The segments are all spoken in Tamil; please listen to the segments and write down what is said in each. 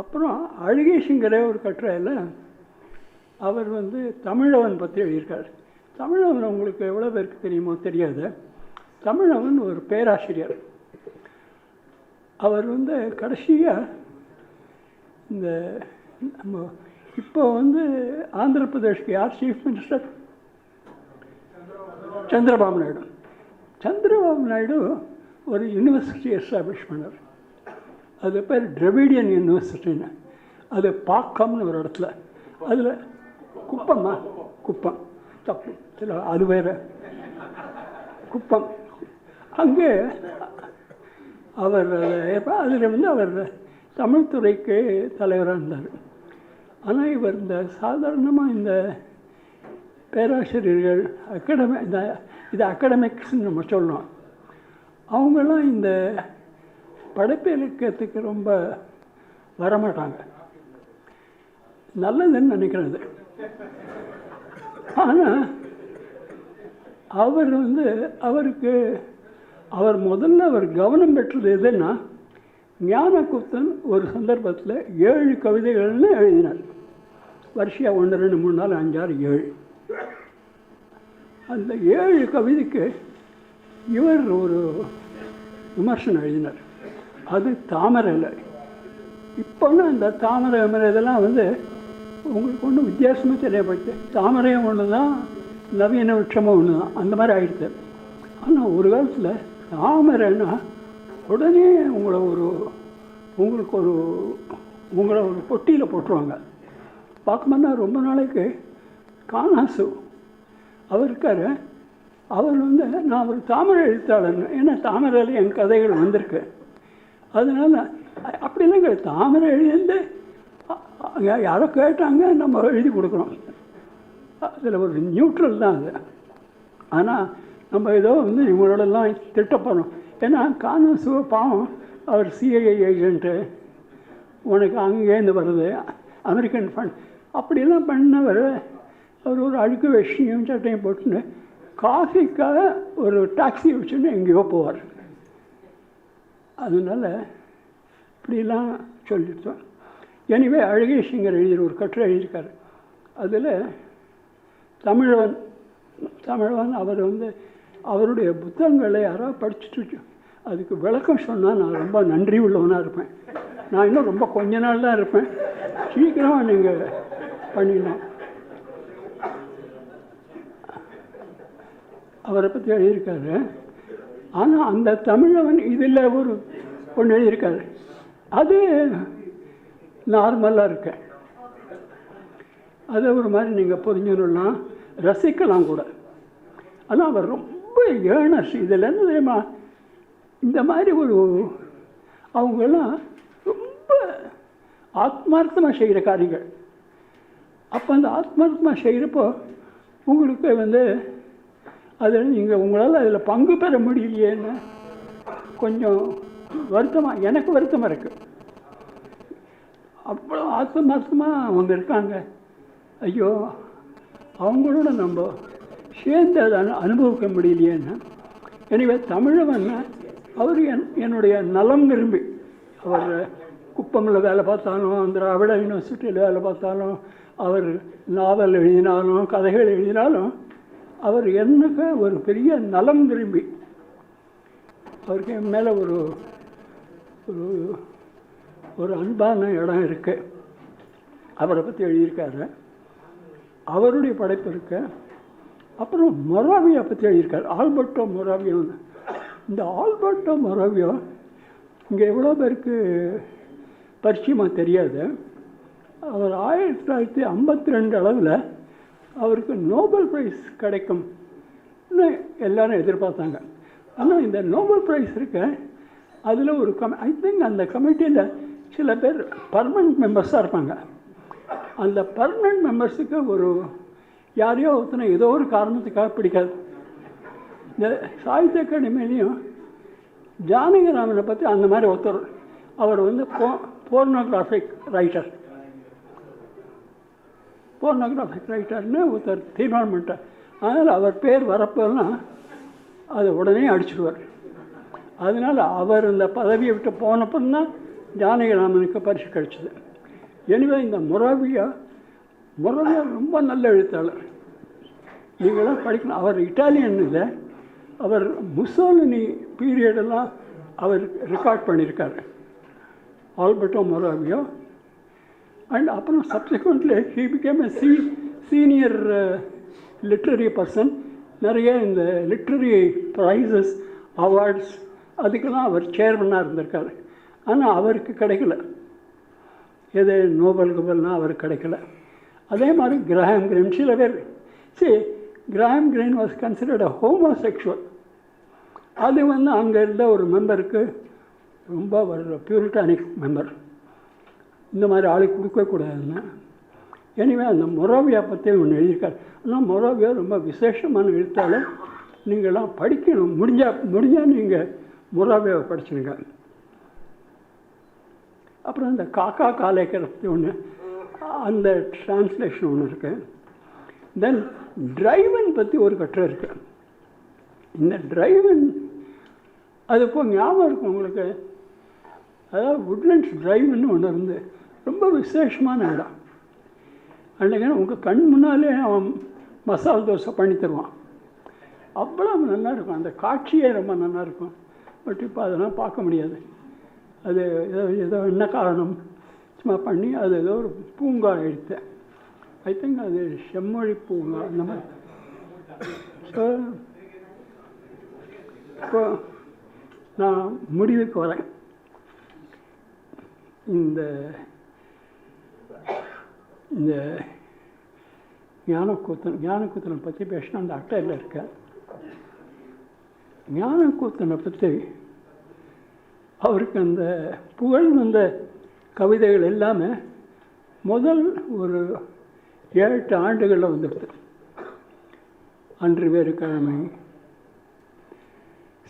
அப்புறம் அழகேஷுங்கிற ஒரு கட்டுரையில் அவர் வந்து தமிழவன் பற்றி எழுதியிருக்கார். தமிழவன் உங்களுக்கு எவ்வளோ பேருக்கு தெரியுமோ தெரியாது. தமிழவன் ஒரு பேராசிரியர். அவர் வந்து கடைசியாக இந்த நம்ம இப்போ வந்து ஆந்திர பிரதேஷ்க்கு யார் சீஃப் மினிஸ்டர்? சந்திரபாபு நாயுடு. சந்திரபாபு நாயுடு ஒரு யூனிவர்சிட்டி எஸ்டாப்ளிஷ் பண்ணார். அது பேர் டிராவிடியன் யூனிவர்சிட்டின்னு. அது பாக்கம்னு ஒரு இடத்துல, அதில் குப்பம் தப்பு சில அது வேறு குப்பம். அங்கே அவர் அதில் வந்து அவர் தமிழ்துறைக்கு தலைவராக இருந்தார். ஆனால் இவர் இந்த சாதாரணமாக இந்த பேராசிரியர்கள் இது அகாடமிக்ஸ்ன்னு நம்ம சொல்லணும். அவங்களாம் இந்த படைப்பிலக்கியத்துக்கு ரொம்ப வரமாட்டாங்க, நல்லதுன்னு நினைக்கிறது. ஆனால் அவர் வந்து அவர் முதல்ல கவனம் பெற்றது எதுன்னா, ஞானக்கூத்தன் ஒரு சந்தர்ப்பத்தில் 7 கவிதைகள்னு எழுதினார். வரிசையாக 1 2 3 4 5 6 7. அந்த 7 கவிதைக்கு இவர் ஒரு விமர்சனம் எழுதினார். அது தாமரையில். இப்போன்னா அந்த தாமரை இதெல்லாம் வந்து உங்களுக்கு ஒன்றும் வித்தியாசமாக தெரியப்படுது. தாமரையும் ஒன்று தான், நவீன விருட்சமும் ஒன்று தான், அந்த மாதிரி ஆகிடுது. ஆனால் ஒரு காலத்தில் தாமரைன்னா உடனே உங்களை ஒரு பொட்டியில் போட்டுருவாங்க. பார்க்கணுன்னா ரொம்ப நாளைக்கு காணாசு அவர் இருக்கார். அவர் வந்து நான் ஒரு தாமரை எழுத்தாளர்னு, ஏன்னா தாமரையில் என் கதைகள் வந்திருக்கு. அதனால் அப்படிலாம் கிடையாது. தாமரை எழுந்து யாரோ கேட்டாங்க, நம்ம எழுதி கொடுக்குறோம். அதில் ஒரு நியூட்ரல் தான் அது. ஆனால் நம்ம ஏதோ வந்து இவங்களோடலாம் திட்டப்போகிறோம். ஏன்னா காணாசு பாவம், அவர் சிஐஏ ஏஜென்ட்டு, உனக்கு அங்கேருந்து வருது அமெரிக்கன் ஃபண்ட் அப்படிலாம் பண்ணவர். அவர் ஒரு அழுக்கு வேஷ்டியும் சட்டையும் போட்டுன்னு காஃபிக்காக ஒரு டாக்ஸி வச்சுன்னு எங்கேயோ போவார். அதனால் இப்படிலாம் சொல்லிட்டோம். எனிவே அழகேஷிங்கர் எழுதிய ஒரு கட்டுரை எழுதியிருக்கார். அதில் தமிழவன் அவர் வந்து அவருடைய புத்தகங்களை யாராவது படிச்சுட்டு அதுக்கு விளக்கம் சொன்னால் நான் ரொம்ப நன்றி உள்ளவனாக இருப்பேன். நான் இன்னும் ரொம்ப கொஞ்ச நாள் தான் இருப்பேன். சீக்கிரமாக நீங்கள் பண்ணிடணும். அவரை பற்றி எழுதியிருக்காரு. ஆனால் அந்த தமிழவன் இதில் ஒன்று எழுதியிருக்காரு. அது நார்மலாக இருக்கு. அதை ஒரு மாதிரி நீங்கள் புரிஞ்சுக்கலாம், ரசிக்கலாம் கூட. ஆனால் அவர் ரொம்ப ஏர்னஸ். இதில் என்ன தெரியுமா, இந்த மாதிரி அவங்கெல்லாம் ரொம்ப ஆத்மார்த்தமாக செய்கிற காரியங்கள். அப்போ அந்த ஆத்மார்த்தமாக செய்கிறப்போ உங்களுக்கு வந்து அதில் உங்களால் அதில் பங்கு பெற முடியலையேன்னு கொஞ்சம் வருத்தமாக, எனக்கு வருத்தமாக இருக்குது. அவ்வளோ ஆத்மார்த்தமாக அவங்க இருக்காங்க. ஐயோ, அவங்களோட நம்ம சேர்ந்து அதை அனுபவிக்க முடியலையேன்னு. எனவே தமிழவன் அவர் என்னுடைய நலம் விரும்பி, அவர் குப்பமில் வேலை பார்த்தாலும், திராவிட யூனிவர்சிட்டியில் வேலை பார்த்தாலும், அவர் நாவல் எழுதினாலும் கதைகள் எழுதினாலும் அவர் எனக்கு ஒரு பெரிய நலம் விரும்பி, அவருக்கு என் மேலே ஒரு அன்பான இடம் இருக்குது. அவரை பற்றி எழுதியிருக்காரு. அவருடைய படைப்பு இருக்கு. அப்புறம் மொராவியா பற்றி எழுதியிருக்காரு, ஆல்பர்ட்டோ மொராவியோன்னு. இந்த ஆல்பர்ட்டோ மொராவியோ இங்கே எவ்வளோ பேருக்கு பரிச்சயமாக தெரியாது. அவர் 1952 அளவில் அவருக்கு நோபல் ப்ரைஸ் கிடைக்கும்னு எல்லாரும் எதிர்பார்த்தாங்க. ஆனால் இந்த நோபல் ப்ரைஸ் இருக்க அதில் ஐ திங்க் அந்த கமிட்டியில் சில பேர் பர்மனெண்ட் மெம்பர்ஸாக இருப்பாங்க. அந்த பர்மனெண்ட் மெம்பர்ஸுக்கு யாரையோ ஒருத்தனை ஏதோ ஒரு காரணத்துக்காக பிடிக்காது. இந்த சாகித்ய அகாடமிலையும் ஜானகிராமனை பற்றி அந்த மாதிரி ஒருத்தர், அவர் வந்து போர்னோகிராஃபிக் ரைட்டர்னு ஒருத்தர் தீர்மானம் பண்ணிட்டார். அதனால் அவர் பேர் வரப்போலாம் அதை உடனே அடிச்சுடுவார். அதனால் அவர் இந்த பதவியை விட்டு போனப்போ தான் ஜானகிராமனுக்கு பரிசு கிடைச்சிது. எனவே இந்த மொராவியா ரொம்ப நல்ல எழுத்தாளர். நீங்களாம் படிக்கணும். அவர் இட்டாலியன் இல்லை, அவர் முசோலினி பீரியடெல்லாம் அவர் ரெக்கார்ட் பண்ணியிருக்காரு, ஆல்பர்ட்டோ மொராவியோ. அண்ட் அப்புறம் subsequently he became a senior literary person. நிறைய இந்த லிட்ரரி ப்ரைஸஸ், அவார்ட்ஸ் அதுக்கெல்லாம் அவர் சேர்மனாக இருந்திருக்கார். ஆனால் அவருக்கு கிடைக்கல, எது நோபல் குபல்னால் அவருக்கு கிடைக்கல. அதே மாதிரி கிரஹாம் கிரீன், சில பேர் Graham green was considered a homosexual. அது அங்கே இருந்த ஒரு மெம்பருக்கு ரொம்ப ஒரு பியூரிட்டானிக் மெம்பர், இந்த மாதிரி ஆளுக்கு கொடுக்கக்கூடாதுன்னு. எனவே அந்த மொராவியா பற்றி ஒன்று எழுதியிருக்காரு. ஆனால் மொராவியா ரொம்ப விசேஷமான எழுத்தாளர். நீங்கள்லாம் படிக்கணும். முடிஞ்சால் நீங்கள் மொராவியாவை படிச்சுருங்க. அப்புறம் இந்த காக்கா காலேக்கரத்து ஒன்று, அந்த டிரான்ஸ்லேஷன் ஒன்று இருக்குது. தென் டிரைவன் பற்றி ஒரு கட்டுரை இருக்குது. இந்த டிரைவன் அது இப்போ ஞாபகம் இருக்கும் உங்களுக்கு. அதாவது உட்லண்ட்ஸ் டிரைவ்னு ஒன்று இருந்து ரொம்ப விசேஷமான இடம். அன்றைக்கி உங்கள் கண் முன்னாலே அவன் மசால் தோசை பண்ணி தருவான். அவ்வளோ நல்லாயிருக்கும், அந்த காட்சியே ரொம்ப நல்லாயிருக்கும். பட் இப்போ அதெல்லாம் பார்க்க முடியாது. அது ஏதோ என்ன காரணம் சும்மா பண்ணி அது ஏதோ ஒரு பூங்கா எடுத்தேன். ஐ திங்க் அது செம்மொழி பூங்கா அந்த மாதிரி. ஸோ இப்போ நான் முடிவுக்கு வரேன். இந்த இந்த ஞானக்கூத்தனை பற்றி பேசினா அந்த அட்டையில் இருக்க ஞானக்கூத்தனை பற்றி அவருக்கு அந்த புகழ் வந்த கவிதைகள் எல்லாமே முதல் ஒரு 7-8 ஆண்டுகளில் வந்துடுது. அன்று வேறு கிழமை,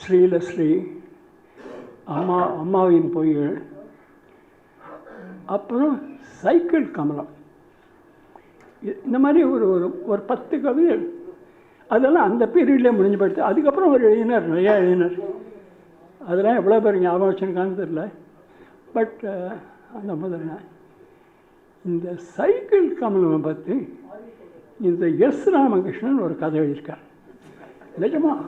ஸ்ரீலஸ்ரீ, அம்மாவின் பொய்கள், அப்புறம் சைக்கிள் கமலம், இந்த மாதிரி ஒரு 10 கவிதைகள். அதெல்லாம் அந்த பீரியட்லேயே முடிஞ்சு போயிடுது. அதுக்கப்புறம் ஒரு எழுதினார், நிறையா எழுதினார். அதெல்லாம் எவ்வளோ பேர் ஞாபகம் வச்சுருக்கான்னு தெரியல. பட் அந்த முதல்ல இந்த சைக்கிள் கமலம் பற்றி இந்த எஸ் ராமகிருஷ்ணன் ஒரு கதை எழுதியிருக்கார். நிஜமாக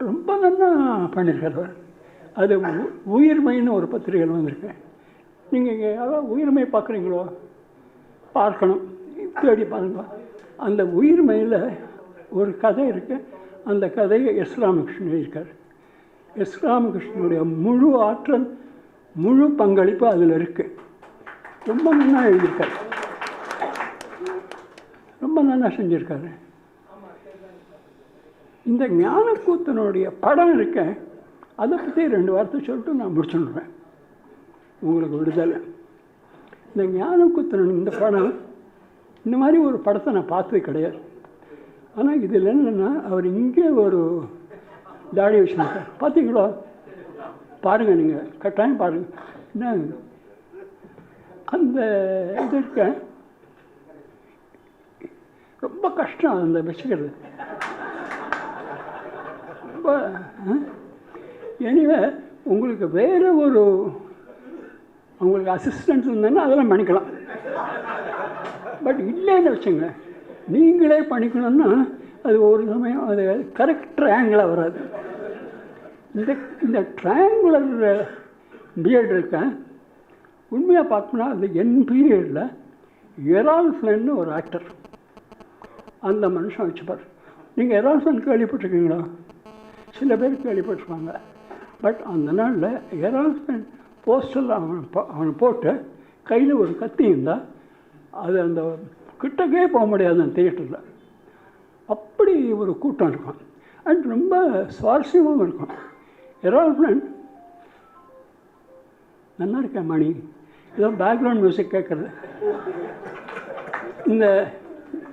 ரொம்ப நல்லா பண்ணியிருக்கார் அவர். அது உயிர்மைன்னு ஒரு பத்திரிகையில் வந்திருக்கு. நீங்கள் இங்கே யாராவது உயிர்மை பார்க்குறீங்களோ பார்க்கணும், தேடி பாருங்க. அந்த உயிர்மையில் ஒரு கதை இருக்குது. அந்த கதையை எஸ் ராமகிருஷ்ணன் எழுதியிருக்கார். எஸ் ராமகிருஷ்ணனுடைய முழு ஆற்றல், முழு பங்களிப்பு அதில் இருக்குது. ரொம்ப நல்லா எழுதியிருக்காரு, ரொம்ப நல்லா செஞ்சுருக்காரு. இந்த ஞானக்கூத்தனுடைய படம் இருக்க, அதை பற்றி 2 வார்த்தை சொல்லிட்டு நான் முடிச்சுடுறேன், உங்களுக்கு விடுதலை. இந்த ஞானக்கூத்தன் இந்த படம், இந்த மாதிரி ஒரு படத்தை நான் பார்த்தது கிடையாது. ஆனால் இதில் என்னென்னா, அவர் இங்கே ஒரு தாடி வச்சுருக்கார். பார்த்தீங்களோ? பாருங்கள், நீங்கள் கட்டாயம் பாருங்கள். என்ன அந்த இது இருக்க ரொம்ப கஷ்டம் அந்த வச்சுக்கிறது. ரொம்ப எனிவே உங்களுக்கு வேறு ஒரு உங்களுக்கு அசிஸ்டன்ஸ் இருந்ததுன்னா அதெல்லாம் பண்ணிக்கலாம். பட் இல்லைன்னு வச்சுங்க, நீங்களே பண்ணிக்கணும்னா அது ஒரு சமயம் அது கரெக்ட் ட்ரையாங்கிளாக வராது. இந்த ட்ரையாங்குலர் பியர்டு இருக்க உண்மையாக பார்த்தோம்னா அந்த என் பீரியடில் எரால்ஃப்லன்னு ஒரு ஆக்டர், அந்த மனுஷன் வச்சுப்பார். நீங்கள் எரால்ஃப்லன் கேள்விப்பட்டிருக்கீங்களா? சில பேர் கேள்விப்பட்டிருப்பாங்க. பட் அந்த நாளில் எரால்ஃப்லன் போஸ்டரில் அவனை போட்டு கையில் ஒரு கத்தி இருந்தால் அது அந்த கிட்டக்கே போக முடியாது அந்த தியேட்டரில். அப்படி ஒரு கூட்டம் இருக்கும். அண்ட் ரொம்ப சுவாரஸ்யமாகவும் இருக்கும். எரால்ஃப்லன் நல்லா இருக்கேன் மணி, ஏதோ பேக்ரவுண்ட் மியூசிக் கேட்குறது. இந்த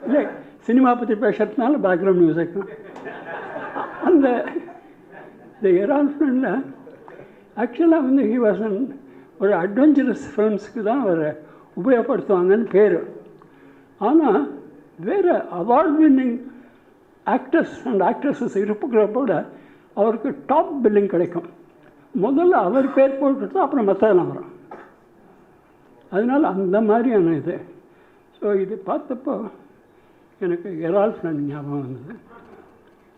இல்லை சினிமா பற்றி பேசுகிறதுனால பேக்ரவுண்ட் மியூசிக் தான். அந்த எரால்ஃப்லனில் ஆக்சுவலாக ஹி வாஸ் ஒரு அட்வென்ச்சரஸ் ஃபிலிம்ஸுக்கு தான் அவரை உபயோகப்படுத்துவாங்கன்னு பேர். ஆனால் வேறு award winning actors and actresses இருப்புக்கிறப்போட அவருக்கு டாப் பில்லிங் கிடைக்கும். முதல்ல அவர் பேர் போட்டுட்டு அப்புறம் மற்றதெல்லாம் வரும். அதனால் அந்த மாதிரியான இது. ஸோ இது பார்த்தப்போ எனக்கு எரால் ஃப்ரெண்ட் ஞாபகம் வந்தது.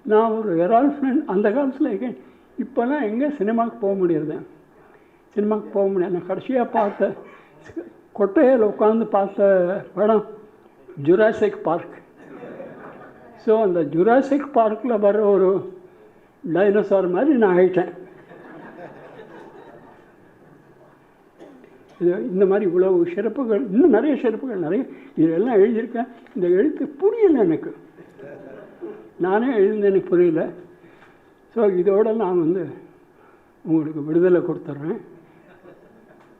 நான் ஒரு எரால் ஃப்ரெண்ட் அந்த காலத்தில் இப்போல்லாம் எங்கே சினிமாவுக்கு போக முடியாது, சினிமாவுக்கு போக முடியாது. நான் கடைசியாக பார்த்த கொட்டையில் உட்காந்து பார்த்த படம் ஜுராசிக் பார்க். ஸோ அந்த ஜுராசிக் பார்க்கில் வர ஒரு டைனோசார் மாதிரி நான் ஆகிட்டேன். இது இந்த மாதிரி இவ்வளவு சிறப்புகள், இன்னும் நிறைய சிறப்புகள் நிறைய இதெல்லாம் எழுதியிருக்கேன். இந்த எழுத்து புரியலை எனக்கு, நானே எழுந்து எனக்கு புரியல. ஸோ இதோடு நான் உங்களுக்கு விடுதலை கொடுத்துட்றேன்.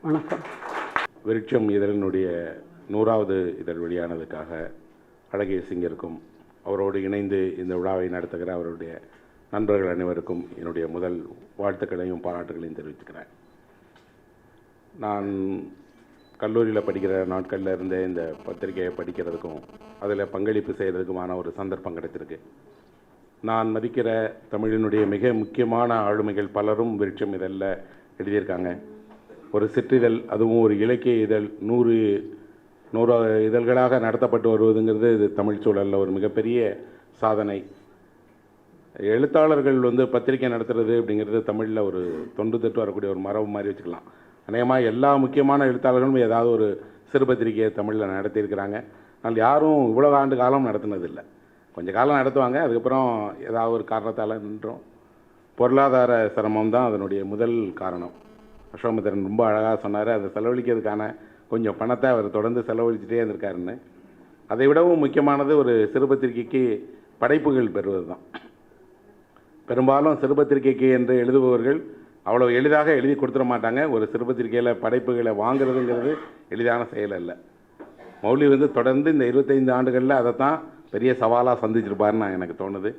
வணக்கம். விருட்சம் இதழினுடைய 100வது இதழ் வெளியானதுக்காக அழகிய சிங்கருக்கும் அவரோடு இணைந்து இந்த விழாவை நடத்துகிற அவருடைய நண்பர்கள் அனைவருக்கும் என்னுடைய முதல் வாழ்த்துக்களையும் பாராட்டுகளையும் தெரிவித்துக்கிறேன். நான் கல்லூரியில் படிக்கிற நாட்களில் இருந்தே இந்த பத்திரிகையை படிக்கிறதுக்கும் அதில் பங்களிப்பு செய்கிறதுக்குமான ஒரு சந்தர்ப்பம் கிடைத்திருக்கு. நான் மதிக்கிற தமிழினுடைய மிக முக்கியமான ஆளுமைகள் பலரும் விருட்சம் இதழில் எழுதியிருக்காங்க. ஒரு சிற்றிதழ், அதுவும் ஒரு இலக்கிய இதழ் 100 இதழ்களாக நடத்தப்பட்டு வருவதுங்கிறது இது தமிழ் சூழலில் ஒரு மிகப்பெரிய சாதனை. எழுத்தாளர்கள் பத்திரிகை நடத்துறது அப்படிங்கிறது தமிழில் ஒரு தொன்று தொட்டு வரக்கூடிய ஒரு மரபு மாதிரி வச்சுக்கலாம். அநேகமாக எல்லா முக்கியமான எழுத்தாளர்களும் ஏதாவது ஒரு சிறு பத்திரிகையை தமிழில் நடத்தியிருக்கிறாங்க. ஆனால் யாரும் இவ்வளோ ஆண்டு காலம் நடத்தினதில்லை. கொஞ்சம் காலம் நடத்துவாங்க, அதுக்கப்புறம் ஏதாவது ஒரு காரணத்தால் நின்றோம். பொருளாதார சிரமம் தான் அதனுடைய முதல் காரணம். அசோகமித்திரன் ரொம்ப அழகாக சொன்னார், அதை செலவழிக்கிறதுக்கான கொஞ்சம் பணத்தை அவர் தொடர்ந்து செலவழிச்சிட்டே இருந்திருக்காருன்னு. அதை விடவும் முக்கியமானது ஒரு சிறு பத்திரிகைக்கு படைப்புகள் பெறுவது தான். பெரும்பாலும் சிறு பத்திரிகைக்கு என்று எழுதுபவர்கள் அவ்வளோ எளிதாக எழுதி கொடுத்துட மாட்டாங்க. ஒரு சிறு பத்திரிகையில் படைப்புகளை வாங்குறதுங்கிறது எளிதான செயல் அல்ல. மௌலி தொடர்ந்து இந்த 25 ஆண்டுகளில் அதை தான் பெரிய சவாலாக சந்திச்சிருப்பார்னு எனக்கு தோணுது.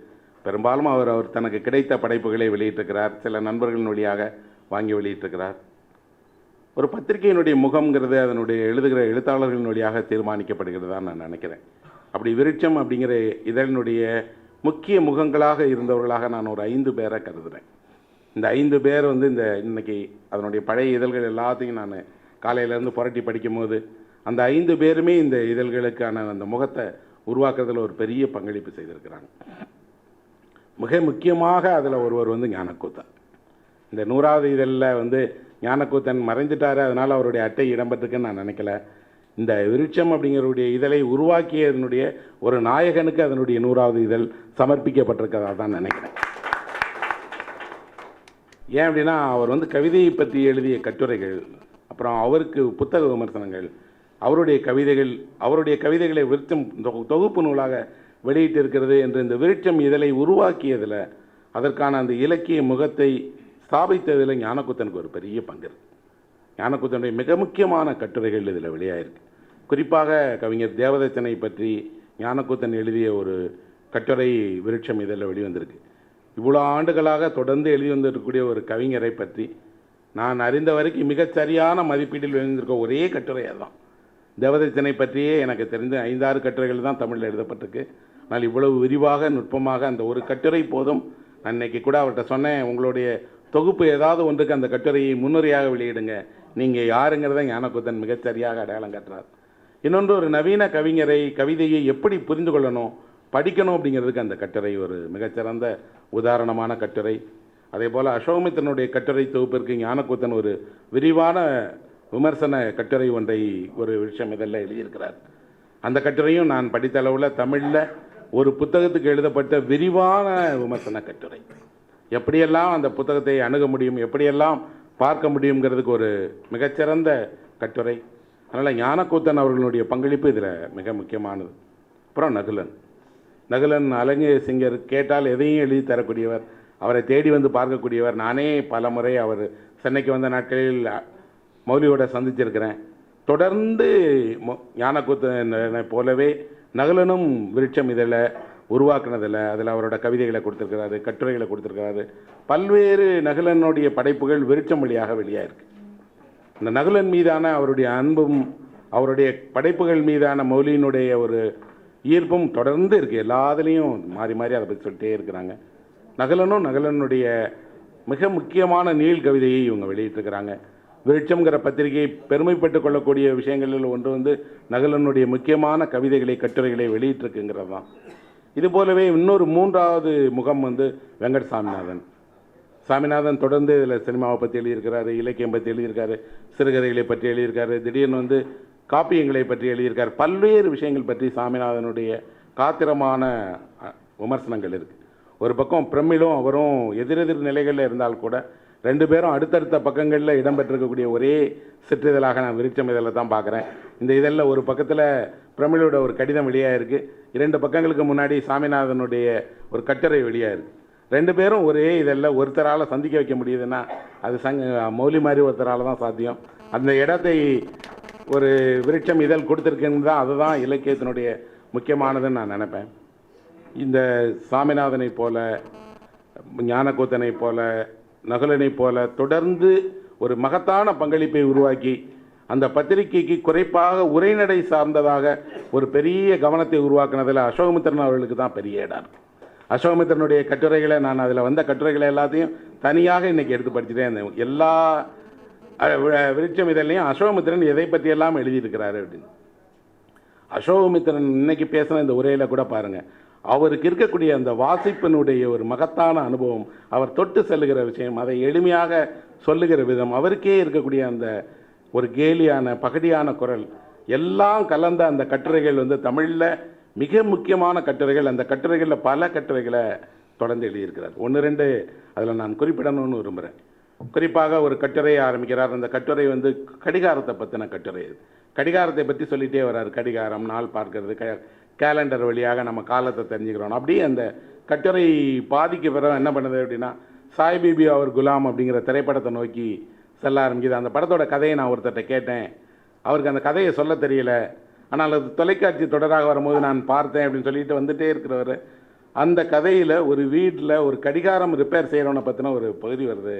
பெரும்பாலும் அவர் தனக்கு கிடைத்த படைப்புகளை வெளியிட்டிருக்கிறார், சில நண்பர்களின் வழியாக வாங்கி வெளியிட்டிருக்கிறார். ஒரு பத்திரிகையினுடைய முகம்ங்கிறது அதனுடைய எழுதுகிற எழுத்தாளர்களின் வழியாக தீர்மானிக்கப்படுகிறது நான் நினைக்கிறேன். அப்படி விருட்சம் அப்படிங்கிற இதழினுடைய முக்கிய முகங்களாக இருந்தவர்களாக நான் ஒரு 5 பேரை கருதுகிறேன். இந்த 5 பேர் இந்த இன்னைக்கு அதனுடைய பழைய இதழ்கள் எல்லாத்தையும் நான் காலையிலேருந்து புரட்டி படிக்கும்போது அந்த 5 பேருமே இந்த இதழ்களுக்கான அந்த முகத்தை உருவாக்குறதுல ஒரு பெரிய பங்களிப்பு செய்திருக்கிறாங்க. மிக முக்கியமாக அதில் ஒருவர் ஞானக்கூத்தன். இந்த 100வது இதழில் ஞானக்கூத்தன் மறைந்துட்டார், அதனால் அவருடைய அட்டை இடம்பெற்றுக்குன்னு நான் நினைக்கல. இந்த விருட்சம் அப்படிங்கிறவுடைய இதழை உருவாக்கியதனுடைய ஒரு நாயகனுக்கு அதனுடைய 100வது இதழ் சமர்ப்பிக்கப்பட்டிருக்கிறதா தான் நினைக்கிறேன். ஏன் அப்படின்னா அவர் கவிதையை பற்றி எழுதிய கட்டுரைகள், அப்புறம் அவருக்கு புத்தக விமர்சனங்கள், அவருடைய கவிதைகளை விருட்சம் தொகுப்பு நூலாக வெளியிட்டு இருக்கிறது என்று இந்த விருட்சம் இதழை உருவாக்கியதில், அதற்கான அந்த இலக்கிய முகத்தை ஸ்தாபித்ததில் ஞானக்கூத்தனுக்கு ஒரு பெரிய பங்கு இருக்குது. ஞானக்கூத்தனுடைய மிக முக்கியமான கட்டுரைகள் இதில் வெளியாயிருக்கு. குறிப்பாக கவிஞர் தேவதச்சனை பற்றி ஞானக்கூத்தன் எழுதிய ஒரு கட்டுரை விருட்சம் இதழில் வெளிவந்திருக்கு. இவ்வளோ ஆண்டுகளாக தொடர்ந்து எழுதி வந்திருக்கக்கூடிய ஒரு கவிஞரை பற்றி நான் அறிந்த வரைக்கும் மிகச்சரியான மதிப்பீட்டில் வெளிவந்திருக்க ஒரே கட்டுரை அதுதான். தேவதச்சனை பற்றியே எனக்கு தெரிந்து 5-6 கட்டுரைகள் தான் தமிழில் எழுதப்பட்டிருக்கு. ஆனால் இவ்வளவு விரிவாக நுட்பமாக அந்த ஒரு கட்டுரை போதும். நான் இன்றைக்கி கூட அவர்கிட்ட சொன்னேன், உங்களுடைய தொகுப்பு ஏதாவது ஒன்றுக்கு அந்த கட்டுரையை முன்னுரையாக வெளியிடுங்க, நீங்கள் யாருங்கிறத ஞானக்கூத்தன் மிகச்சரியாக அடையாளம் காட்டுறார். இன்னொன்று, ஒரு நவீன கவிதையை எப்படி புரிந்து கொள்ளணும், படிக்கணும் அப்படிங்கிறதுக்கு அந்த கட்டுரை ஒரு மிகச்சிறந்த உதாரணமான கட்டுரை. அதே போல் அசோகமித்திரனுடைய கட்டுரை தொகுப்பிற்கு ஞானக்கூத்தன் ஒரு விரிவான விமர்சன கட்டுரை ஒன்றை ஒரு விஷயம் இதெல்லாம் எழுதியிருக்கிறார். அந்த கட்டுரையும் நான் படித்த அளவில் தமிழில் ஒரு புத்தகத்துக்கு எழுதப்பட்ட விரிவான விமர்சன கட்டுரை. எப்படியெல்லாம் அந்த புத்தகத்தை அணுக முடியும், எப்படியெல்லாம் பார்க்க முடியுங்கிறதுக்கு ஒரு மிகச்சிறந்த கட்டுரை. அதனால் ஞானக்கூத்தன் அவர்களுடைய பங்களிப்பு இதில் மிக முக்கியமானது. அப்புறம் நகுலன் அழகிய சிங்கர் கேட்டால் எதையும் எழுதி தரக்கூடியவர், அவரை தேடி பார்க்கக்கூடியவர். நானே பல முறை அவர் சென்னைக்கு வந்த நாட்களில் மௌலியோட சந்திச்சிருக்கிறேன். தொடர்ந்து ஞானக்கூத்தனை போலவே நகுலனும் விருட்சம் இதில் உருவாக்குனதில் அதில் அவரோட கவிதைகளை கொடுத்துருக்கிறாரு, கட்டுரைகளை கொடுத்துருக்கிறாரு. பல்வேறு நகுலனுடைய படைப்புகள் விருட்சம் வழியாக வெளியாயிருக்கு. இந்த நகுலன் மீதான அவருடைய அன்பும் அவருடைய படைப்புகள் மீதான மௌலியினுடைய ஒரு ஈர்ப்பும் தொடர்ந்து இருக்குது. எல்லாத்துலேயும் மாறி மாறி அதை பற்றி சொல்லிட்டே இருக்கிறாங்க. நகுலனுடைய மிக முக்கியமான நீள் கவிதையை இவங்க வெளியிட்டிருக்கிறாங்க. விருட்சம்ங்கிற பத்திரிகை பெருமைப்பட்டு கொள்ளக்கூடிய விஷயங்களில் ஒன்று வந்து நகுலனுடைய முக்கியமான கவிதைகளை கட்டுரைகளை வெளியிட்டிருக்குங்கிறது தான். இது போலவே இன்னொரு மூன்றாவது முகம் வந்து வெங்கட் சாமிநாதன். சாமிநாதன் தொடர்ந்து இதில் சினிமாவை பற்றி எழுதியிருக்கிறாரு, இலக்கியம் பற்றி எழுதியிருக்காரு, சிறுகதைகளை பற்றி எழுதியிருக்காரு, திடீர்னு வந்து காப்பியங்களை பற்றி எழுதியிருக்கார். பல்வேறு விஷயங்கள் பற்றி சாமிநாதனுடைய காத்திரமான விமர்சனங்கள் இருக்குது. ஒரு பக்கம் பிரமிழும் அவரும் எதிரெதிர் நிலைகளில் இருந்தால் கூட ரெண்டு பேரும் அடுத்தடுத்த பக்கங்களில் இடம்பெற்றிருக்கக்கூடிய ஒரே சிற்றிதழாக நான் விருட்சம் இதழில் தான் பார்க்குறேன். இந்த இதழில் ஒரு பக்கத்தில் பிரமிழோட ஒரு கடிதம் வெளியாக இருக்குது, 2 பக்கங்களுக்கு முன்னாடி சாமிநாதனுடைய ஒரு கட்டுரை வெளியாக இருக்குது. ரெண்டு பேரும் ஒரே இதழில் ஒருத்தரால் சந்திக்க வைக்க முடியுதுன்னா அது மௌலி மாதிரி ஒருத்தரால் தான் சாத்தியம். அந்த இடத்தை ஒரு விருட்சம் இதழ் கொடுத்துருக்குன்னு தான் அதுதான் இலக்கியத்தினுடைய முக்கியமானதுன்னு நான் நினைப்பேன். இந்த சாமிநாதனை போல, ஞானக்கூத்தனை போல, நகுலனை போல தொடர்ந்து ஒரு மகத்தான பங்களிப்பை உருவாக்கி அந்த பத்திரிகைக்கு குறைப்பாக உரைநடை சார்ந்ததாக ஒரு பெரிய கவனத்தை உருவாக்குனதில் அசோகமித்திரன் அவர்களுக்கு தான் பெரிய இடம். அசோகமித்திரனுடைய கட்டுரைகளை நான் அதில் வந்த கட்டுரைகளை எல்லாத்தையும் தனியாக இன்றைக்கி எடுத்து படிச்சுட்டே இருந்தேன். எல்லா விருட்சம் இதழ்லையும் அசோகமித்திரன் எதை பற்றியெல்லாம் எழுதியிருக்கிறாரு அப்படின்னு. அசோகமித்திரன் இன்னைக்கு பேசின இந்த உரையில் கூட பாருங்கள், அவருக்கு இருக்கக்கூடிய அந்த வாசிப்பினுடைய ஒரு மகத்தான அனுபவம், அவர் தொட்டு செல்லுகிற விஷயம், அதை எளிமையாக சொல்லுகிற விதம், அவருக்கே இருக்கக்கூடிய அந்த ஒரு கேலியான பகடியான குரல் எல்லாம் கலந்த அந்த கட்டுரைகள் வந்து தமிழில் மிக முக்கியமான கட்டுரைகள். அந்த கட்டுரைகளில் பல கட்டுரைகளை தொடர்ந்து எழுதியிருக்கிறார். 1-2 அதில் நான் குறிப்பிடணும்னு விரும்புகிறேன். குறிப்பாக ஒரு கட்டுரையை ஆரம்பிக்கிறார். அந்த கட்டுரை வந்து கடிகாரத்தை பற்றின கட்டுரை. கடிகாரத்தை பற்றி சொல்லிகிட்டே வர்றார். கடிகாரம், நாள் பார்க்கறது, கேலண்டர் வழியாக நம்ம காலத்தை தெரிஞ்சுக்கிறோம். அப்படியே அந்த கட்டுரை பாதிக்கு பிறகு என்ன பண்ணுது அப்படின்னா, சாய்பிபி அவர் குலாம் அப்படிங்கிற திரைப்படத்தை நோக்கி செல்ல ஆரம்பிக்குது. அந்த படத்தோட கதையை நான் ஒருத்தர்கிட்ட கேட்டேன், அவருக்கு அந்த கதையை சொல்ல தெரியல, ஆனால் அது தொலைக்காட்சி தொடராக வரும்போது நான் பார்த்தேன் அப்படின்னு சொல்லிட்டு வந்துகிட்டே இருக்கிறவர். அந்த கதையில் ஒரு வீட்டில் ஒரு கடிகாரம் ரிப்பேர் செய்கிறவனை பற்றின ஒரு பகுதி வருது.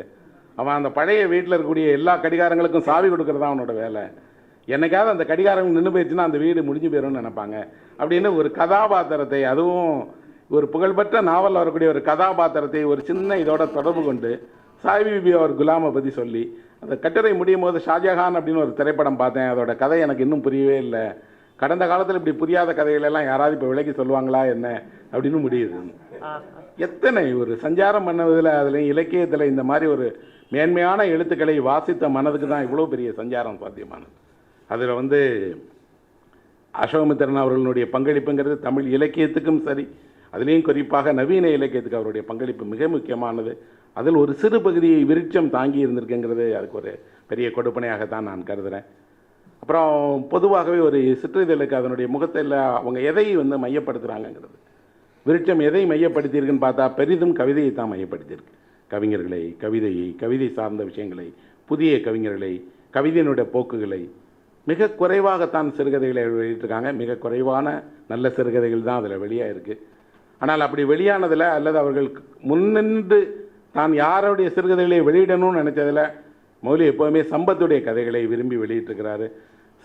அவன் அந்த பழைய வீட்டில் இருக்கக்கூடிய எல்லா கடிகாரங்களுக்கும் சாவி கொடுக்கறது தான் அவனோட வேலை. என்னைக்காவது அந்த கடிகாரம் நின்று போயிடுச்சுன்னா அந்த வீடு முடிஞ்சு போயிடும்னு நினைப்பாங்க அப்படின்னு ஒரு கதாபாத்திரத்தை, அதுவும் ஒரு புகழ்பெற்ற நாவலில் வரக்கூடிய ஒரு கதாபாத்திரத்தை ஒரு சின்ன இதோட தொடர்பு கொண்டு சாய்பிபி அவர் குலாமை பற்றி சொல்லி அந்த கட்டுரை முடியும் போது ஷாஜஹான் அப்படின்னு ஒரு திரைப்படம் பார்த்தேன், அதோட கதை எனக்கு இன்னும் புரியவே இல்லை, கடந்த காலத்தில் இப்படி புரியாத கதைகளெல்லாம் யாராவது இப்போ விலைக்கு சொல்லுவாங்களா என்ன அப்படின்னு முடியுது. எத்தனை ஒரு சஞ்சாரம் பண்ணுவதில், அதில் இலக்கியத்தில் இந்த மாதிரி ஒரு மேன்மையான எழுத்துக்களை வாசித்த மனதுக்கு தான் இவ்வளோ பெரிய சஞ்சாரம் சாத்தியமானது. அதில் வந்து அசோகமித்திரன் அவர்களுடைய பங்களிப்புங்கிறது தமிழ் இலக்கியத்துக்கும் சரி, அதுலேயும் குறிப்பாக நவீன இலக்கியத்துக்கு அவருடைய பங்களிப்பு மிக முக்கியமானது. அதில் ஒரு சிறு பகுதியை விருட்சம் தாங்கி இருந்திருக்குங்கிறது அதுக்கு ஒரு பெரிய கொடுப்பனையாகத்தான் நான் கருதுகிறேன். அப்புறம் பொதுவாகவே ஒரு சிற்றிதழுக்கு அதனுடைய முகத்தில் அவங்க எதை வந்து மையப்படுத்துகிறாங்கங்கிறது, விருட்சம் எதை மையப்படுத்தியிருக்குன்னு பார்த்தா பெரிதும் கவிதையை தான் மையப்படுத்தியிருக்கு. கவிஞர்களை, கவிதையை, கவிதை சார்ந்த விஷயங்களை, புதிய கவிஞர்களை, கவிதையினுடைய போக்குகளை. மிக குறைவாகத்தான் சிறுகதைகளை வெளியிட்டிருக்காங்க. மிக குறைவான நல்ல சிறுகதைகள் தான் அதில் வெளியாக இருக்குது. ஆனால் அப்படி வெளியானதில் அல்லது அவர்கள் முன்னின்று தான் யாருடைய சிறுகதைகளை வெளியிடணும்னு நினச்சதில் மௌலி எப்போவுமே சம்பத்துடைய கதைகளை விரும்பி வெளியிட்டிருக்கிறாரு.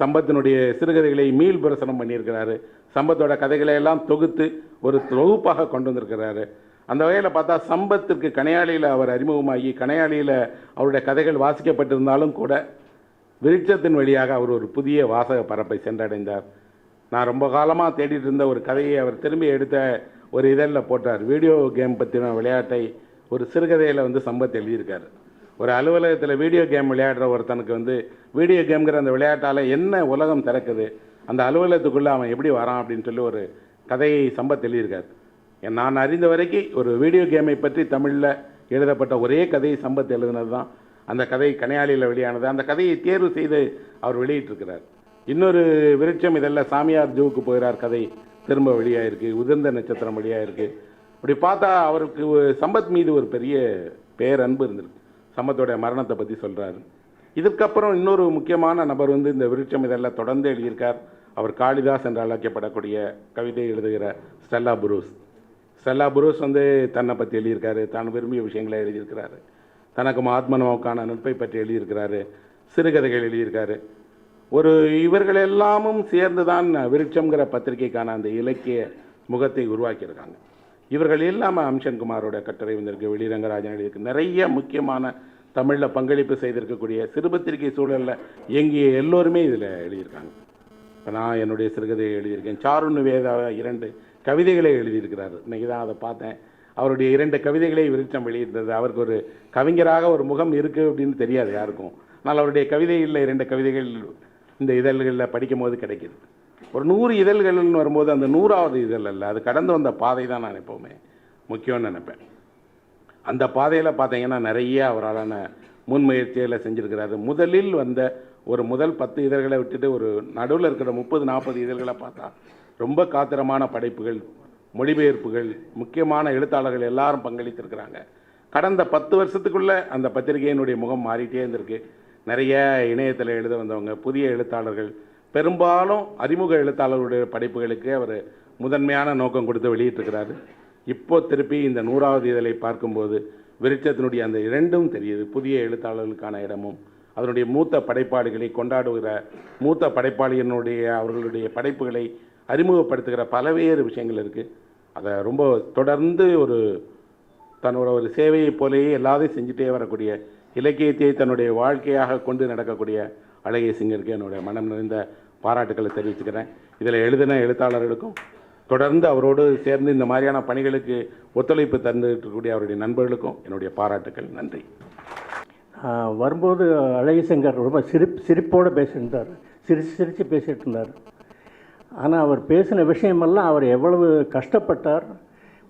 சம்பத்தினுடைய சிறுகதைகளை மீள் பிரசனம் பண்ணியிருக்கிறாரு. சம்பத்தோட கதைகளை எல்லாம் தொகுத்து ஒரு தொகுப்பாக கொண்டு வந்திருக்கிறாரு. அந்த வகையில் பார்த்தா சம்பத்திற்கு கணையாளியில் அவர் அறிமுகமாகி கணையாளியில் அவருடைய கதைகள் வாசிக்கப்பட்டிருந்தாலும் கூட விருட்சத்தின் வழியாக அவர் ஒரு புதிய வாசக பரப்பை சென்றடைந்தார். நான் ரொம்ப காலமாக தேடிட்டு இருந்த ஒரு கதையை அவர் திரும்பி எடுத்த ஒரு இதழில் போட்டார். வீடியோ கேம் பற்றின விளையாட்டை ஒரு சிறுகதையில் வந்து சம்பத் எழுதியிருக்காரு. ஒரு அலுவலகத்தில் வீடியோ கேம் விளையாடுற ஒருத்தனுக்கு வந்து வீடியோ கேம்ங்கிற அந்த விளையாட்டால் என்ன உலகம் திறக்குது, அந்த அலுவலகத்துக்குள்ளே அவன் எப்படி வரான் அப்படின்னு சொல்லி ஒரு கதையை சம்பத் எழுதியிருக்கார். நான் அறிந்த வரைக்கும் ஒரு வீடியோ கேமை பற்றி தமிழில் எழுதப்பட்ட ஒரே கதையை சம்பத் எழுதினது தான். அந்த கதை கணையாளியில் வெளியானது. அந்த கதையை தேர்வு செய்து அவர் வெளியிட்டிருக்கிறார். இன்னொரு விருட்சம் இதெல்லாம் சாமியார் ஜூவுக்கு போகிறார் கதை திரும்ப வெளியாகிருக்கு. உதிர்ந்த நட்சத்திரம் வெளியாகிருக்கு. அப்படி பார்த்தா அவருக்கு சம்பத் மீது ஒரு பெரிய பேரன்பு இருந்திருக்கு. சம்பத்தோடைய மரணத்தை பற்றி சொல்கிறாரு. இதுக்கப்புறம் இன்னொரு முக்கியமான நபர் வந்து இந்த விருட்சம் இதெல்லாம் தொடர்ந்து எழுதியிருக்கார். அவர் காளிதாஸ் என்று அழைக்கப்படக்கூடிய கவிதை எழுதுகிற ஸ்டெல்லா புரூஸ். ஸ்டெல்லா புரூஸ் வந்து தன்னை பற்றி எழுதியிருக்காரு. தான் விரும்பிய விஷயங்களை எழுதியிருக்கிறாரு. தனக்கும் ஆத்மனோவுக்கான நட்பை பற்றி எழுதியிருக்கிறாரு. சிறுகதைகள் எழுதியிருக்காரு. ஒரு இவர்கள் எல்லாமும் சேர்ந்து தான் விருட்சம்ங்கிற பத்திரிகைக்கான அந்த இலக்கிய முகத்தை உருவாக்கியிருக்காங்க. இவர்கள் இல்லாமல் அம்சன்குமாரோட கட்டுரை வந்திருக்கு, வெளிரங்கராஜன் எழுதியிருக்கு. நிறைய முக்கியமான தமிழில் பங்களிப்பு செய்திருக்கக்கூடிய சிறுபத்திரிகை சூழலில் இயங்கிய எல்லோருமே இதில் எழுதியிருக்காங்க. இப்போ நான் என்னுடைய சிறுகதையை எழுதியிருக்கேன். சாருன்னு வேதா 2 கவிதைகளை எழுதியிருக்கிறார். இன்றைக்கி தான் அதை பார்த்தேன். அவருடைய 2 கவிதைகளை விருட்சம் வெளியிட்டது. அவருக்கு ஒரு கவிஞராக ஒரு முகம் இருக்குது அப்படின்னு தெரியாது யாருக்கும். ஆனால் அவருடைய கவிதைகளில் 2 கவிதைகள் இந்த இதழ்களில் படிக்கும் போது கிடைக்கிது. ஒரு 100 இதழ்கள்னு வரும்போது அந்த 100வது இதழ் அல்ல, அது கடந்து வந்த பாதை தான் நான் எப்போவுமே முக்கியம்னு நினைப்பேன். அந்த பாதையில் பார்த்தீங்கன்னா நிறைய அவராலான முன்முயற்சிகளை செஞ்சுருக்கிறாரு. முதலில் வந்த ஒரு முதல் 10 இதழ்களை விட்டுட்டு ஒரு நடுவில் இருக்கிற 30-40 இதழ்களை பார்த்தா ரொம்ப காத்திரமான படைப்புகள், மொழிபெயர்ப்புகள், முக்கியமான எழுத்தாளர்கள் எல்லாரும் பங்களித்திருக்கிறாங்க. கடந்த 10 வருஷத்துக்குள்ளே அந்த பத்திரிகையினுடைய முகம் மாறிட்டே இருந்திருக்கு. நிறைய இணையத்தில் எழுத வந்தவங்க, புதிய எழுத்தாளர்கள், பெரும்பாலும் அறிமுக எழுத்தாளர்களுடைய படைப்புகளுக்கு அவர் முதன்மையான நோக்கம் கொடுத்து வெளியிட்டிருக்கிறாரு. இப்போ திருப்பி இந்த 100வது இதழை பார்க்கும்போது விருட்சத்தினுடைய அந்த 2ம் தெரியுது. புதிய எழுத்தாளர்களுக்கான இடமும் அதனுடைய மூத்த படைப்பாளிகளை கொண்டாடுகிற மூத்த படைப்பாளியினுடைய அவர்களுடைய படைப்புகளை அறிமுகப்படுத்துகிற பல்வேறு விஷயங்கள் இருக்குது. அதை ரொம்ப தொடர்ந்து தன்னோட ஒரு சேவையை போலேயே எல்லாத்தையும் செஞ்சுட்டே வரக்கூடிய, இலக்கியத்தை தன்னுடைய வாழ்க்கையாக கொண்டு நடக்கக்கூடிய அழகிய சிங்கருக்கு என்னுடைய மனம் நிறைந்த பாராட்டுக்களை தெரிவிச்சுக்கிறேன். இதில் எழுதின எழுத்தாளர்களுக்கும் தொடர்ந்து அவரோடு சேர்ந்து இந்த மாதிரியான பணிகளுக்கு ஒத்துழைப்பு தந்துட்டு இருக்கக்கூடிய அவருடைய நண்பர்களுக்கும் என்னுடைய பாராட்டுக்கள். நன்றி. வரும்போது அழகிய சிங்கர் ரொம்ப சிரிப்போடு பேசியிருந்தார், சிரித்து பேசிகிட்டு இருந்தார். ஆனால் அவர் பேசின விஷயமெல்லாம் அவர் எவ்வளவு கஷ்டப்பட்டார்,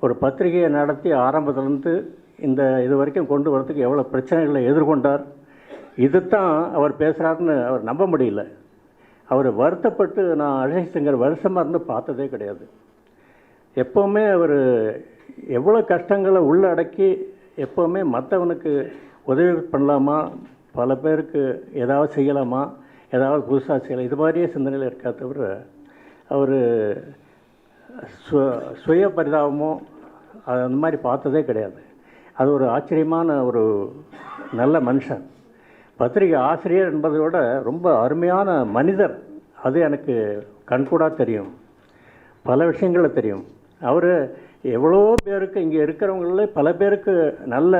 ஒரு பத்திரிகையை நடத்தி ஆரம்பத்திலேருந்து இது வரைக்கும் கொண்டு வரதுக்கு எவ்வளோ பிரச்சனைகளை எதிர்கொண்டார். இதுதான் அவர் பேசுகிறாருன்னு அவர் நம்ப முடியல. அவர் வருத்தப்பட்டு நான் அழகிய சிங்கர் வருஷமாக இருந்து பார்த்ததே கிடையாது. எப்போவுமே அவர் எவ்வளோ கஷ்டங்களை உள்ளடக்கி எப்போவுமே மற்றவனுக்கு உதவி பண்ணலாமா, பல பேருக்கு ஏதாவது செய்யலாமா, ஏதாவது புதுசாக செய்யலாம், இது மாதிரியே சிந்தனையில் இருக்கா தவிர அவர் சுய பரிதாபமோ அந்த மாதிரி பார்த்ததே கிடையாது. அது ஒரு ஆச்சரியமான ஒரு நல்ல மனுஷன். பத்திரிகை ஆசிரியர் என்பதை விட ரொம்ப அருமையான மனிதர். அது எனக்கு கண்கூடாக தெரியும், பல விஷயங்களில் தெரியும். அவர் எவ்வளோ பேருக்கு இங்கே இருக்கிறவங்கள பல பேருக்கு நல்ல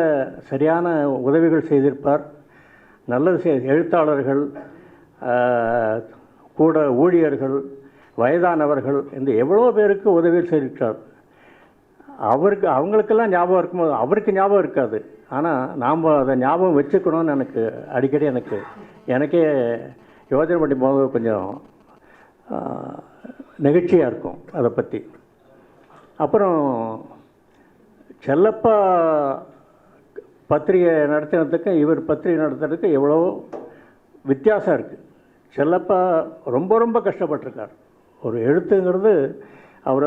சரியான உதவிகள் செய்திருப்பார். நல்லது எழுத்தாளர்கள், கூட ஊழியர்கள், வயதானவர்கள், இந்த எவ்வளோ பேருக்கு உதவிகள் செய்திருக்கார். அவங்களுக்கெல்லாம் ஞாபகம் இருக்கும்போது அவருக்கு ஞாபகம் இருக்காது. ஆனால் நாம் அதை ஞாபகம் வச்சுக்கணும்னு எனக்கு அடிக்கடி எனக்கே யோசனை பண்ணி போது கொஞ்சம் நெகிழ்ச்சியாக இருக்கும் அதை பற்றி. அப்புறம் செல்லப்பா பத்திரிகை நடத்தினதுக்கும் இவர் பத்திரிகை நடத்துறதுக்கு எவ்வளோ வித்தியாசம் இருக்குது. செல்லப்பா ரொம்ப ரொம்ப கஷ்டப்பட்டிருக்கார். ஒரு எழுத்துங்கிறது அவர்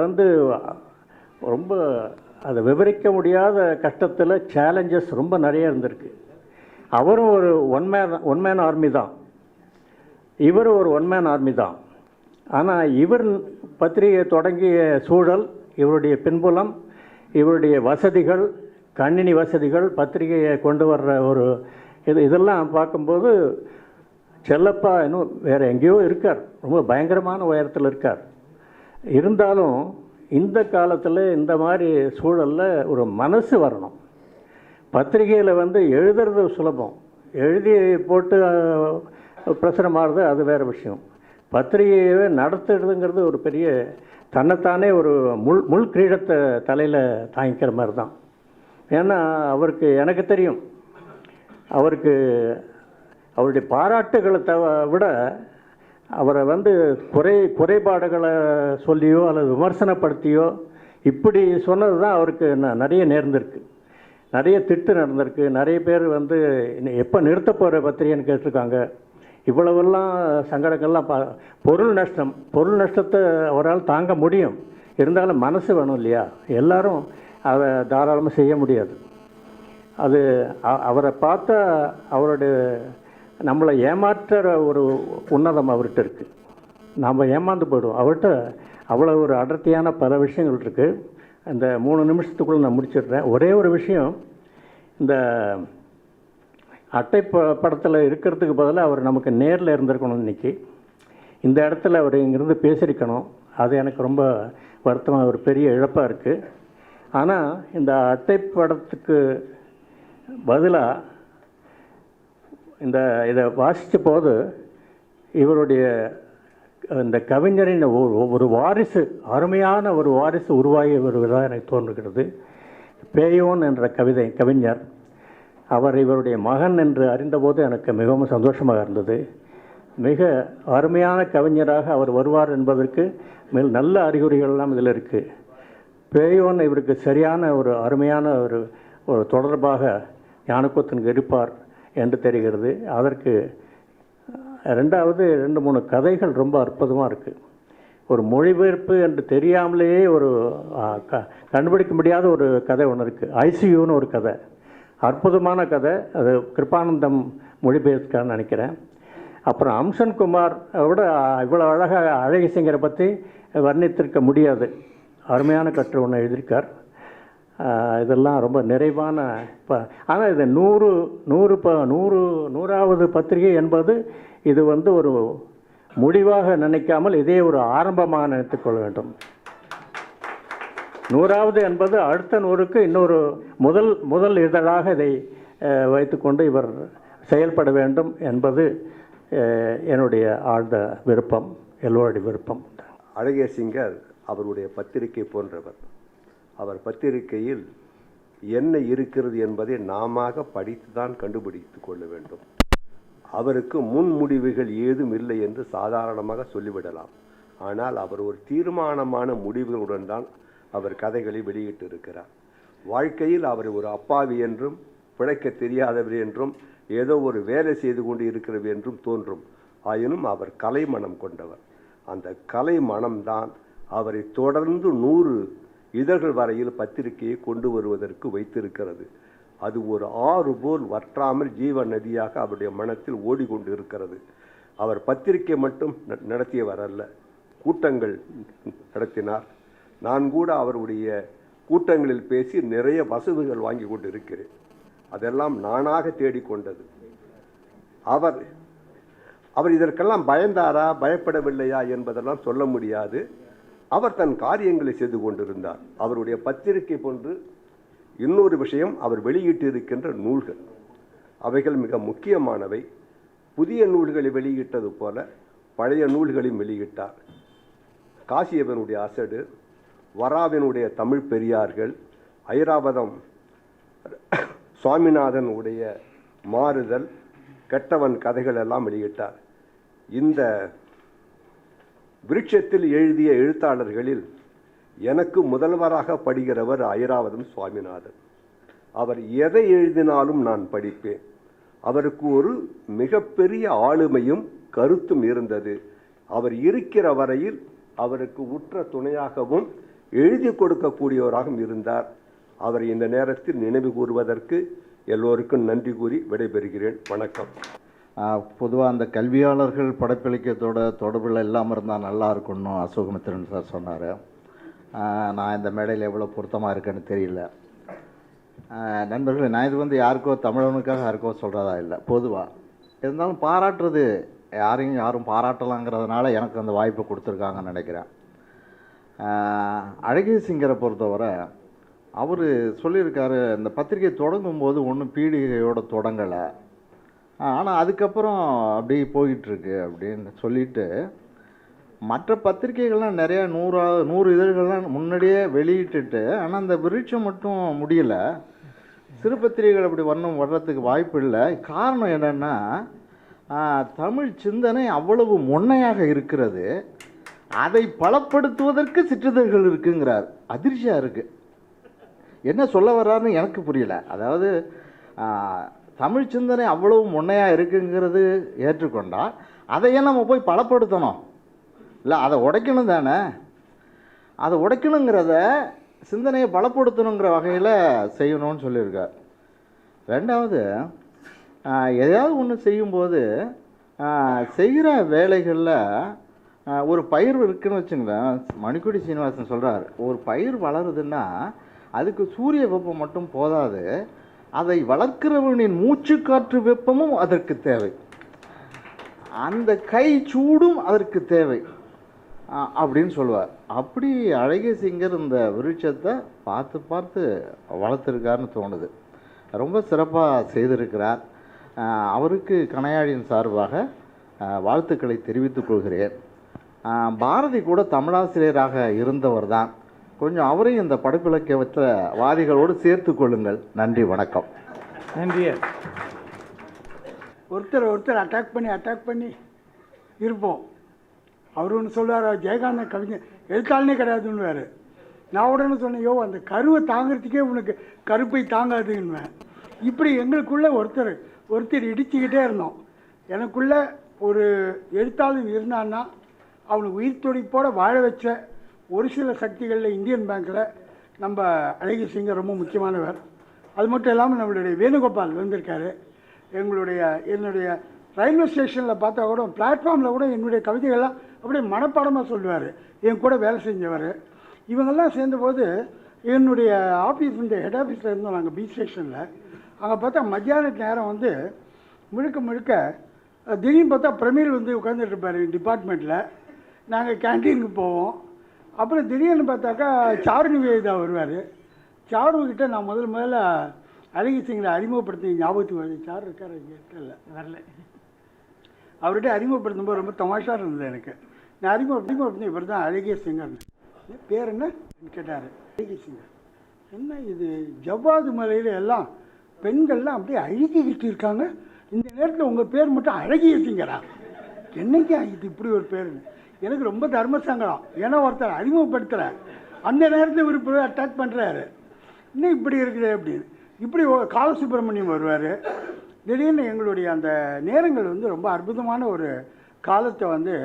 ரொம்ப அதை விவரிக்க முடியாத கஷ்டத்தில் சேலஞ்சஸ் ரொம்ப நிறைய இருந்திருக்கு. அவரும் ஒரு ஒன் மேன் ஆர்மி தான், இவரும் ஒரு ஒன் மேன் ஆர்மி தான். ஆனால் இவர் பத்திரிகை தொடங்கிய சூழல், இவருடைய பின்புலம், இவருடைய வசதிகள், கணினி வசதிகள், பத்திரிகையை கொண்டு வர்ற இதெல்லாம் பார்க்கும்போது செல்லப்பா இன்னும் வேறு எங்கேயோ இருக்கார், ரொம்ப பயங்கரமான உயரத்தில் இருக்கார். இருந்தாலும் இந்த காலத்தில் இந்த மாதிரி சூழலில் ஒரு மனசு வரணும். பத்திரிகையில் எழுதுறது சுலபம், எழுதி போட்டு பிரசுரமாகிறது அது வேறு விஷயம். பத்திரிகையை நடத்துறதுங்கிறது ஒரு பெரிய தன்னைத்தானே ஒரு முள் கிரீடத்தை தலையில் தாங்கிக்கிற மாதிரி தான். ஏன்னா அவருக்கு எனக்கு தெரியும், அவருடைய பாராட்டுகளை விட அவரை குறைபாடுகளை சொல்லியோ அல்லது விமர்சனப்படுத்தியோ இப்படி சொன்னது தான் அவருக்கு நிறைய நேர்ந்திருக்கு. நிறைய திட்டு நடந்திருக்கு. நிறைய பேர் எப்போ நிறுத்த போகிற பத்திரிகைன்னு கேட்டிருக்காங்க. இவ்வளவெல்லாம் சங்கடங்கள்லாம் பொருள் நஷ்டத்தை அவரால் தாங்க முடியும். இருந்தாலும் மனசு வேணும் இல்லையா? எல்லாரும் அதை தாராளமாக செய்ய முடியாது. அது அவரை பார்த்தா அவருடைய நம்மளை ஏமாற்றுற ஒரு உன்னதம் அவர்கிட்ட இருக்குது. நாம் ஏமாந்து போய்டுவோம். அவர்கிட்ட அவ்வளோ ஒரு அடர்த்தியான பல விஷயங்கள் இருக்குது. இந்த 3 நிமிஷத்துக்குள்ளே நான் முடிச்சிடுறேன். ஒரே ஒரு விஷயம், இந்த அட்டை படத்தில் இருக்கிறதுக்கு பதிலாக அவர் நமக்கு நேரில் இருந்திருக்கணும். இன்றைக்கி இந்த இடத்துல அவர் இங்கேருந்து பேசியிருக்கணும். அது எனக்கு ரொம்ப வருத்தமாக ஒரு பெரிய இழப்பாக இருக்குது. ஆனால் இந்த அட்டைப்படத்துக்கு பதிலாக இதை வாசித்த போது இவருடைய இந்த கவிஞரின் ஒரு வாரிசு, அருமையான ஒரு வாரிசு உருவாகி வருவதாக எனக்கு தோன்றுகிறது. பேயோன் என்ற கவிஞர், அவர் இவருடைய மகன் என்று அறிந்தபோது எனக்கு மிகவும் சந்தோஷமாக இருந்தது. மிக அருமையான கவிஞராக அவர் வருவார் என்பதற்கு நல்ல அறிகுறிகள்லாம் இதில் இருக்குது. பேயோன் இவருக்கு சரியான ஒரு அருமையான ஒரு தொடர்பாக ஞானக்கூத்தனுக்கு இருப்பார் என்று தெரிகிறது. அதற்கு ரெண்டாவது 2-3 கதைகள் ரொம்ப அற்புதமாக இருக்குது. ஒரு மொழிபெயர்ப்பு என்று தெரியாமலேயே ஒரு கண்டுபிடிக்க முடியாத ஒரு கதை ஒன்று இருக்குது. ஐசியூன்னு ஒரு கதை, அற்புதமான கதை. அது கிருபானந்தம் மொழிபெயர்த்துக்கான்னு நினைக்கிறேன். அப்புறம் அம்சன் குமார் விட இவ்வளோ அழகாக அழகிசிங்கரை பற்றி வர்ணித்திருக்க முடியாது. அருமையான கட்டுரை ஒன்று எழுதியிருக்கார். இதெல்லாம் ரொம்ப நிறைவான ஆனால் இது 100வது பத்திரிகை என்பது இது ஒரு முடிவாக நினைக்காமல் இதே ஒரு ஆரம்பமாக நினைத்துக்கொள்ள வேண்டும். 100வது என்பது அடுத்த 100க்கு இன்னொரு முதல் இதழாக இதை வைத்துக்கொண்டு இவர் செயல்பட வேண்டும் என்பது என்னுடைய ஆழ்ந்த விருப்பம், எல்லோருடைய விருப்பம். அழகியசிங்கர் அவருடைய பத்திரிகை போன்றவர். அவர் பத்திரிகையில் என்ன இருக்கிறது என்பதை நாம படித்து தான் கண்டுபிடித்து கொள்ள வேண்டும். அவருக்கு முன்முடிவுகள் ஏதும் இல்லை என்று சாதாரணமாக சொல்லிவிடலாம். ஆனால் அவர் ஒரு தீர்மானமான முடிவுகளுடன் தான் அவர் கதைகளை வெளியிட்டு இருக்கிறார். வாழ்க்கையில் அவர் ஒரு அப்பாவி என்றும் பிழைக்க தெரியாதவர் என்றும் ஏதோ ஒரு வேலை செய்து கொண்டு இருக்கிறவர் என்றும் தோன்றும். ஆயினும் அவர் கலை மனம் கொண்டவர். அந்த கலை மனம்தான் அவரை தொடர்ந்து 100 இதழ்கள் வரையில் பத்திரிகையை கொண்டு வருவதற்கு வைத்திருக்கிறது. அது ஒரு ஆறு போல் வற்றாமல் ஜீவ நதியாக அவருடைய மனத்தில் ஓடிக்கொண்டு இருக்கிறது. அவர் பத்திரிகை மட்டும் நடத்தியவர் அல்ல, கூட்டங்கள் நடத்தினார். நான் கூட அவருடைய கூட்டங்களில் பேசி நிறைய வசதிகள் வாங்கி கொண்டு இருக்கிறேன். அதெல்லாம் நானாக தேடிக்கொண்டது. அவர் இதற்கெல்லாம் பயந்தாரா பயப்படவில்லையா என்பதெல்லாம் சொல்ல முடியாது. அவர் தன் காரியங்களை செய்து கொண்டிருந்தார். அவருடைய பத்திரிகை போன்று இன்னொரு விஷயம், அவர் வெளியிட்டு இருக்கின்ற நூல்கள், அவைகள் மிக முக்கியமானவை. புதிய நூல்களை வெளியிட்டது போல பழைய நூல்களையும் வெளியிட்டார். காசியவனுடைய அசடு, வராவினுடைய தமிழ் பெரியார்கள், ஐராவதம் சுவாமிநாதன் உடைய மாறுதல், கெட்டவன் கதைகள் எல்லாம் வெளியிட்டார். இந்த விருட்சத்தில் எழுதிய எழுத்தாளர்களில் எனக்கு முதல்வராக படிக்கிறவர் ஐராவதம் சுவாமிநாதன். அவர் எதை எழுதினாலும் நான் படிப்பேன். அவருக்கு ஒரு மிகப்பெரிய ஆளுமையும் கருத்தும் இருந்தது. அவர் இருக்கிற வரையில் அவருக்கு உற்ற துணையாகவும் எழுதி கொடுக்கக்கூடியவராகவும் இருந்தார். அவர் இந்த நேரத்தில் நினைவு கூறுவதற்கு எல்லோருக்கும் நன்றி கூறி விடைபெறுகிறேன். வணக்கம். பொதுவாக அந்த கல்வியாளர்கள் படைப்பிலக்கியத்தோட தொடர்பில் இல்லாமல் இருந்தால் நல்லா இருக்குன்னு அசோகமித்திரன் சார் சொன்னார். நான் இந்த மேடையில் எவ்வளோ பொருத்தமாக இருக்குன்னு தெரியல. நண்பர்களே, நான் இது யாருக்கோ தமிழனுக்காக யாருக்கோ சொல்கிறதா இல்லை, பொதுவாக இருந்தாலும் பாராட்டுறது யாரும் பாராட்டலாங்கிறதுனால எனக்கு அந்த வாய்ப்பை கொடுத்துருக்காங்கன்னு நினைக்கிறேன். அழகியசிங்கரை பொறுத்தவரை அவர் சொல்லியிருக்காரு, இந்த பத்திரிகை தொடங்கும் போது ஒன்றும் பீடிகையோடு தொடங்கலை, ஆனால் அதுக்கப்புறம் அப்படியே போயிட்டுருக்கு அப்படின்னு சொல்லிட்டு மற்ற பத்திரிகைகள்லாம் நிறையா 100 இதழ்கள்லாம் முன்னாடியே வெளியிட்டுட்டு, ஆனால் அந்த விருட்சம் மட்டும் முடியலை. சிறு பத்திரிகைகள் அப்படி வர்றதுக்கு வாய்ப்பு இல்லை. காரணம் என்னென்னா, தமிழ் சிந்தனை அவ்வளவு முன்னையாக இருக்கிறது, அதை பலப்படுத்துவதற்கு சிற்றிதழ்கள் இருக்குங்கிறார். அதிர்ச்சியாக இருக்குது. என்ன சொல்ல வர்றாருன்னு எனக்கு புரியல. அதாவது தமிழ் சிந்தனை அவ்வளவு முன்னையாக இருக்குங்கிறது ஏற்றுக்கொண்டால் அதையே நம்ம போய் பலப்படுத்தணும் இல்லை, அதை உடைக்கணும் தானே. அதை உடைக்கணுங்கிறத சிந்தனையை பலப்படுத்தணுங்கிற வகையில் செய்யணும்னு சொல்லியிருக்கார். ரெண்டாவது, எதையாவது ஒன்று செய்யும்போது செய்கிற வேலைகளில் ஒரு பயிர் இருக்குதுன்னு வச்சுங்களேன். மணிக்கொடி சீனிவாசன் சொல்கிறார், ஒரு பயிர் வளருதுன்னா அதுக்கு சூரிய வெப்பம் மட்டும் போதாது, அதை வளர்க்கிறவனின் மூச்சுக்காற்று வெப்பமும் அதற்கு தேவை, அந்த கை சூடும் அதற்கு தேவை. அப்படின்னு சொல்லுவார். அப்படி அழகிய சிங்கர் இந்த விருட்சத்தை பார்த்து பார்த்து வளர்த்துருக்காருன்னு தோணுது. ரொம்ப சிறப்பாக செய்திருக்கிறார். அவருக்கு கணையாழியின் சார்பாக வாழ்த்துக்களை தெரிவித்துக் கொள்கிறேன். பாரதி கூட தமிழாசிரியராக இருந்தவர் தான். கொஞ்சம் அவரையும் இந்த படைப்பிலக்கியத்தில் வாதிகளோடு சேர்த்து கொள்ளுங்கள். நன்றி, வணக்கம். நன்றி. ஒருத்தர் அட்டாக் பண்ணி இருப்போம். அவர் ஒன்று சொல்லுவார், ஜெயகாந்த கவிஞர் எழுத்தாளனே கிடையாதுன்னு வேறு. நான் உடனே சொன்னேன், அந்த கருவை தாங்கிறதுக்கே உனக்கு கருப்பை தாங்காதுன்னுவேன். இப்படி எங்களுக்குள்ளே ஒருத்தர் இடிச்சுக்கிட்டே இருந்தோம். எனக்குள்ளே ஒரு எழுத்தாளன் இருந்தான்னா அவனுக்கு உயிர் துடிப்போடு வாழ வச்ச ஒரு சில சக்திகளில் இந்தியன் பேங்க்கில் நம்ம அழகிய சிங்கர் ரொம்ப முக்கியமானவர். அது மட்டும் இல்லாமல் நம்மளுடைய வேணுகோபால் வந்திருக்காரு. என்னுடைய ரயில்வே ஸ்டேஷனில் பார்த்தா கூட பிளாட்ஃபார்மில் கூட என்னுடைய கவிதைகள்லாம் அப்படியே மனப்பாடமாக சொல்லுவார். என் கூட வேலை செஞ்சவர். இவங்கெல்லாம் சேர்ந்தபோது என்னுடைய ஆஃபீஸ், இந்த ஹெட் ஆஃபீஸில் இருந்தோம் நாங்கள் பீச் ஸ்டேஷனில். அங்கே பார்த்தா மத்தியான நேரம் வந்து முழுக்க திடீர்னு பார்த்தா பிரமீல் வந்து உட்காந்துட்டு இருப்பார் டிபார்ட்மெண்ட்டில். நாங்கள் கேன்டீனுக்கு போவோம். அப்புறம் திடீர்னு பார்த்தாக்கா சாரு நிவேதா வருவார். சாருக்கிட்ட நான் முதல்ல அழகிய சிங்கரை அறிமுகப்படுத்தி ஞாபகத்துக்கு வருது. சாரு இருக்கார், இருக்கல வரல. அவர்கிட்ட அறிமுகப்படுத்தும்போது ரொம்ப தமாஷாக இருந்தது எனக்கு. நான் அறிமுகப்படுத்தி இவர் தான் அழகிய சிங்கர்னு. பேர் என்ன கேட்டார். அழகிய சிங்கர். என்ன இது, ஜவ்வாது மலையில் எல்லாம் பெண்கள்லாம் அப்படியே அழுகிக்கிட்டு இருக்காங்க, இந்த நேரத்தில் உங்கள் பேர் மட்டும் அழகிய சிங்கரா? என்னைக்கு இது இப்படி ஒரு பேருன்னு எனக்கு ரொம்ப தர்ம சங்கடம். ஏன்னா ஒருத்தர் அறிமுகப்படுத்துகிறேன், அந்த நேரத்தில் இவர் போய் அட்டாக் பண்ணுறாரு. இன்னும் இப்படி இருக்குது அப்படின்னு. இப்படி காலசுப்ரமணியம் வருவார். திடீர்னு எங்களுடைய அந்த நேரங்கள் வந்து ரொம்ப அற்புதமான ஒரு காலத்தை வந்து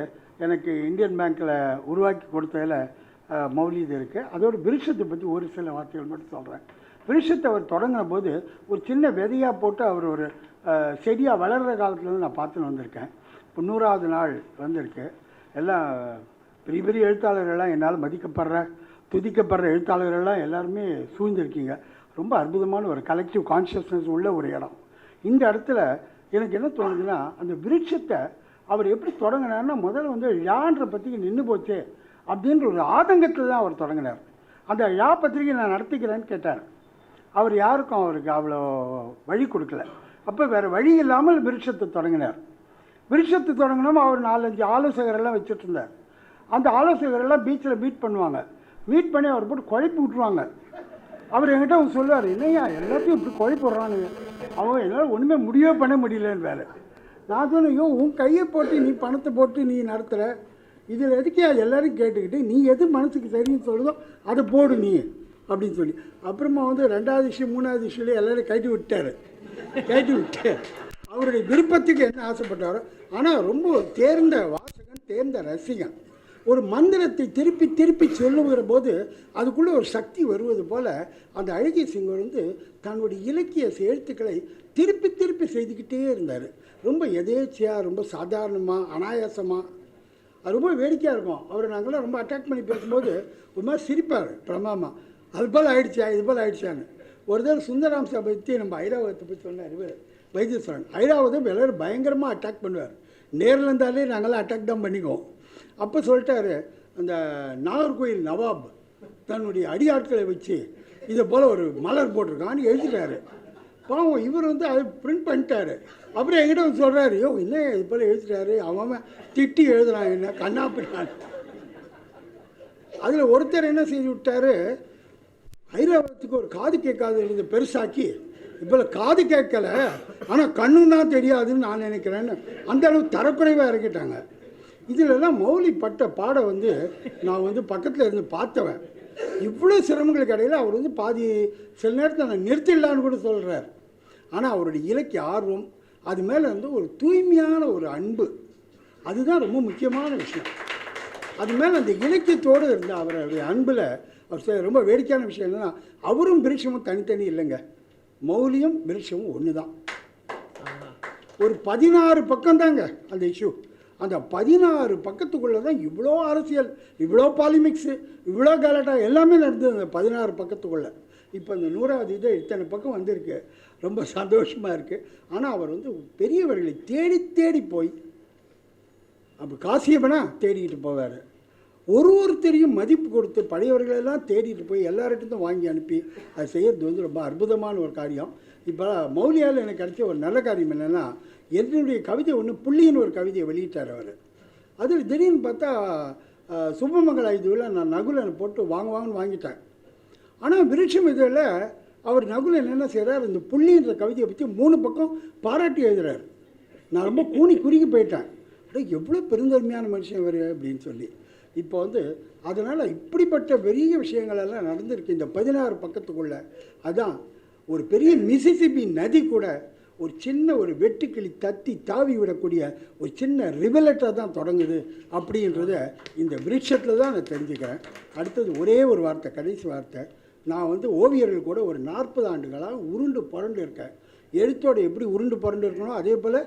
எனக்கு இந்தியன் பேங்க்கில் உருவாக்கி கொடுத்ததில் மௌலிது இருக்குது. அதோட விருட்சத்தை பற்றி ஒரு சில வார்த்தைகள் மட்டும் சொல்கிறேன். விருட்சத்தை அவர் தொடங்கின போது ஒரு சின்ன விதையாக போட்டு அவர் ஒரு செடியாக வளர்கிற காலத்துலேருந்து நான் பார்த்துன்னு வந்திருக்கேன். இப்போ 100வது நாள் வந்திருக்கு. எல்லாம் பெரிய பெரிய எழுத்தாளர்கள்லாம், என்னால் மதிக்கப்படுற துதிக்கப்படுற எழுத்தாளர்கள்லாம் எல்லாருமே சூழ்ந்திருக்கீங்க. ரொம்ப அற்புதமான ஒரு கலெக்டிவ் கான்ஷியஸ்னஸ் உள்ள ஒரு இடம். இந்த இடத்துல எனக்கு என்ன தோணுதுன்னா, அந்த விருட்சத்தை அவர் எப்படி தொடங்கினார்னா, முதல்ல வந்து யான்ற பத்திரிக்கை நின்று போச்சே அப்படின்ற ஒரு ஆதங்கத்தில் தான் அவர் தொடங்கினார். அந்த யா பத்திரிக்கை நான் நடத்திக்கிறேன்னு கேட்டார். அவர் யாருக்கும் அவருக்கு அவ்வளோ வழி கொடுக்கல. அப்போ வேறு வழி இல்லாமல் விருட்சத்தை தொடங்கினார். விருட்சத்தை தொடங்கினோம். அவர் 4-5 ஆலோசகரெல்லாம் வச்சுட்டு இருந்தார். அந்த ஆலோசகரெல்லாம் பீச்சில் மீட் பண்ணுவாங்க. மீட் பண்ணி அவர் போட்டு குழப்பி விட்ருவாங்க. அவர் என்கிட்ட அவங்க சொல்லுவார், இல்லையா எல்லாத்தையும் இப்படி குழப்பி விட்றானுங்க, அவங்க என்னால் ஒன்றுமே முடியவே பண்ண முடியலன்னு வேறு. நான் சொன்னேன், உன் கையை போட்டு நீ பணத்தை போட்டு நீ நடத்துகிற, இதில் எதுக்கே எல்லாரும் கேட்டுக்கிட்டு நீ எது மனசுக்கு சரின்னு சொல்லுதோ அதை போடு நீ அப்படின்னு சொல்லி. அப்புறமா வந்து 2வது இஷ்யூ 3வது இஷ்யூலேயே எல்லோரும் கட்டி விட்டு அவருடைய விருப்பத்துக்கு என்ன ஆசைப்பட்டாரோ. ஆனால் ரொம்ப தேர்ந்த வாசகன், தேர்ந்த ரசிகன். ஒரு மந்திரத்தை திருப்பி திருப்பி சொல்லுகிற போது அதுக்குள்ளே ஒரு சக்தி வருவது போல் அந்த அழகிய சிங்கர் வந்து தன்னுடைய இலக்கிய எழுத்துக்களை திருப்பி திருப்பி செய்துக்கிட்டே இருந்தார். ரொம்ப எதேச்சியாக, ரொம்ப சாதாரணமாக, அனாயாசமாக. அது ரொம்ப வேடிக்கையாக இருக்கும். அவரை நாங்களாம் ரொம்ப அட்டாக் பண்ணி பேசும்போது ஒரு மாதிரி சிரிப்பார் பிரமாமா. அது போல் ஆயிடுச்சா, இது போல் ஆயிடுச்சான்னு. ஒரு தடவை சுந்தராம் சார் பற்றி நம்ம ஐராவதத்தை பற்றி சொன்னார் இவர் வைத்தீஸ்வரன். ஐராவதம் எல்லோரும் பயங்கரமாக அட்டாக் பண்ணுவார். நேரில் இருந்தாலே நாங்களாம் அட்டாக் தான் பண்ணிக்குவோம். அப்போ சொல்லிட்டாரு, அந்த நாகர்கோயில் நவாப் தன்னுடைய அடியாட்களை வச்சு இதை போல் ஒரு மலர் போட்டிருக்கான்னு எழுதிட்டாரு. பாவம் இவர் வந்து அதை பிரிண்ட் பண்ணிட்டாரு. அப்புறம் என்கிட்ட வந்து சொல்கிறாரு, என்ன இது போல் எழுதிட்டாரு, அவன் திட்டி எழுதுறான், என்ன கண்ணாப்பினான். அதில் ஒருத்தர் என்ன செய்து விட்டார், ஐராவதத்துக்கு ஒரு காது கேட்காது இருந்த பெருசாக்கி இப்போ காது கேட்கல ஆனால் கண்ணும் தான் தெரியாதுன்னு நான் நினைக்கிறேன்னு அந்த அளவு தரக்குறைவாக இறக்கிட்டாங்க. இதிலெல்லாம் மௌலி பட்ட பாடம் வந்து நான் வந்து பக்கத்தில் இருந்து பார்த்தவன். இவ்வளோ சிரமங்களுக்கு இடையில் அவர் வந்து பாதி சில நேரத்தில் நான் நிறுத்திடலான்னு கூட சொல்கிறார். ஆனால் அவருடைய இலக்கிய ஆர்வம், அது மேலே வந்து ஒரு தூய்மையான ஒரு அன்பு, அதுதான் ரொம்ப முக்கியமான விஷயம். அது மேலே அந்த இலக்கியத்தோடு இருந்த அவருடைய அன்பில் அவர் ரொம்ப வேடிக்கையான விஷயம் என்னென்னா, அவரும் விருட்சமும் தனித்தனி இல்லைங்க, மௌலியும் விருட்சமும் ஒன்று தான். ஒரு 16 பக்கம் தாங்க அந்த இஷ்யூ. அந்த 16 பக்கத்துக்குள்ளே தான் இவ்வளோ அரசியல், இவ்வளோ பாலிமிக்ஸு, இவ்வளோ கலாட்டா எல்லாமே நடந்தது அந்த 16 பக்கத்துக்குள்ளே. இப்போ இந்த 100வது இது இத்தனை பக்கம் வந்திருக்கு, ரொம்ப சந்தோஷமாக இருக்குது. ஆனால் அவர் வந்து பெரியவர்களை தேடி தேடி போய், அப்போ காசியப்பனா தேடிக்கிட்டு போவார், ஒருத்தரையும் மதிப்பு கொடுத்து பழையவர்களெல்லாம் தேடிட்டு போய் எல்லார்கிட்டும் வாங்கி அனுப்பி அது செய்கிறது வந்து ரொம்ப அற்புதமான ஒரு காரியம். இப்போ மௌலியாவில் எனக்கு கிடைச்ச ஒரு நல்ல காரியம் என்னென்னா, என்னுடைய கவிதை ஒன்று புள்ளின்னு ஒரு கவிதையை வெளியிட்டார் அவர். அதில் திடீர்னு பார்த்தா சுபமங்கல இதுவில் நான் நகுலனை போட்டு வாங்குவாங்கன்னு வாங்கிட்டேன். ஆனால் விருட்சம் இதில் அவர் நகுலன் என்ன செய்கிறார், இந்த புள்ளின்ற கவிதையை பற்றி 3 பக்கம் பாராட்டி எழுதுகிறார். நான் ரொம்ப குறுகி போயிட்டேன். எவ்வளோ பெருந்தன்மையான மனுஷன் இவர் அப்படின்னு சொல்லி. இப்போ வந்து அதனால் இப்படிப்பட்ட பெரிய விஷயங்களெல்லாம் நடந்திருக்கு இந்த 16 பக்கத்துக்குள்ளே. அதான் ஒரு பெரிய மிசிசிபி நதி கூட ஒரு சின்ன ஒரு வெட்டுக்கிளி தாவி விடக்கூடிய ஒரு சின்ன ரிவலட்டாக தான் தொடங்குது அப்படின்றத இந்த விருட்சத்தில் தான் நான் தெரிஞ்சுக்கிறேன். அடுத்தது ஒரே ஒரு வார்த்தை, கடைசி வார்த்தை. நான் வந்து ஓவியர்கள் கூட ஒரு 40 ஆண்டுகளாக உருண்டு புரண்டு இருக்கேன். எழுத்தோடு எப்படி உருண்டு புரண்டு இருக்கணும், அதே போல்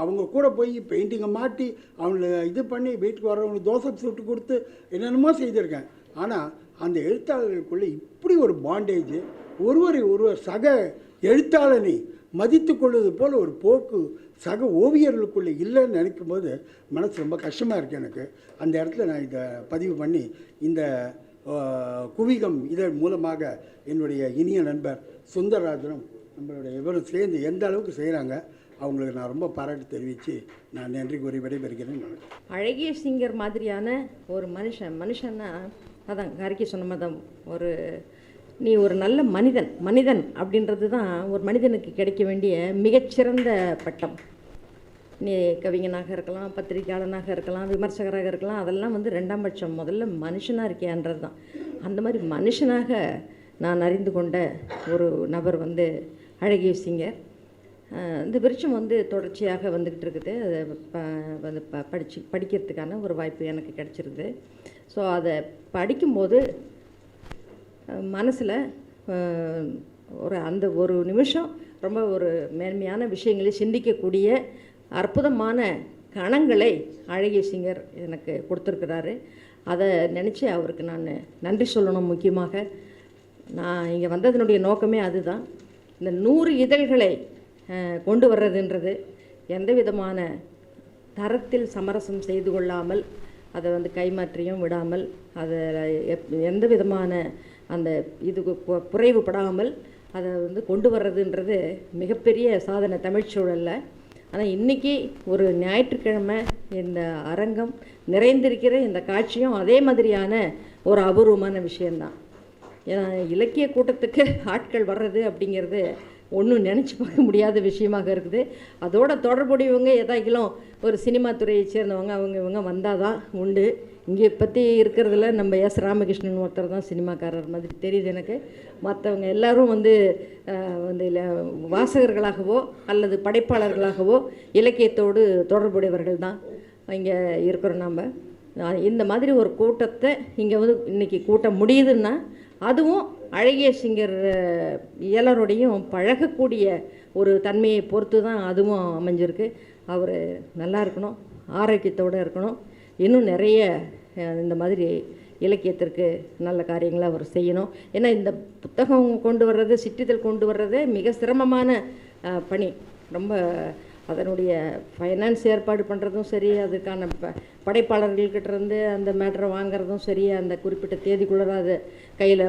அவங்க கூட போய் பெயிண்டிங்கை மாட்டி அவங்கள இது பண்ணி வீட்டுக்கு வர்றவங்களுக்கு தோசை சுட்டு கொடுத்து என்னென்னமோ செய்திருக்கேன். ஆனால் அந்த எழுத்தாளர்களுக்குள்ளே இப்படி ஒரு பாண்டேஜ், ஒருவர் சக எழுத்தாளனை மதித்து கொள்வது போல் ஒரு போக்கு சக ஓவியர்களுக்குள்ளே இல்லைன்னு நினைக்கும் போது மனசு ரொம்ப கஷ்டமாக இருக்குது எனக்கு. அந்த இடத்துல நான் இதை பதிவு பண்ணி இந்த குவிகம் இதன் மூலமாக என்னுடைய இனிய நண்பர் சுந்தரராஜனும் நம்மளுடைய இவரும் சேர்ந்து எந்த அளவுக்கு செய்கிறாங்க அவங்களுக்கு நான் ரொம்ப பாராட்டு தெரிவித்து நான் நன்றி கூறி விடைபெறுகிறேன். அழகிய சிங்கர் மாதிரியான ஒரு மனுஷன்னா அதான் கரிக்கி சொன்ன மாதிரி தான் நீ ஒரு நல்ல மனிதன் அப்படின்றது தான் ஒரு மனிதனுக்கு கிடைக்க வேண்டிய மிகச்சிறந்த பட்டம். நீ கவிஞனாக இருக்கலாம், பத்திரிகையாளனாக இருக்கலாம், விமர்சகராக இருக்கலாம், அதெல்லாம் வந்து 2ஆம் பட்சம். முதல்ல மனுஷனாக இருக்கியான்றது தான். அந்த மாதிரி மனுஷனாக நான் அறிந்து கொண்ட ஒரு நபர் வந்து அழகிய சிங்கர். இந்த விருட்சம் வந்து தொடர்ச்சியாக வந்துக்கிட்டு இருக்குது. அதை வந்து படிக்கிறதுக்கான ஒரு வாய்ப்பு எனக்கு கிடச்சிருக்குது. ஸோ அதை படிக்கும்போது மனசில் அந்த ஒரு நிமிஷம் ரொம்ப ஒரு மேன்மையான விஷயங்களை சிந்திக்கக்கூடிய அற்புதமான கணங்களை அழகிய சிங்கர் எனக்கு கொடுத்துருக்கிறாரு. அதை நினச்சி அவருக்கு நான் நன்றி சொல்லணும். முக்கியமாக நான் இங்கே வந்ததனுடைய நோக்கமே அதுதான். இந்த 100 இதழ்களை கொண்டு வர்றதுன்றது எந்த விதமான தரத்தில் சமரசம் செய்து கொள்ளாமல், அதை வந்து கைமாற்றியும் விடாமல், அதை எந்த விதமான அந்த இதுக்கு குறைவுபடாமல் அதை வந்து கொண்டு வர்றதுன்றது மிகப்பெரிய சாதனை தமிழ்ச்சூழலில். ஆனால் இன்றைக்கி ஒரு ஞாயிற்றுக்கிழமை இந்த அரங்கம் நிறைந்திருக்கிற இந்த காட்சியும் அதே மாதிரியான ஒரு அபூர்வமான விஷயந்தான். ஏன்னா இலக்கிய கூட்டத்துக்கு ஆட்கள் வர்றது அப்படிங்கிறது ஒன்றும் நினச்சி பார்க்க முடியாத விஷயமாக இருக்குது. அதோட தொடர்புடையவங்க ஏதாக்கிலும் ஒரு சினிமா துறையை சேர்ந்தவங்க இவங்க வந்தால் தான் உண்டு. இங்கே பற்றி இருக்கிறதுல நம்ம எஸ் ராமகிருஷ்ணன் ஒருத்தர் தான் சினிமாக்காரர் மாதிரி தெரியுது எனக்கு. மற்றவங்க எல்லோரும் வந்து வாசகர்களாகவோ அல்லது படைப்பாளர்களாகவோ இலக்கியத்தோடு தொடர்புடையவர்கள் தான் இங்கே இருக்கிறோம். நம்ம இந்த மாதிரி ஒரு கூட்டத்தை இங்கே வந்து இன்றைக்கி கூட்ட முடியுதுன்னா அதுவும் அழகிய சிங்கர் எல்லாரோடையும் பழகக்கூடிய ஒரு தன்மையை பொறுத்து தான் அதுவும் அமைஞ்சிருக்கு. அவர் நல்லா இருக்கணும், ஆரோக்கியத்தோடு இருக்கணும், இன்னும் நிறைய இந்த மாதிரி இலக்கியத்திற்கு நல்ல காரியங்களை அவர் செய்யணும். ஏன்னா இந்த புத்தகம் கொண்டு வர்றது, சிற்றிதழ் கொண்டு வர்றது மிக சிரமமான பணி. ரொம்ப அதனுடைய ஃபைனான்ஸ் ஏற்பாடு பண்ணுறதும் சரி, அதுக்கான படைப்பாளர்கள்கிட்டேருந்து அந்த மேட்டரை வாங்கிறதும் சரி, அந்த குறிப்பிட்ட தேதிக்குள்ளே அதை கையில்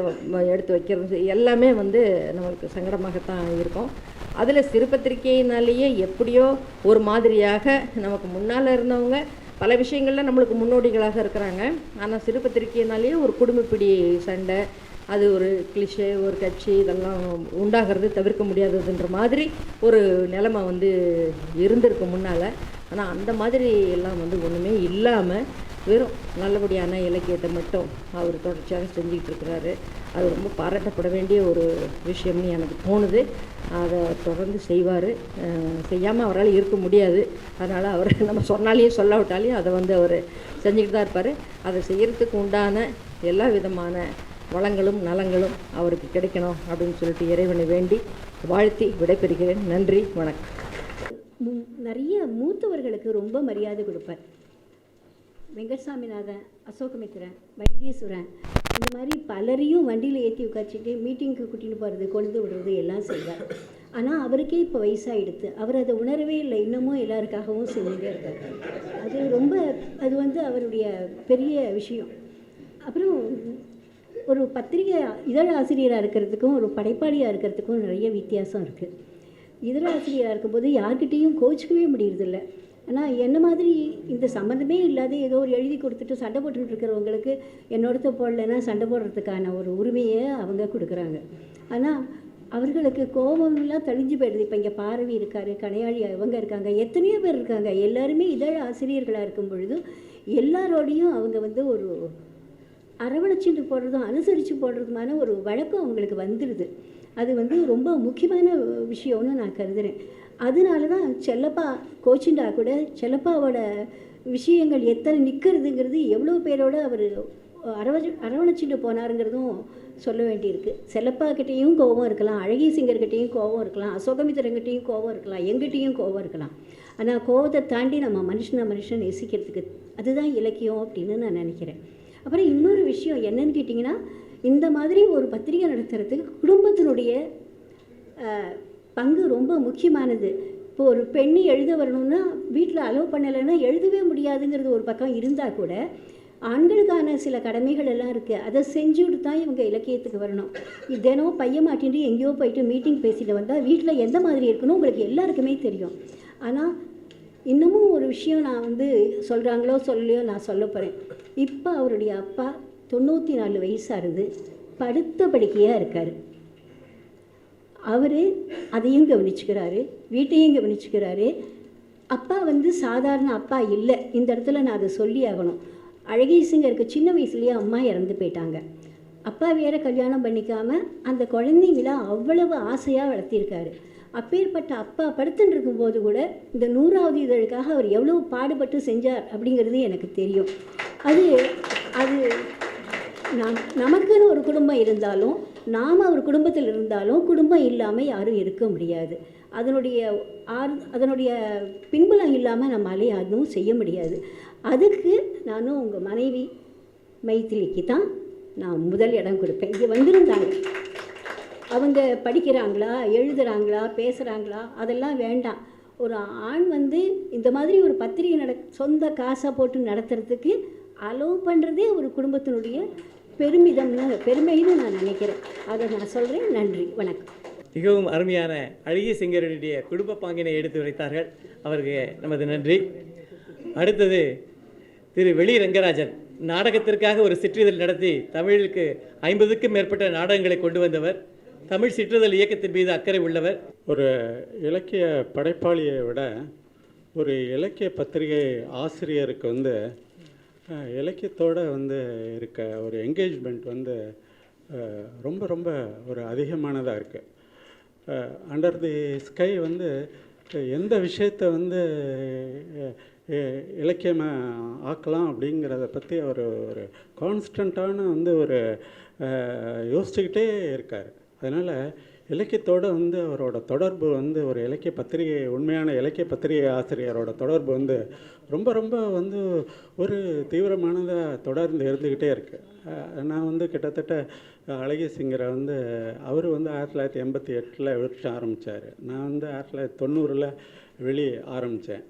எடுத்து வைக்கிறதும் சரி, எல்லாமே வந்து நம்மளுக்கு சங்கடமாகத்தான் இருக்கும். அதில் சிறுபத்திரிகையினாலேயே எப்படியோ ஒரு மாதிரியாக நமக்கு முன்னால் இருந்தவங்க பல விஷயங்களில் நம்மளுக்கு முன்னோடிகளாக இருக்கிறாங்க. ஆனால் சிறுபத்திரிகையினாலேயே ஒரு குடும்பப்பிடி சண்டை, அது ஒரு கிளிஷே, ஒரு கட்சி, இதெல்லாம் உண்டாகிறது தவிர்க்க முடியாததுன்ற மாதிரி ஒரு நிலைமை வந்து இருந்திருக்கு முன்னால். ஆனால் அந்த மாதிரி எல்லாம் வந்து ஒன்றுமே இல்லாமல் வெறும் நல்லபடியான இலக்கியத்தை மட்டும் அவர் தொடர்ச்சியாக செஞ்சுக்கிட்டு இருக்கிறாரு. அது ரொம்ப பாராட்டப்பட வேண்டிய ஒரு விஷயம்னு எனக்கு தோணுது. அதை தொடர்ந்து செய்வார். செய்யாமல் அவரால் இருக்க முடியாது. அதனால் அவர் நம்ம சொன்னாலேயும் சொல்லாவிட்டாலையும் அதை வந்து அவர் செஞ்சுக்கிட்டு தான் இருப்பார். அதை செய்கிறதுக்கு உண்டான எல்லா விதமான வளங்களும் நலங்களும் அவருக்கு கிடைக்கணும் அப்படின்னு சொல்லிட்டு இறைவனை வேண்டி வாழ்த்தி விடைபெறுகிறேன். நன்றி, வணக்கம். நிறைய மூத்தவர்களுக்கு ரொம்ப மரியாதை கொடுப்பார். வெங்கட்சாமிநாதன், அசோகமித்திரன், வைத்தீஸ்வரன், இந்த மாதிரி பலரையும் வண்டியில் ஏற்றி உட்காச்சிட்டு மீட்டிங்க்கு கூட்டிகிட்டு போகிறது, கொண்டு விடுறது எல்லாம் செய்வார். ஆனால் அவருக்கே இப்போ வயசாகிடுது. அவர் அதை உணரவே இல்லை. இன்னமும் எல்லாருக்காகவும் செஞ்சுட்டே இருக்கார். அது வந்து அவருடைய பெரிய விஷயம். அப்புறம் ஒரு பத்திரிகை இதழ் ஆசிரியராக இருக்கிறதுக்கும் ஒரு படைப்பாளியாக இருக்கிறதுக்கும் நிறைய வித்தியாசம் இருக்குது. இதழ் ஆசிரியராக இருக்கும்போது யார்கிட்டேயும் கோச்சிக்கவே முடியறதில்ல. ஆனால் என்ன மாதிரி இந்த சம்மந்தமே இல்லாத ஏதோ ஒரு எழுதி கொடுத்துட்டு சண்டை போட்டுட்டு இருக்கிறவங்களுக்கு என்னோடத்த போடலைன்னா சண்டை போடுறதுக்கான ஒரு உரிமையை அவங்க கொடுக்குறாங்க. ஆனால் அவர்களுக்கு கோபம்லாம் தெளிஞ்சு போயிடுது. இப்போ இங்கே பாரவி இருக்கார், கனையாழி அவங்க இருக்காங்க, எத்தனையோ பேர் இருக்காங்க. எல்லாருமே இதழ் ஆசிரியர்களாக இருக்கும் பொழுதும் எல்லாரோடையும் அவங்க ஒரு அரவணைச்சிட்டு போடுறதும் அனுசரித்து போடுறதுமான ஒரு வழக்கம் அவங்களுக்கு வந்துடுது. அது ரொம்ப முக்கியமான விஷயம்னு நான் கருதுகிறேன். அதனால தான் செல்லப்பா கோச்சிண்டா கூட செல்லப்பாவோட விஷயங்கள் எத்தனை நிற்கிறதுங்கிறது எவ்வளோ பேரோட அவர் அரவணைச்சிட்டு போனாருங்கிறதும் சொல்ல வேண்டியிருக்கு. செல்லப்பாக்கிட்டேயும் கோபம் இருக்கலாம், அழகிய சிங்கர்கிட்டையும் கோபம் இருக்கலாம், அசோகமித்திரங்கிட்டையும் கோபம் இருக்கலாம், எங்கிட்டையும் கோபம் இருக்கலாம். ஆனால் கோபத்தை தாண்டி நம்ம மனுஷன் நேசிக்கிறதுக்கு அதுதான் இலக்கியம் அப்படின்னு நான் நினைக்கிறேன். அப்புறம் இன்னொரு விஷயம் என்னன்னு கேட்டிங்கன்னா, இந்த மாதிரி ஒரு பத்திரிகை நடத்துறதுக்கு குடும்பத்தினுடைய பங்கு ரொம்ப முக்கியமானது. இப்போ ஒரு பெண்ணு எழுத வரணும்னா வீட்டில் அலோவ் பண்ணலைன்னா எழுதவே முடியாதுங்கிறது ஒரு பக்கம் இருந்தால் கூட ஆண்களுக்கான சில கடமைகள் எல்லாம் இருக்குது. அதை செஞ்சுட்டு தான் இவங்க இலக்கியத்துக்கு வரணும். தினம் பையன் மாட்டின்ட்டு எங்கேயோ போயிட்டு மீட்டிங் பேசிட்டு வந்தால் வீட்டில் எந்த மாதிரி இருக்கணும் உங்களுக்கு எல்லாருக்குமே தெரியும். ஆனால் இன்னமும் ஒரு விஷயம் நான் சொல்கிறாங்களோ சொல்லலையோ நான் சொல்ல போகிறேன். இப்போ அவருடைய அப்பா 94 வயசாகுது, படுத்த படுக்கையாக இருக்கார். அவர் அதையும் கவனிச்சுக்கிறாரு, வீட்டையும் கவனிச்சுக்கிறாரு. அப்பா சாதாரண அப்பா இல்லை. இந்த இடத்துல நான் அதை சொல்லி ஆகணும். அழகிய சிங்கருக்கு சின்ன வயசுலேயே அம்மா இறந்து போயிட்டாங்க. அப்பா வேறு கல்யாணம் பண்ணிக்காமல் அந்த குழந்தைங்கள அவ்வளவு ஆசையாக வளர்த்திருக்காரு. அப்பேற்பட்ட அப்பா படுத்துன்னு இருக்கும்போது கூட இந்த 100வது இதழுக்காக அவர் எவ்வளோ பாடுபட்டு செஞ்சார் அப்படிங்கிறது எனக்கு தெரியும். அது நமக்குன்னு ஒரு குடும்பம் இருந்தாலும் நாம் ஒரு குடும்பத்தில் இருந்தாலும் குடும்பம் இல்லாமல் யாரும் இருக்க முடியாது. அதனுடைய பின்புலம் இல்லாமல் நம்மளால அதுவும் செய்ய முடியாது. அதுக்கு நானும் உங்கள் மனைவி மைத்திலிக்கு தான் நான் முதல் இடம் கொடுப்பேன். இங்கே வந்திருந்தாங்க, அவங்க படிக்கிறாங்களா, எழுதுகிறாங்களா, பேசுகிறாங்களா, அதெல்லாம் வேண்டாம். ஒரு ஆண் இந்த மாதிரி ஒரு பத்திரிகை சொந்த காசை போட்டு நடத்துறதுக்கு அலோவ் பண்ணுறதே ஒரு குடும்பத்தினுடைய பெருமைன்னு நான் நினைக்கிறேன். அதை நான் சொல்கிறேன். நன்றி, வணக்கம். மிகவும் அருமையான அழகிய சிங்கருடைய குடும்ப பாங்கினை எடுத்து உரைத்தார்கள். அவருக்கு நமது நன்றி. அடுத்தது திரு வெளி ரங்கராஜன். நாடகத்திற்காக ஒரு சிற்றிதழ் நடத்தி தமிழுக்கு 50க்கும் மேற்பட்ட நாடகங்களை கொண்டு வந்தவர். தமிழ் சிற்றிதழ் இயக்கத்தின் மீது அக்கறை உள்ளவர். ஒரு இலக்கிய படைப்பாளியை விட ஒரு இலக்கிய பத்திரிகை ஆசிரியருக்கு இலக்கியத்தோடு இருக்க ஒரு என்கேஜ்மெண்ட் ரொம்ப ரொம்ப ஒரு அதிகமானதாக இருக்குது. அண்டர் தி ஸ்கை எந்த விஷயத்தை இலக்கியமாக ஆக்கலாம் அப்படிங்கிறத பற்றி அவர் ஒரு கான்ஸ்டண்ட்டான ஒரு யோசிச்சுக்கிட்டே இருக்கார். அதனால் இலக்கியத்தோடு அவரோட தொடர்பு ஒரு இலக்கிய பத்திரிகை, உண்மையான இலக்கிய பத்திரிகை ஆசிரியரோட தொடர்பு ரொம்ப ரொம்ப ஒரு தீவிரமானதாக தொடர்ந்து இருந்துக்கிட்டே இருக்குது. நான் கிட்டத்தட்ட அழகிய சிங்கரை அவர் 1988 எழுத ஆரம்பித்தார். நான் 1990 வெளியே ஆரம்பித்தேன்.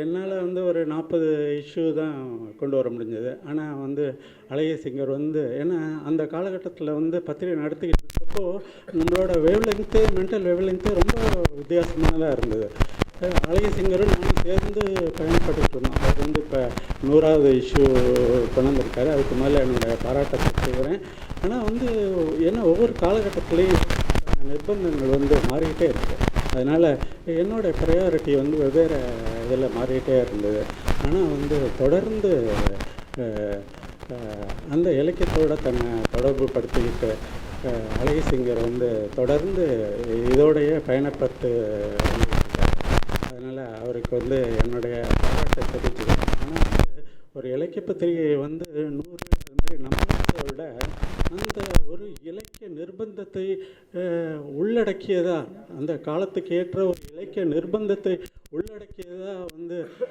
என்னால் ஒரு 40 இஷ்யூ தான் கொண்டு வர முடிஞ்சது. ஆனால் அழகிய சிங்கர் ஏன்னா அந்த காலகட்டத்தில் பத்திரிகை நடத்திக்கிட்டு இருக்கப்போ நம்மளோட வேவ்லெங்க்த்து, மென்டல் வேவ்லெங்க்த்து ரொம்ப வித்தியாசமானதாக இருந்தது. அழகிய சிங்கரும் நானும் சேர்ந்து பயன்பட்டுட்டு இருந்தோம். அவர் இப்போ 100வது இஷ்யூ கொண்டு வந்திருக்காரு. அதுக்கு மேலே என்னோடய பாராட்டத்தை செய்கிறேன். ஆனால் ஏன்னா ஒவ்வொரு காலகட்டத்திலையும் நிர்பந்தங்கள் மாறிக்கிட்டே இருக்குது. அதனால் என்னோடய ப்ரையாரிட்டி வெவ்வேறு இதில் மாறிக்கிட்டே இருந்தது. ஆனால் தொடர்ந்து அந்த இலக்கியத்தோடு தன்னை தொடர்பு படுத்திக்கிட்டு அழகிய சிங்கர் தொடர்ந்து இதோடைய பயணப்பட்டு அதனால் அவருக்கு என்னுடைய பாராட்டை தெரிவிச்சுக்கிறேன். ஆனால் ஒரு இலக்கிய பத்திரிகை 100 அது மாதிரி நம்பத்தை விட அந்த ஒரு இலக்கிய நிர்பந்தத்தை உள்ளடக்கியதா, அந்த காலத்துக்கு ஏற்ற ஒரு இலக்கிய நிர்பந்தத்தை உள்ளடக்கியதாக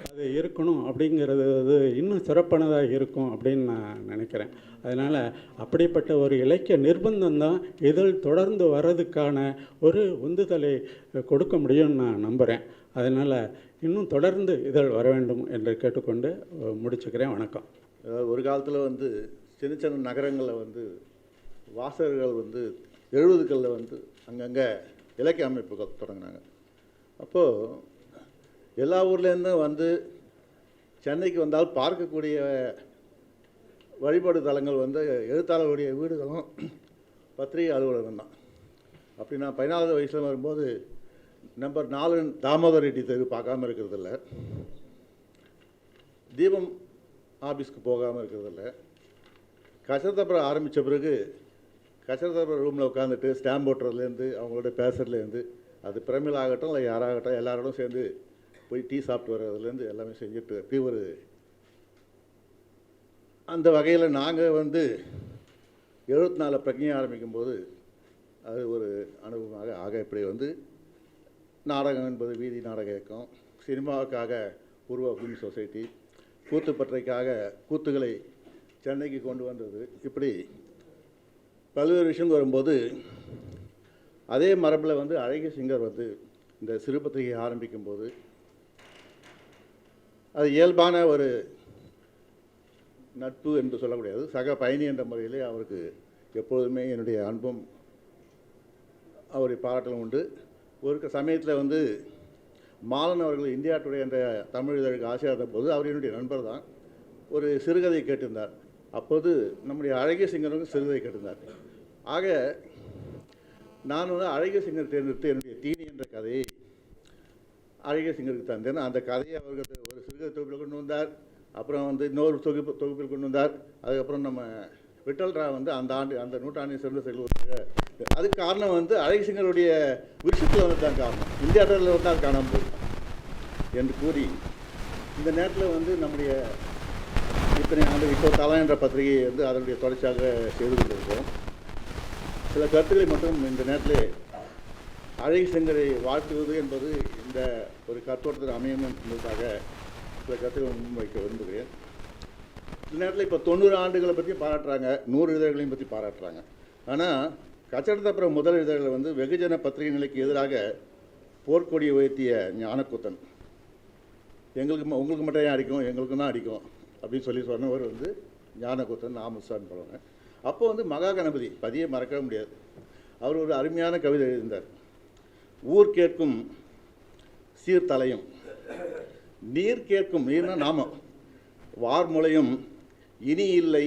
அது இருக்கணும் அப்படிங்கிறது இன்னும் சிறப்பானதாக இருக்கும் அப்படின்னு நான் நினைக்கிறேன். அதனால் அப்படிப்பட்ட ஒரு இலக்கிய நிர்பந்தம் தான் இதழ் தொடர்ந்து வர்றதுக்கான ஒரு உந்துதலை கொடுக்க முடியும்னு நான் நம்புகிறேன். அதனால் இன்னும் தொடர்ந்து இதழ் வர வேண்டும் என்று கேட்டுக்கொண்டு முடிச்சுக்கிறேன். வணக்கம். ஒரு காலத்தில் சின்ன சின்ன நகரங்களில் வந்து வாசகர்கள் வந்து 70களில் வந்து அங்கங்கே இலக்கிய அமைப்புகள் தொடங்கினாங்க. அப்போது எல்லா ஊர்லேருந்தும் வந்து சென்னைக்கு வந்தால் பார்க்கக்கூடிய வழிபாடு தலங்கள் வந்து எழுத்தாளருடைய வீடுகளும் பத்திரிகை அலுவலகம் தான். அப்படி நான் 14வது வயசில் வரும்போது நம்பர் 4 தாமோதர் ரெட்டி தெரு பார்க்காம இருக்கிறதில்ல, தீபம் ஆஃபீஸ்க்கு போகாமல் இருக்கிறதில்ல. கச்சரத்தப்புறம் ஆரம்பித்த பிறகு கச்சரத்தப்புறம் ரூமில் உட்காந்துட்டு ஸ்டாம்ப் ஓட்டுறதுலேருந்து அவங்களோட பேசுறதுலேருந்து, அது பிரமிழ் ஆகட்டும் இல்லை யாராகட்டும் எல்லாரோடும் சேர்ந்து போய் டீ சாப்பிட்டு வர்றதுலேருந்து எல்லாமே செஞ்சுட்டு அப்படி ஒரு அந்த வகையில் நாங்கள் வந்து 74 பிரக்ஞை ஆரம்பிக்கும்போது அது ஒரு அனுபவமாக ஆக இப்படி வந்து நாடகம் என்பது வீதி நாடக இயக்கம், சினிமாவுக்காக உருவா ஃபிலிம் சொசைட்டி, கூத்துப்பற்றைக்காக கூத்துகளை சென்னைக்கு கொண்டு வந்தது, இப்படி பல்வேறு விஷயங்கள் வரும்போது அதே மரபில் வந்து அழகிய சிங்கர் வந்து இந்த சிறுபத்திரிகை ஆரம்பிக்கும்போது அது இயல்பான ஒரு நட்பு என்று சொல்லக்கூடியது, சக பயணி என்ற முறையிலே அவருக்கு எப்போதுமே என்னுடைய அன்பும் அவரை பாராட்டலும் உண்டு. ஒரு சமயத்தில் வந்து மாலன் அவர்கள் இந்தியா டுடே என்ற தமிழ் இதழுக்கு ஆசையாக போது அவர் என்னுடைய நண்பர் தான், ஒரு சிறுகதை கேட்டிருந்தார். அப்போது நம்முடைய அழகிய சிங்கருக்கு சிறுகதை கேட்டிருந்தார். ஆக நான் வந்து அழகிய சிங்கர் தேர்ந்தெடுத்து என்னுடைய தீனி என்ற கதையை அழகிய சிங்கருக்கு தந்தேன். அந்த கதையை அவர்கள் ஒரு சிறுகதை தொகுப்பில் கொண்டு வந்தார், அப்புறம் வந்து இன்னொரு தொகுப்பில் கொண்டு வந்தார். அதுக்கப்புறம் நம்ம விட்டல்ரா வந்து அந்த நூற்றாண்டின் சிறந்த செல்வதாக, அதுக்கு காரணம் வந்து அழகிய சிங்கருடைய விருஷத்தில் வந்து தான் காரணம், இந்தியா டுடேல வந்து அது காணாமல் போயிருக்கும் என்று கூறி இந்த நேரத்தில் வந்து நம்முடைய இத்தனை ஆண்டு இப்போ தலா என்ற பத்திரிகையை வந்து அதனுடைய தொடர்ச்சியாக செய்து கொண்டிருக்கிறோம். சில கருத்துக்களை மட்டும் இந்த நேரத்தில் அழகிய சிங்கரை வாழ்த்துவது என்பது இந்த ஒரு கருத்தோட்டத்தில் அமையும் என்பதற்காக சில கருத்துக்களை முன்வைக்க விரும்புகிறேன். இந்த நேரத்தில் இப்போ 90 ஆண்டுகளை பற்றி பாராட்டுறாங்க, 100 இதழ்களையும் பற்றி பாராட்டுறாங்க. ஆனால் கச்சடத்தப்புறம் முதல் இதழில் வந்து வெகுஜன பத்திரிகை நிலைக்கு எதிராக போர்க்கொடியை உயர்த்திய ஞானக்கூத்தன், உங்களுக்கு மட்டும் ஏன் அடிக்கும், எங்களுக்கும் தான் அடிக்கும் அப்படின்னு சொல்லி சொன்னவர் வந்து ஞானக்கூத்தன் நாமசாமி போடுவாங்க. அப்போ வந்து மகா கணபதி பதியை மறக்கவே முடியாது. அவர் ஒரு அருமையான கவிதை எழுதியிருந்தார். ஊர் கேட்கும் சீர்தலையும், நீர் கேட்கும், நீர்னா நாமம், வார்முலையும், இனி இல்லை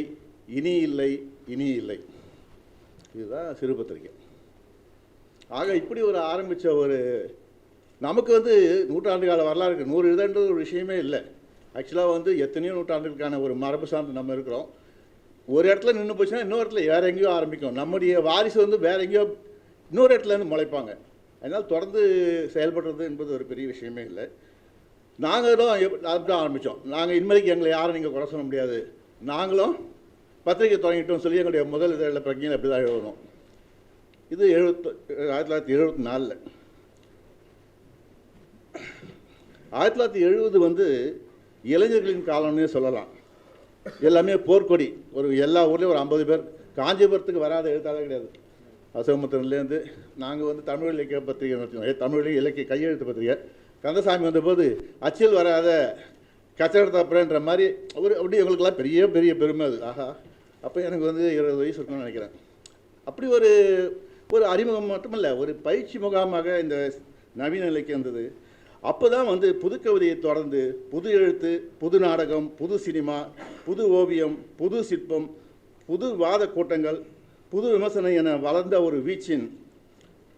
இனி இல்லை இனி இல்லை. இதுதான் சிறுபத்திரிகை. ஆக இப்படி ஒரு ஆரம்பித்த ஒரு நமக்கு வந்து நூற்றாண்டு கால வரலாறு இருக்குது. 100 இதழ்ன்றது ஒரு விஷயமே இல்லை. ஆக்சுவலாக வந்து எத்தனையோ நூற்றாண்டுகளுக்கான ஒரு மரபு சார்ந்து நம்ம இருக்கிறோம். ஒரு இடத்துல நின்று போச்சுன்னா இன்னொரு இடத்துல வேறு எங்கேயோ ஆரம்பிக்கும். நம்முடைய வாரிசு வந்து வேறு எங்கேயோ இன்னொரு இடத்துலேருந்து முளைப்பாங்க. அதனால் தொடர்ந்து செயல்படுறது என்பது ஒரு பெரிய விஷயமே இல்லை. நாங்களும் அதுதான் ஆரம்பித்தோம். நாங்கள் இன்மைக்கு எங்களை யாரும் நீங்கள் குறை சொல்ல முடியாது, நாங்களும் பத்திரிகை தொடங்கிட்டோம் சொல்லி எங்களுடைய முதல் இதழில் பிரக்ஞையில் அப்படி தான் எழுதணும். இது 1974. 1970 வந்து இளைஞர்களின் காலம்னே சொல்லலாம். எல்லாமே போர்க்கொடி. எல்லா ஊர்லேயும் ஒரு 50 பேர். காஞ்சிபுரத்துக்கு வராத எழுத்தாளர் கிடையாது. அசோகமுத்திரன்லேருந்து நாங்கள் வந்து தமிழ் இலக்கிய பத்திரிகை நடத்தினோம், தமிழ் இலக்கிய கையெழுத்து பத்திரிகை. கந்தசாமி வந்தபோது அச்சில் வராத கச்சடத்தப்புறன்ற மாதிரி அப்படி எங்களுக்கெல்லாம் பெரிய பெரிய பெருமை அது. ஆஹா, அப்போ எனக்கு வந்து 20 வயசு இருக்குன்னு நினைக்கிறேன். அப்படி ஒரு அறிமுகம் மட்டுமல்ல, ஒரு பயிற்சி முகாமாக இந்த நவீன இலக்கியம் இருந்தது. அப்போ தான் வந்து புதுக்கவிதையை தொடர்ந்து புது எழுத்து, புது நாடகம், புது சினிமா, புது ஓவியம், புது சிற்பம், புது வாத கூட்டங்கள், புது விமர்சனம் என வளர்ந்த ஒரு வீச்சின்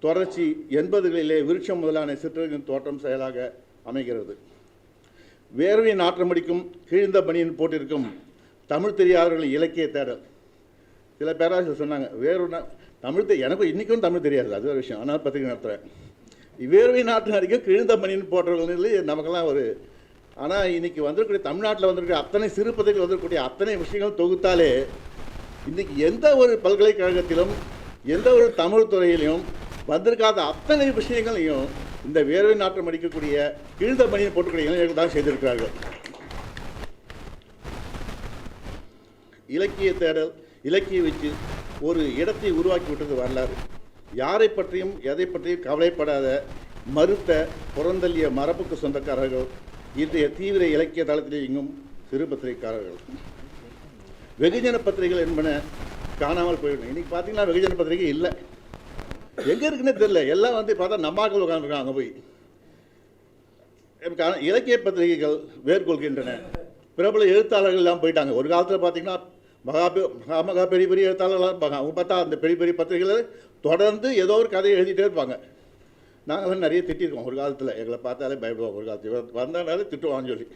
தொடர்ச்சி 80களிலே விருட்சம் முதலான சிற்றர்களின் தோற்றம் செயலாக அமைகிறது. வேர்வை நாற்றமடிக்கும் கிழிந்த பணியின் போட்டிருக்கும் தமிழ் தெரியாதவர்கள் இலக்கிய தேடல். சில பேராசிரியர் சொன்னாங்க, எனக்கு இன்றைக்கும் தமிழ் தெரியாது, அது ஒரு விஷயம், ஆனால் பத்திரிகை நடத்துகிறேன். வேர்வை நாட்டு அடிக்கும் கிழிந்த பணியின் போட்டவர்கள் நமக்கெல்லாம் ஆனால் இன்றைக்கி வந்திருக்கக்கூடிய தமிழ்நாட்டில் வந்திருக்கிற அத்தனை சிறு பத்திரிகைகள் வந்திருக்கக்கூடிய அத்தனை விஷயங்கள் தொகுத்தாலே இன்றைக்கி எந்த ஒரு பல்கலைக்கழகத்திலும் எந்த ஒரு தமிழ் துறையிலையும் வந்திருக்காத அத்தனை விஷயங்களையும் இந்த வேர்வை நாற்றம் அடிக்கக்கூடிய கிழிந்த பணியை போட்டுக்கூடிய இளைஞர்கள் தான் செய்திருக்கிறார்கள். இலக்கிய தேடல், இலக்கிய வச்சு ஒரு இடத்தை உருவாக்கி விட்டது வரலாறு. யாரை பற்றியும் எதை பற்றியும் கவலைப்படாத மறுத்த புறந்தள்ளிய மரபுக்கு சொந்தக்காரர்கள் இன்றைய தீவிர இலக்கிய தளத்தில் இயங்கும் சிறு பத்திரிகைக்காரர்கள். வெகுஜன பத்திரிகைகள் என்பன காணாமல் போயிடும். இன்றைக்கி பார்த்தீங்கன்னா வெகுஜன பத்திரிகை இல்லை, எங்கே இருக்குன்னே தெரியல. எல்லாம் வந்து பார்த்தா நம்மாக்கள் உட்காந்துருக்காங்க. அங்கே போய் இலக்கிய பத்திரிகைகள் வேர்கொள்கின்றன. பிரபல எழுத்தாளர்கள் எல்லாம் போயிட்டாங்க. ஒரு காலத்தில் பார்த்தீங்கன்னா மகா பெரிய பெரிய எழுத்தாளர்களாக இருப்பாங்க. அவங்க பார்த்தா அந்த பெரிய பெரிய பத்திரிகைகள் தொடர்ந்து ஏதோ ஒரு கதையை எழுதிட்டே இருப்பாங்க. நாங்களாம் நிறைய திட்டிருக்கோம் ஒரு காலத்தில். எங்களை பார்த்தாலே பயப்படுவோம். ஒரு காலத்தில் வந்தாலே திட்டுவான்னு சொல்லி.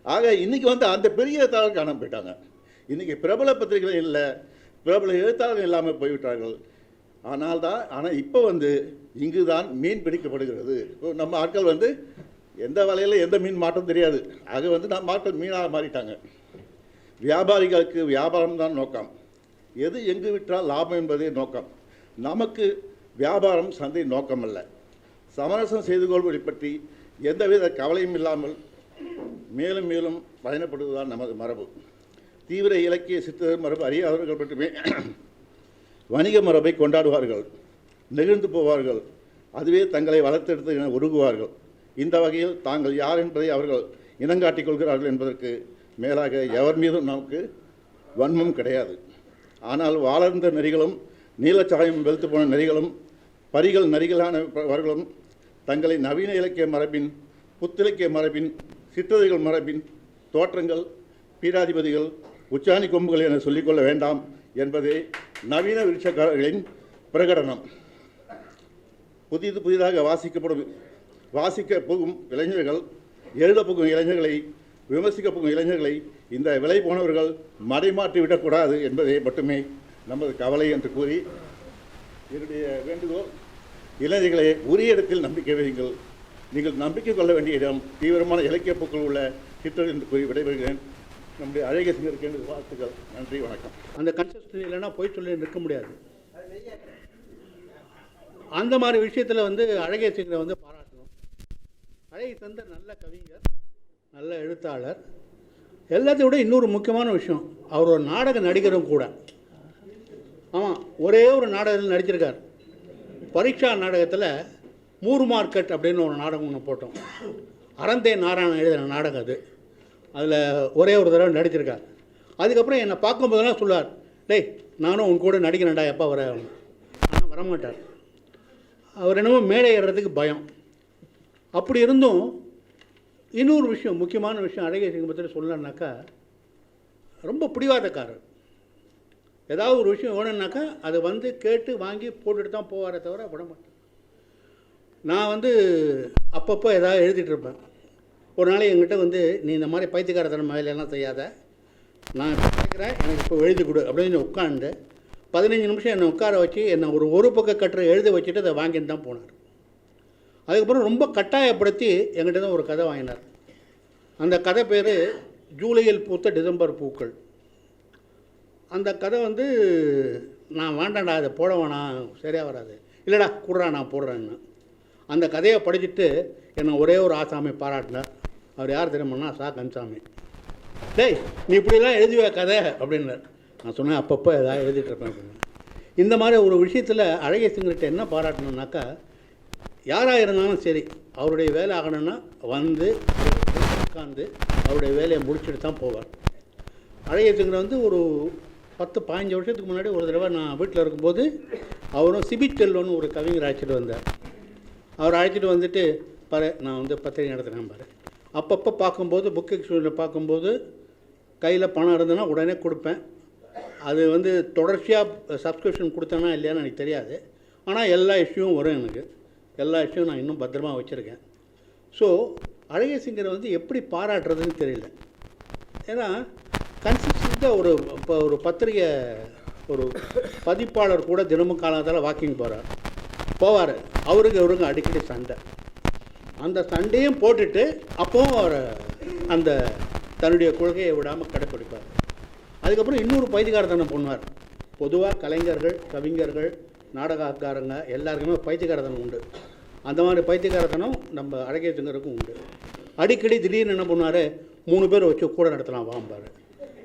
ஆக இன்றைக்கி வந்து அந்த பெரிய எழுத்தாளர்கள் காணாமல் போயிட்டாங்க. இன்றைக்கி பிரபல பத்திரிகைகள் இல்லை, பிரபல எழுத்தாளர்கள் இல்லாமல் போய்விட்டார்கள். ஆனால் இப்போ வந்து இங்கு தான் மீன் பிடிக்கப்படுகிறது. இப்போ நம்ம ஆட்கள் வந்து எந்த வலையில் எந்த மீன் மாற்றம் தெரியாது. ஆக வந்து நம்ம ஆட்கள் மீனாக மாறிட்டாங்க. வியாபாரிகளுக்கு வியாபாரம் தான் நோக்கம். எது எங்கு விட்டால் லாபம் என்பதே நோக்கம். நமக்கு வியாபாரம் சந்தை நோக்கம் அல்ல. சமரசம் செய்து கொள்வதை பற்றி எந்தவித கவலையும் இல்லாமல் மேலும் மேலும் பயணப்படுவதுதான் நமது மரபு. தீவிர இலக்கிய சித்தர் மரபு அறியாதவர்கள் மட்டுமே வணிக மரபை கொண்டாடுவார்கள், நெகிழ்ந்து போவார்கள், அதுவே தங்களை வளர்த்தெடுத்து என உருகுவார்கள். இந்த வகையில் தாங்கள் யார் என்பதை அவர்கள் இனங்காட்டிக் கொள்கிறார்கள் என்பதற்கு மேலாக எவர் மீதும் நமக்கு வன்மம் கிடையாது. ஆனால் வாளர்ந்த நெறிகளும் நீலச்சாயம் வெளுத்து போன நெறிகளும் பரிகள் நரிகளானவர்களும் தங்களை நவீன இலக்கிய மரபின், புத்திலக்கிய மரபின், சிற்றறிகள் மரபின் தோற்றங்கள், பீடாதிபதிகள், உச்சாணி கொம்புகள் என சொல்லிக்கொள்ள வேண்டாம் என்பதே நவீன விருட்சக்காரர்களின் பிரகடனம். புதிதாக வாசிக்க போகும் இளைஞர்கள், எழுத போகும் இளைஞர்களை, விமர்சிக்க போகும் இளைஞர்களை இந்த விலை போனவர்கள் மடைமாற்றி விடக்கூடாது என்பதே மட்டுமே நமது கவலை என்று கூறி என்னுடைய வேண்டுகோள், இளைஞர்களை உரிய இடத்தில் நம்பிக்கை வையுங்கள். நீங்கள் நம்பிக்கை கொள்ள வேண்டிய இடம் தீவிரமான இலக்கிய போக்கள் உள்ள சிற்றர் என்று கூறி விடைபெறுகிறேன். நம்முடைய அழகிய சிங்கருக்கு வாழ்த்துக்கள். நன்றி, வணக்கம். அந்த கன்செப்ஷன் இல்லைன்னா போய் சொல்லி நிற்க முடியாது. அந்த மாதிரி விஷயத்தில் வந்து அழகிய சிங்கரை வந்து பாராட்டணும். அழகிய சிங்கர் நல்ல கவிஞர், நல்ல எழுத்தாளர். எல்லாத்தையும் விட இன்னொரு முக்கியமான விஷயம், அவர் ஒரு நாடக நடிகரும் கூட. ஆமாம், ஒரே ஒரு நாடகத்தில் நடிச்சிருக்கார். பரீட்சா நாடகத்தில் மூர் மார்க்கெட் அப்படின்னு ஒரு நாடகம் ஒன்று போட்டோம். அறந்தே நாராயணன் எழுதின நாடகம் அது. அதில் ஒரே ஒரு தடவை நடிச்சிருக்கார். அதுக்கப்புறம் என்னை பார்க்கும்போதெல்லாம் சொல்லுவார், டேய் நானும் உன் கூட நடிக்கிறேன்டா, எப்போ வர. ஆனால் வரமாட்டார். அவர் என்னமோ மேடை ஏறுறதுக்கு பயம். அப்படி இருந்தும் இன்னொரு விஷயம், முக்கியமான விஷயம் அழகிய சிங்கரை பற்றி சொல்லணுன்னாக்கா, ரொம்ப பிடிவாதக்காரர். ஏதாவது ஒரு விஷயம் வேணும்னாக்கா அதை வந்து கேட்டு வாங்கி போட்டுட்டு தான் போவாரே தவிர விட மாட்டேன். நான் வந்து அப்பப்போ ஏதாவது எழுதிட்டு இருப்பேன். ஒரு நாளைக்கு என்கிட்ட வந்து, நீ இந்த மாதிரி பைத்தியக்காரத்தனம் வேலையெல்லாம் செய்யாத, நான் கேட்குறேன், எனக்கு இப்போ எழுதி கொடு அப்படின்னு உட்காந்து 15 நிமிஷம் என்னை உட்கார வச்சு என்னை ஒரு பக்க கட்டுரை எழுதி வச்சுட்டு அதை வாங்கிட்டு தான் போனார். அதுக்கப்புறம் ரொம்ப கட்டாயப்படுத்தி என்கிட்ட தான் ஒரு கதை வாங்கினார். அந்த கதை பேர் ஜூலையில் பூத்த டிசம்பர் பூக்கள். அந்த கதை வந்து நான் வேண்டாண்டா, அதை போட வேணாம், சரியாக வராது. இல்லைடா கூடுறா, நான் போடுறேன்னு. அந்த கதையை படிச்சுட்டு என்னை ஒரே ஒரு ஆசாமி பாராட்டினார். அவர் யார் தெரியுமாண்ணா? சா கன்சாமி. டேய் நீ இப்படிலாம் எழுதுவ கதை அப்படின்னார். நான் சொன்னேன், அப்பப்போ ஏதாவது எழுதிட்டுருப்பேன் அப்படின்னு. இந்த மாதிரி ஒரு விஷயத்தில் அழகிய சிங்கர்கிட்ட என்ன பாராட்டணுன்னாக்கா, யாராக இருந்தாலும் சரி, அவருடைய வேலை ஆகணும்னா வந்து உட்காந்து அவருடைய வேலையை முடிச்சுட்டு தான் போவார். அழகிய சிங்கர் வந்து ஒரு 10-15 வருஷத்துக்கு முன்னாடி ஒரு தடவை நான் வீட்டில் இருக்கும்போது அவரும் சிபிச்செல்வன்னு ஒரு கவிஞர் அழைச்சிட்டு வந்தார். அவர் அழைச்சிட்டு வந்துட்டு, பாரு நான் வந்து பத்திரிகை நடத்துகிறேன் பாரு. அப்பப்போ பார்க்கும்போது புக் எக்ஸ்பிளனில் பார்க்கும்போது கையில் பணம் இருந்ததுன்னா உடனே கொடுப்பேன். அது வந்து தொடர்ச்சியாக சப்ஸ்கிரிப்ஷன் கொடுத்தேன்னா இல்லையான்னு எனக்கு தெரியாது. ஆனால் எல்லா இஷ்யூவும் வரும் எனக்கு. எல்லா இஷ்யூவும் நான் இன்னும் பத்திரமா வச்சுருக்கேன். ஸோ அழகிய சிங்கரை வந்து எப்படி பாராட்டுறதுன்னு தெரியல. ஏன்னா கன்சிஸ்டண்ட்டாக இப்போ ஒரு பத்திரிகை ஒரு பதிப்பாளர் கூட தினமும் காலத்தில் வாக்கிங் போவார். அவருக்கு அடிக்கடி சண்டை. அந்த சண்டையும் போட்டுட்டு அப்போவும் அவர் அந்த தன்னுடைய கொள்கையை விடாமல் கடைப்பிடிப்பார். அதுக்கப்புறம் இன்னொரு பைத்தியக்காரத்தனம் பண்ணுவார். பொதுவாக கலைஞர்கள், கவிஞர்கள், நாடகக்காரங்க எல்லாருக்குமே பைத்தியக்காரத்தனம் உண்டு. அந்த மாதிரி பைத்தியக்காரத்தனம் நம்ம அழகிய சிங்கருக்கும் உண்டு. அடிக்கடி திடீர்னு என்ன பண்ணுவார், 3 பேர் வச்சு கூட நடத்தலாம் வாம்பார்.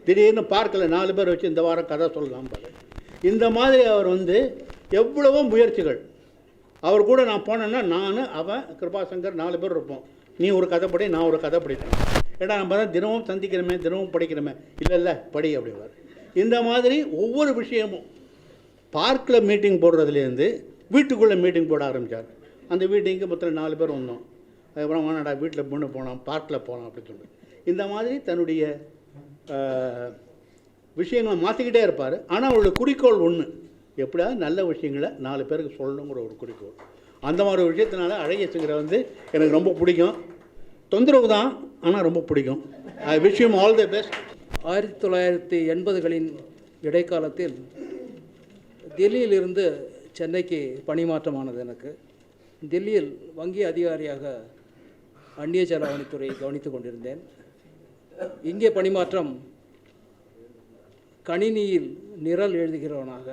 திடீர்னு பார்க்கல 4 பேர் வச்சு இந்த வாரம் கதை சொல்லலாம் பாரு. இந்த மாதிரி அவர் வந்து எவ்வளவோ முயற்சிகள். அவர் கூட நான் போனேன்னா நான், அவன், கிருபாசங்கர் 4 பேர் இருப்போம். நீ ஒரு கதைப்படி, நான் ஒரு கதை படிப்பேன். ஏன்னா நம்ம தான் தினமும் சந்திக்கிறோமே, தினமும் படிக்கிறோமே. இல்லை படி அப்படிவார். இந்த மாதிரி ஒவ்வொரு விஷயமும் பார்க்கில் மீட்டிங் போடுறதுலேருந்து வீட்டுக்குள்ளே மீட்டிங் போட ஆரம்பித்தார். அந்த மீட்டிங்கு மொத்தம் 4 பேர் வந்தோம். அதுக்கப்புறம் வேணாடா வீட்டில் பொண்ணு போனோம், பார்க்கில் போனோம் அப்படின்னு சொல்லி இந்த மாதிரி தன்னுடைய விஷயங்களை மாற்றிக்கிட்டே இருப்பார். ஆனால் அவருடைய குறிக்கோள் ஒன்று, எப்படியாவது நல்ல விஷயங்களை 4 பேருக்கு சொல்லணுங்கிற ஒரு குறிக்கோள். அந்த மாதிரி ஒரு விஷயத்தினால அழகிய சிங்கரை வந்து எனக்கு ரொம்ப பிடிக்கும். தொந்தரவு தான், ஆனால் ரொம்ப பிடிக்கும். I wish you all the best. 1980களின் இடைக்காலத்தில் டெல்லியிலிருந்து சென்னைக்கு பணிமாற்றமானது. எனக்கு டெல்லியில் வங்கி அதிகாரியாக அந்நிய செலாவணித்துறை கவனித்து கொண்டிருந்தேன். இங்கே பணிமாற்றம் கணினியில் நிரல் எழுதுகிறவனாக.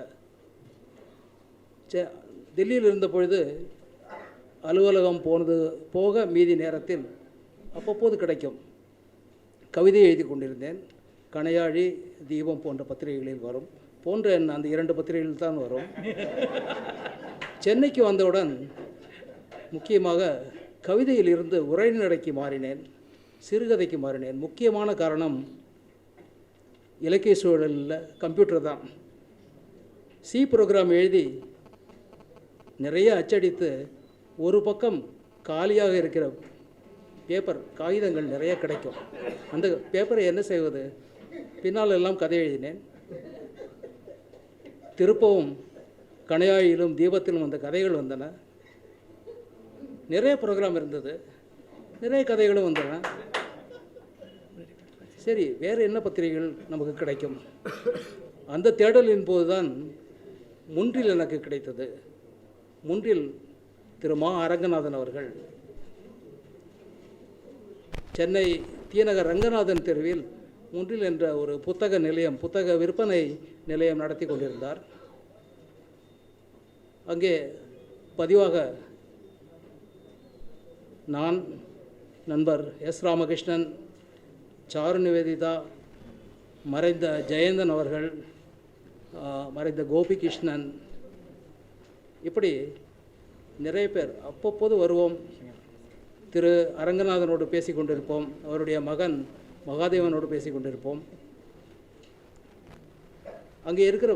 டெல்லியில் இருந்த பொழுது அலுவலகம் போக மீதி நேரத்தில் அப்பப்போது கிடைக்கும் கவிதை எழுதி கொண்டிருந்தேன். கணையாழி, தீபம் போன்ற பத்திரிகைகளில் வரும். அந்த 2 பத்திரிகைகள் தான் வரும். சென்னைக்கு வந்தவுடன் முக்கியமாக கவிதையில் இருந்து உரைநடைக்கு மாறினேன், சிறுகதைக்கு மாறினேன். முக்கியமான காரணம் இலக்கிய சூழலில் கம்ப்யூட்டர் தான். சி ப்ரோக்ராம் எழுதி நிறைய அச்சடித்து ஒரு பக்கம் காலியாக இருக்கிற பேப்பர் காகிதங்கள் நிறைய கிடைக்கும். அந்த பேப்பரை என்ன செய்வது? பின்னால் எல்லாம் கதை எழுதினேன். திருப்பவும் கணையாழியிலும் தீபத்திலும் அந்த கதைகள் வந்தன. நிறைய ப்ரோக்ராம் இருந்தது, நிறைய கதைகளும் வந்தன. சரி, வேறு என்ன பத்திரிகைகள் நமக்கு கிடைக்கும்? அந்த தேடலின் போது தான் முன்றில் எனக்கு கிடைத்தது. முன்றில் திரு மா அரங்கநாதன் அவர்கள் சென்னை தீநகர் ரங்கநாதன் தெருவில் முன்றில் என்ற ஒரு புத்தக விற்பனை நிலையம் நடத்தி கொண்டிருந்தார். அங்கே பதிவாக நான், நண்பர் எஸ் ராமகிருஷ்ணன், சாரு நிவேதிதா, மறைந்த ஜெயந்தன் அவர்கள், மறைந்த கோபிகிருஷ்ணன், இப்படி நிறைய பேர் அப்பப்போது வருவோம். திரு அரங்கநாதனோடு பேசி கொண்டிருப்போம், அவருடைய மகன் மகாதேவனோடு பேசி கொண்டிருப்போம். அங்கே இருக்கிற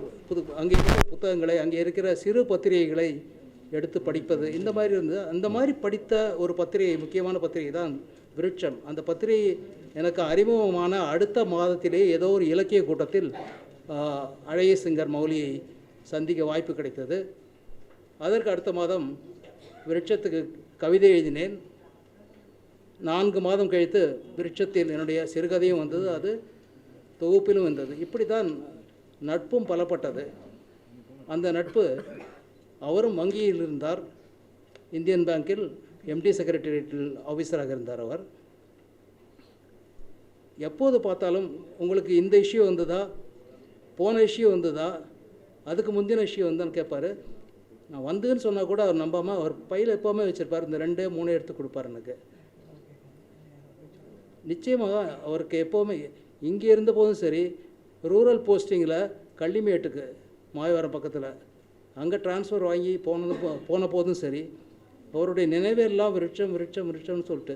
புத்தகங்களை, அங்கே இருக்கிற சிறு பத்திரிகைகளை எடுத்து படிப்பது, இந்த மாதிரி இருந்தது. அந்த மாதிரி படித்த ஒரு பத்திரிகை, முக்கியமான பத்திரிகை தான் விருட்சம். அந்த பத்திரிகை எனக்கு அறிமுகமான அடுத்த மாதத்திலே ஏதோ ஒரு இலக்கிய கூட்டத்தில் அழகிய சிங்கர் மௌலியை சந்திக்க வாய்ப்பு கிடைத்தது. அதற்கு அடுத்த மாதம் விருட்சத்துக்கு கவிதை எழுதினேன். 4 மாதம் கழித்து விருட்சத்தில் என்னுடைய சிறுகதையும் வந்தது, அது தொகுப்பிலும் வந்தது. இப்படி தான் நட்பும் பலப்பட்டது. அந்த நட்பு, அவரும் வங்கியில் இருந்தார், இந்தியன் பேங்கில் எம்டி செக்ரட்டரியேட்டில் ஆஃபீஸராக இருந்தார். அவர் எப்போது பார்த்தாலும் உங்களுக்கு இந்த இஷ்யூ வந்ததா, போன இஷ்யூ வந்ததா, அதுக்கு முந்தின இஷ்யூ வந்தான்னு கேட்பார். நான் வந்துன்னு சொன்னால் கூட அவர் நம்பாமல் அவர் பையில் எப்போவுமே வச்சுருப்பார். இந்த 2 3 எடுத்து கொடுப்பார் எனக்கு. நிச்சயமாக அவருக்கு எப்போவுமே இங்கே இருந்த போதும் சரி, ரூரல் போஸ்டிங்கில் கள்ளிமேட்டுக்கு மாயவரம் பக்கத்தில் அங்கே ட்ரான்ஸ்ஃபர் வாங்கி போன போதும் சரி, அவருடைய நினைவெல்லாம் விருட்சம்னு சொல்லிட்டு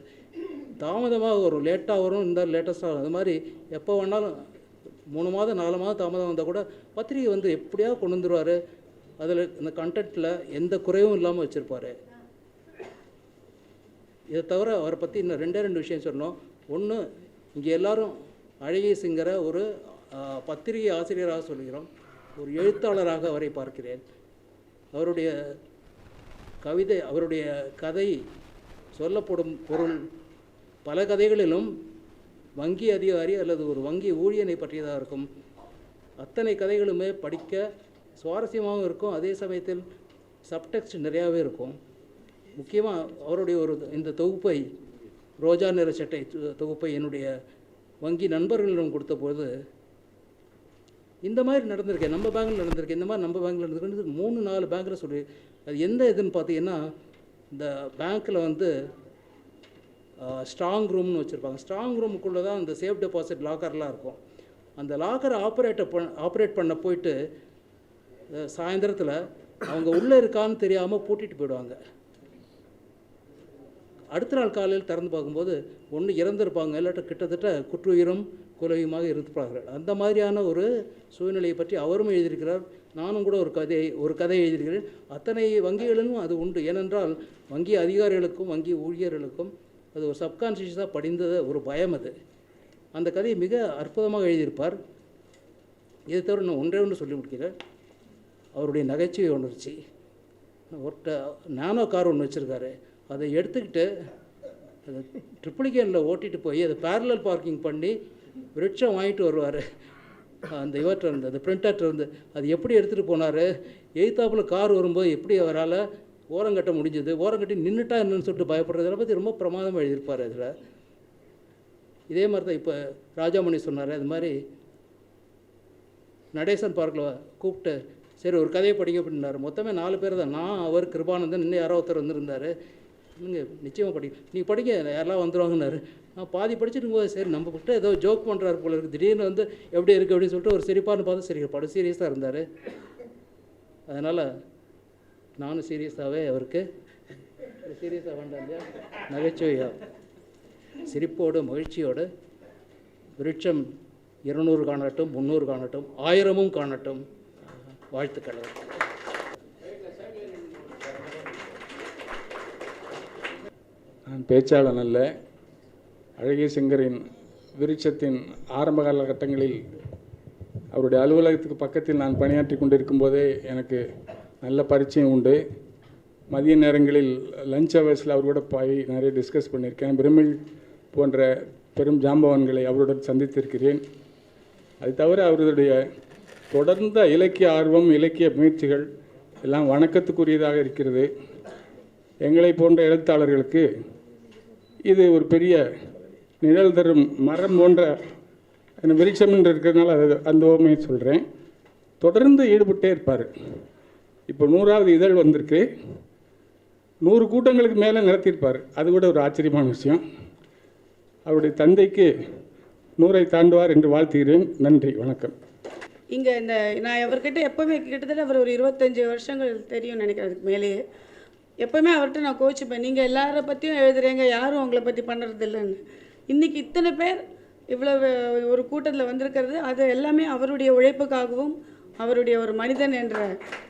தாமதமாக வரும், லேட்டாக வரும், இந்த லேட்டஸ்ட்டாக வரும். அது மாதிரி எப்போ வேணாலும் 3 மாதம் 4 மாதம் தாமதம் வந்தால் கூட பத்திரிகை வந்து எப்படியாவது கொண்டு வந்துடுவார். அதில் இந்த கண்டென்ட்டில் எந்த குறைவும் இல்லாமல் வச்சுருப்பார். இதை தவிர அவரை பற்றி இன்னும் 2 விஷயம் சொல்லணும். ஒன்று, இங்கே எல்லோரும் அழகிய சிங்கரை ஒரு பத்திரிகை ஆசிரியராக சொல்கிறோம், ஒரு எழுத்தாளராக அவரை பார்க்கிறேன். அவருடைய கவிதை, அவருடைய கதை, சொல்லப்படும் பொருள் பல கதைகளிலும் வங்கி அதிகாரி அல்லது ஒரு வங்கி ஊழியனை பற்றியதாக இருக்கும். அத்தனை கதைகளுமே படிக்க சுவாரஸ்யமாகவும் இருக்கும், அதே சமயத்தில் சப்டெக்ஸ்ட் நிறையாவே இருக்கும். முக்கியமாக அவருடைய இந்த தொகுப்பை, ரோஜா நிற சட்டை தொகுப்பை என்னுடைய வங்கி நண்பர்களிடம் கொடுத்தபோது, இந்த மாதிரி நடந்திருக்கேன், நம்ம பேங்கில் நடந்திருக்கேன், இந்த மாதிரி நம்ம பேங்கில் நடந்திருக்கு 3-4 பேங்கில் சொல்லி. அது எந்த இதுன்னு பார்த்தீங்கன்னா, இந்த பேங்க்கில் வந்து ஸ்ட்ராங் ரூம்னு வச்சுருப்பாங்க. ஸ்ட்ராங் ரூமுக்குள்ளே தான் இந்த சேஃப் டெபாசிட் லாக்கர்லாம் இருக்கும். அந்த லாக்கரை ஆப்ரேட் பண்ண போயிட்டு சாயந்தரத்தில் அவங்க உள்ளே இருக்கான்னு தெரியாமல் பூட்டிட்டு போயிடுவாங்க. அடுத்த நாள் காலையில் திறந்து பார்க்கும்போது ஒன்று இறந்திருப்பாங்க, இல்லாட்ட கிட்டத்தட்ட குற்றுயிரும் குலையுமாக இருப்பார்கள். அந்த மாதிரியான ஒரு சூழ்நிலையை பற்றி அவரும் எழுதியிருக்கிறார். நானும் கூட ஒரு கதை எழுதியிருக்கிறேன். அத்தனை வங்கிகளிலும் அது உண்டு. ஏனென்றால் வங்கி அதிகாரிகளுக்கும் வங்கி ஊழியர்களுக்கும் அது ஒரு சப்கான்ஷியஸாக படிந்த ஒரு பயம். அது அந்த கதையை மிக அற்புதமாக எழுதியிருப்பார். இதை தவிர நான் ஒன்று சொல்லி முடிக்கிறேன். அவருடைய நகைச்சுவை உணர்ச்சி. ஒருத்த நானோ கார் ஒன்று வச்சுருக்காரு, அதை எடுத்துக்கிட்டு அதை ட்ரிப்ளிகேனில் ஓட்டிகிட்டு போய் அதை பேரலல் பார்க்கிங் பண்ணி விருட்சம் வாங்கிட்டு வருவார். அந்த இவர்கிட்ட இருந்து அந்த பிரிண்டர்கிட்ட இருந்து அது எப்படி எடுத்துகிட்டு போனார், எய்த்தாப்பில் கார் வரும்போது எப்படி அவரால் ஓரங்கட்ட முடிஞ்சது, ஓரங்கட்டி நின்றுட்டா என்னன்னு சொல்லிட்டு பயப்படுறதை பற்றி ரொம்ப பிரமாதமாக எழுதியிருப்பார். அதில் இதே மாதிரி தான் இப்போ ராஜாமணி சொன்னார். அது மாதிரி நடேசன் பார்க்கில் கூப்பிட்டு சரி ஒரு கதையை படிக்க அப்படின்னாரு. மொத்தமே 4 பேர் தான், நான், அவர், கிருபானந்தன், இன்னும் யாரோ ஒருத்தர் வந்திருந்தார். நீங்கள் நிச்சயமாக நீங்கள் படிக்க யாரெல்லாம் வந்துடுவாங்கன்னாரு. நான் பாதி படிச்சுட்டு போது சரி நம்ம கிட்ட ஏதோ ஜோக் பண்ணுறாரு போல இருக்குது, திடீர்னு வந்து எப்படி இருக்குது அப்படின்னு சொல்லிட்டு ஒரு சிரிப்பான்னு பார்த்தா சரி படம் சீரியஸாக இருந்தார். அதனால் நானும் சீரியஸாகவே அவருக்கு சீரியஸாக வேண்டாம் இல்லையா, நகைச்சுவையாக சிரிப்போடு மகிழ்ச்சியோடு விருட்சம் 200 காணட்டும், 300 காணட்டும், 1000 காணட்டும். வாழ்த்துக்கள். நான் பேச்சாளன் அல்ல. அழகிய சிங்கரின் விருட்சத்தின் ஆரம்ப காலகட்டங்களில் அவருடைய அலுவலகத்துக்கு பக்கத்தில் நான் பணியாற்றி கொண்டிருக்கும் போதே எனக்கு நல்ல பரிச்சயம் உண்டு. மதிய நேரங்களில் லஞ்ச் ஹவர்ஸில் அவர் கூட போய் நிறைய டிஸ்கஸ் பண்ணியிருக்கேன். பிரமிழ் போன்ற பெரும் ஜாம்பவான்களை அவருடன் சந்தித்திருக்கிறேன். அது தவிர அவருடைய தொடர்ந்த இலக்கிய ஆர்வம், இலக்கிய முயற்சிகள் எல்லாம் வணக்கத்துக்குரியதாக இருக்கிறது. எங்களை போன்ற எழுத்தாளர்களுக்கு இது ஒரு பெரிய நிழல் தரும் மரம் போன்ற விருட்சம் என்று இருக்கிறதுனால அது அந்த ஓமையை சொல்கிறேன். தொடர்ந்து ஈடுபட்டே இருப்பார். இப்போ 100வது இதழ் வந்திருக்கு. 100 கூட்டங்களுக்கு மேலே நடத்தியிருப்பார். அது கூட ஒரு ஆச்சரியமான விஷயம். அவருடைய தந்தைக்கு 100ஐ தாண்டுவார் என்று வாழ்த்துகிறேன். நன்றி, வணக்கம். இங்கே நான் அவர்கிட்ட எப்போவுமே கிட்டத்தட்ட அவர் ஒரு 25 வருஷங்கள் தெரியும் நினைக்கிறேன், அதுக்கு மேலேயே. எப்போவுமே அவர்கிட்ட நான் கோச்சிப்பேன், நீங்கள் எல்லாரை பற்றியும் எழுதுறீங்க, யாரும் உங்களை பற்றி பண்ணுறது இல்லைன்னு. இன்றைக்கி இத்தனை பேர் இவ்வளோ ஒரு கூட்டத்தில் வந்திருக்கிறது, அது எல்லாமே அவருடைய உழைப்புக்காகவும் அவருடைய ஒரு மனிதன் என்ற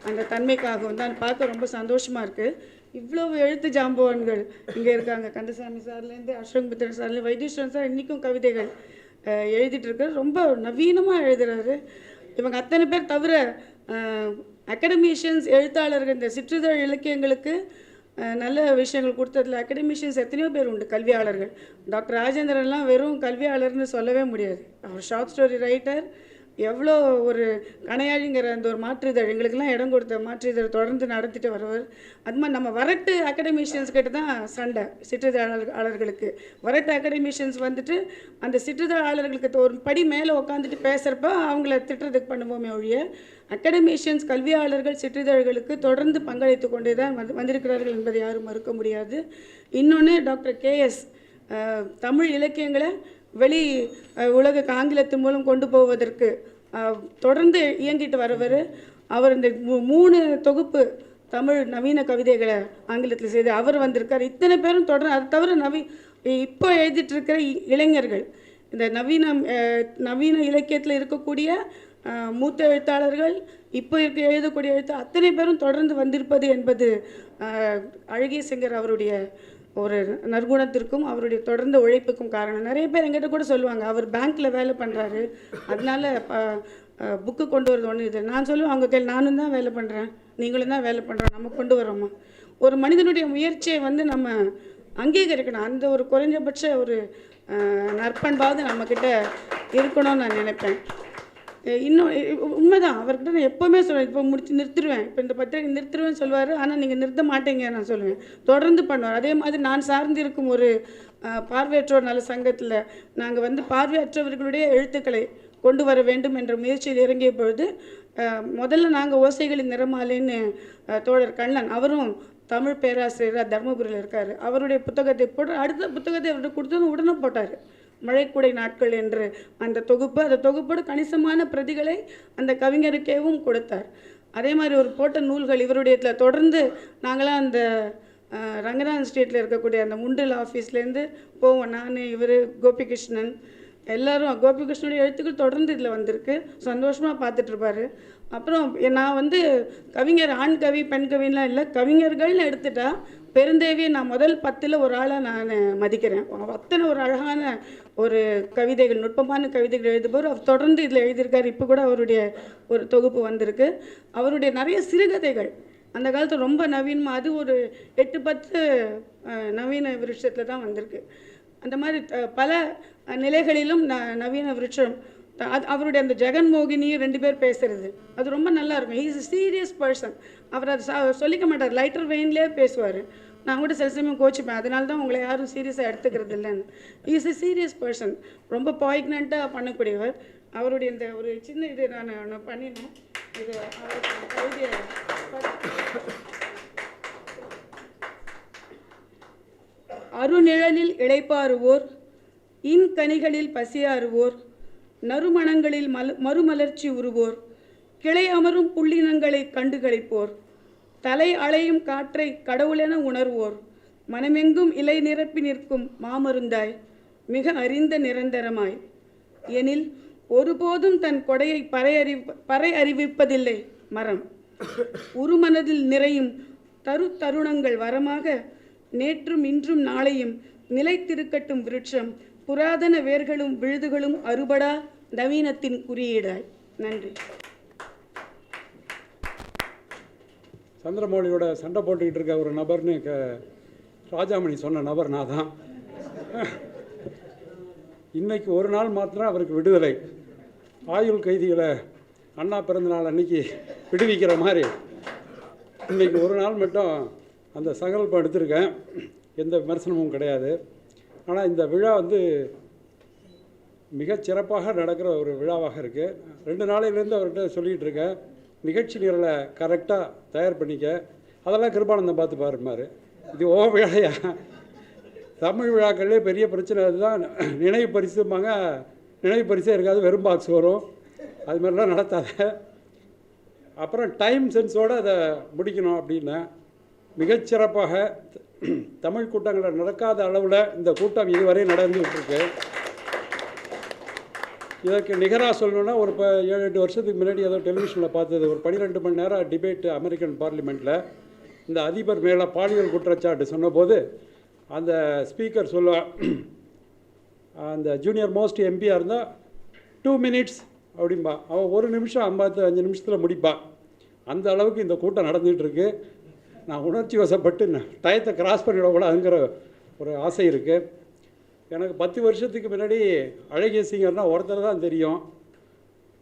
அந்த தன்மைக்காகவும் தான். பார்க்க ரொம்ப சந்தோஷமாக இருக்குது. இவ்வளோ எழுத்து ஜாம்பவான்கள் இங்கே இருக்காங்க. கந்தசாமி சார்லேருந்து அஸ்வங் புத்திரன் சார்லேருந்து வைத்தீஸ்வரன் சார் இன்றைக்கும் கவிதைகள் எழுதிட்டுருக்காரு. ரொம்ப நவீனமாக எழுதுகிறாரு. இவங்க அத்தனை பேர் தவிர அகடமிஷியன்ஸ், எழுத்தாளர்கள், இந்த சிற்றிதழ் இலக்கியங்களுக்கு நல்ல விஷயங்கள் கொடுத்ததில் அகடமிஷியன்ஸ் எத்தனையோ பேர் உண்டு, கல்வியாளர்கள். டாக்டர் ராஜேந்திரன்லாம் வெறும் கல்வியாளர்னு சொல்லவே முடியாது. அவர் ஷார்ட் ஸ்டோரி ரைட்டர். எவ்வளோ ஒரு கணையாழிங்கிற அந்த ஒரு மாற்றுதழ், எங்களுக்கெல்லாம் இடம் கொடுத்த மாற்றுதழ் தொடர்ந்து நடத்திட்டு வருவார். அது மாதிரி நம்ம வரட்டு அகடமிஷியன்ஸ் கிட்ட தான் சண்டை, சிற்றிதழாளர்களுக்கு. வரட்டு அகடமிஷியன்ஸ் வந்துட்டு அந்த சிற்றிதழாளர்களுக்கு ஒரு படி மேலே உட்காந்துட்டு பேசுகிறப்ப அவங்கள திட்டுறதுக்கு பண்ணுவோமே ஒழிய, அகடமிஷியன்ஸ், கல்வியாளர்கள் சிற்றிதழ்களுக்கு தொடர்ந்து பங்களித்து கொண்டே தான் வந்திருக்கிறார்கள் என்பதை யாரும் மறுக்க முடியாது. இன்னொன்று, டாக்டர் கேஎஸ் தமிழ் இலக்கியங்களை வெளி உலகுக்கு ஆங்கிலத்தின் மூலம் கொண்டு போவதற்கு தொடர்ந்து இயங்கிட்டு வரவர். அவர் இந்த 3 தொகுப்பு தமிழ் நவீன கவிதைகளை ஆங்கிலத்தில் செய்து அவர் வந்திருக்கார். இத்தனை பேரும் தொடர்ந்து. அது தவிர இப்போ எழுதிட்டுருக்கிற இளைஞர்கள், இந்த நவீன இலக்கியத்தில் இருக்கக்கூடிய மூத்த எழுத்தாளர்கள், இப்போ எழுதக்கூடிய அத்தனை பேரும் தொடர்ந்து வந்திருப்பது என்பது அழகிய சிங்கர் அவருடைய ஒரு நற்குணத்திற்கும் அவருடைய தொடர்ந்த உழைப்புக்கும் காரணம். நிறைய பேர் எங்கிட்ட கூட சொல்லுவாங்க, அவர் பேங்க்கில் வேலை பண்ணுறாரு, அதனால புக்கு கொண்டு வரது ஒன்று இது. நான் சொல்லுவேன், அவங்க கையில் நானும் தான் வேலை பண்ணுறேன், நீங்களும் தான் வேலை பண்ணுறோம், நம்ம கொண்டு வரோமா. ஒரு மனிதனுடைய முயற்சியை நம்ம அங்கீகரிக்கணும். அந்த ஒரு குறைஞ்சபட்ச ஒரு நற்பண்பாவது நம்மக்கிட்ட இருக்கணும்னு நான் நினைப்பேன். இன்னும் உண்மைதான், அவர்கிட்ட நான் எப்போவுமே சொல்லுவேன், இப்போ நிறுத்திடுவேன், இப்போ இந்த பத்திரிகை நிறுத்திடுவேன்னு சொல்லுவார். ஆனால் நீங்கள் நிறுத்த மாட்டேங்க நான் சொல்லுவேன், தொடர்ந்து பண்ணுவார். அதே மாதிரி நான் சார்ந்திருக்கும் ஒரு பார்வையற்றோர் நல சங்கத்தில் நாங்கள் பார்வையற்றவர்களுடைய எழுத்துக்களை கொண்டு வர வேண்டும் என்ற முயற்சியில் இறங்கிய பொழுது முதல்ல நாங்கள் ஓசைகளின் நிறமாலைன்னு தோழர் கண்ணன், அவரும் தமிழ் பேராசிரியராக தர்மபுரியில் இருக்கார், அவருடைய புத்தகத்தை போட்டு அடுத்த புத்தகத்தை அவர்கிட்ட கொடுத்தது உடனே போட்டார். மழைக்குடை நாட்கள் என்று அந்த தொகுப்பு, அந்த தொகுப்போடு கணிசமான பிரதிகளை அந்த கவிஞருக்கேவும் கொடுத்தார். அதே மாதிரி ஒரு போட்ட நூல்கள் இவருடைய தொடர்ந்து நாங்களாம் அந்த ரங்கநாதன் ஸ்ட்ரீட்டில் இருக்கக்கூடிய அந்த முண்டில் ஆஃபீஸ்லேருந்து போவோம். நான், இவர், கோபிகிருஷ்ணன் எல்லோரும். கோபிகிருஷ்ணனுடைய எழுத்துக்கள் தொடர்ந்து இதில் வந்திருக்கு, சந்தோஷமாக பார்த்துட்ருப்பார். அப்புறம் நான் வந்து கவிஞர் ஆண் கவி பெண் கவின்லாம் இல்லை, கவிஞர்கள்னு எடுத்துட்டா பெருந்தேவியை நான் முதல் 10ல் ஒரு ஆளாக நான் மதிக்கிறேன். அத்தனை ஒரு அழகான ஒரு கவிதைகள், நுட்பமான கவிதைகள் எழுதுபவர். அவர் தொடர்ந்து இதில் எழுதியிருக்கார். இப்போ கூட அவருடைய ஒரு தொகுப்பு வந்திருக்கு. அவருடைய நிறைய சிறுகதைகள் அந்த காலத்தில் ரொம்ப நவீனமாக, அது ஒரு 8-10 நவீன விருட்சத்தில் தான் வந்திருக்கு. அந்த மாதிரி பல நிலைகளிலும் நவீன விருட்சம். அவருடைய அந்த ஜெகன்மோகினியும் 2 பேர் பேசுகிறது, அது ரொம்ப நல்லாயிருக்கும். He is a serious person. அவர் அதை சொல்லிக்க மாட்டார், லைட்டர் வெயின்லேயே பேசுவார். நான் கூட சில சமயம் கோச்சிப்பேன், அதனால தான் உங்களை யாரும் சீரியஸாக எடுத்துக்கிறது இல்லைன்னு. He is a serious person, ரொம்ப பாய்க்னண்ட்டாக பண்ணக்கூடியவர். அவருடைய இந்த ஒரு சின்ன இது நான் பண்ணினேன். இது கவிதையை அருநிழலில் இளைப்பாறுவோர், இன்கனிகளில் பசியாறுவோர், நறுமணங்களில் மறுமலர்ச்சி உருவோர், கிளை அமரும் புள்ளினங்களை கண்டுகளிப்போர், தலை அலையும் காற்றை கடவுளென உணர்வோர், மனமெங்கும் இலை நிரப்பி நிற்கும் மாமருந்தாய், மிக அறிந்த நிரந்தரமாய், எனில் ஒருபோதும் தன் கொடையை பறை அறிவிப்பதில்லை மரம், உருமனதில் நிறையும் தருணங்கள் வரமாக, நேற்றும் இன்றும் நாளையும் நிலைத்திருக்கட்டும் விருட்சம், புராதன வேர்களும் விழுதுகளும் அறுபடா நவீனத்தின் குறியீடாய். நன்றி. சந்திரமௌலியோட சண்டை போட்டுக்கிட்டு இருக்க ஒரு நபர்னு ராஜாமணி சொன்ன நபர் நான் தான். இன்னைக்கு ஒரு நாள் மாத்திரம் அவருக்கு விடுதலை. ஆயுள் கைதிகளை அண்ணா பிறந்த நாள் அன்னைக்கு விடுவிக்கிற மாதிரி இன்றைக்கி ஒரு நாள் மட்டும் அந்த சங்கல்பம் எடுத்திருக்கேன். எந்த விமர்சனமும் கிடையாது. ஆனால் இந்த விழா வந்து மிகச்சிறப்பாக நடக்கிற ஒரு விழாவாக இருக்குது. 2 நாளையிலேருந்து அவர்கிட்ட சொல்லிகிட்டு இருக்கேன், நிகழ்ச்சி நிரலை கரெக்டாக தயார் பண்ணிக்க. அதெல்லாம் கிருபானந்தம் பார்த்து பாருமாரு. இது விழாயா? தமிழ் விழாக்கள்லேயே பெரிய பிரச்சனை அதுதான். நினைவு பரிசும்பாங்க, நினைவு பரிசே இருக்காது, வெறும் பாக்ஸ் வரும். அது மாதிரிலாம் நடத்தாத. அப்புறம் டைம் சென்ஸோடு அதை முடிக்கணும் அப்படின்னு மிகச்சிறப்பாக தமிழ் கூட்டங்களை நடக்காத அளவில் இந்த கூட்டம் இதுவரை நடந்துகிட்ருக்கு. இதற்கு நிகராக சொல்லணுன்னா ஒரு 7-8 வருஷத்துக்கு முன்னாடி ஏதோ டெலிவிஷனில் பார்த்தது, ஒரு 12 மணி நேரம் டிபேட்டு அமெரிக்கன் பார்லிமெண்ட்டில் இந்த அதிபர் மேலே பாலியல் குற்றச்சாட்டு சொன்னபோது அந்த ஸ்பீக்கர் சொல்லுவான், அந்த ஜூனியர் மோஸ்ட் எம்பியாக இருந்தால் 2 மினிட்ஸ் அப்படின்பா. அவன் 1 நிமிஷம் 55 நிமிஷத்தில் முடிப்பான். அந்த அளவுக்கு இந்த கூட்டம் நடந்துகிட்ருக்கு. நான் உணர்ச்சி வசப்பட்டு டயத்தை கிராஸ் பண்ணிவிடக்கூடாதுங்கிற ஒரு ஆசை இருக்குது. எனக்கு 10 வருஷத்துக்கு முன்னாடி அழகிய சிங்கர்னால் ஒருத்தர் தான் தெரியும்.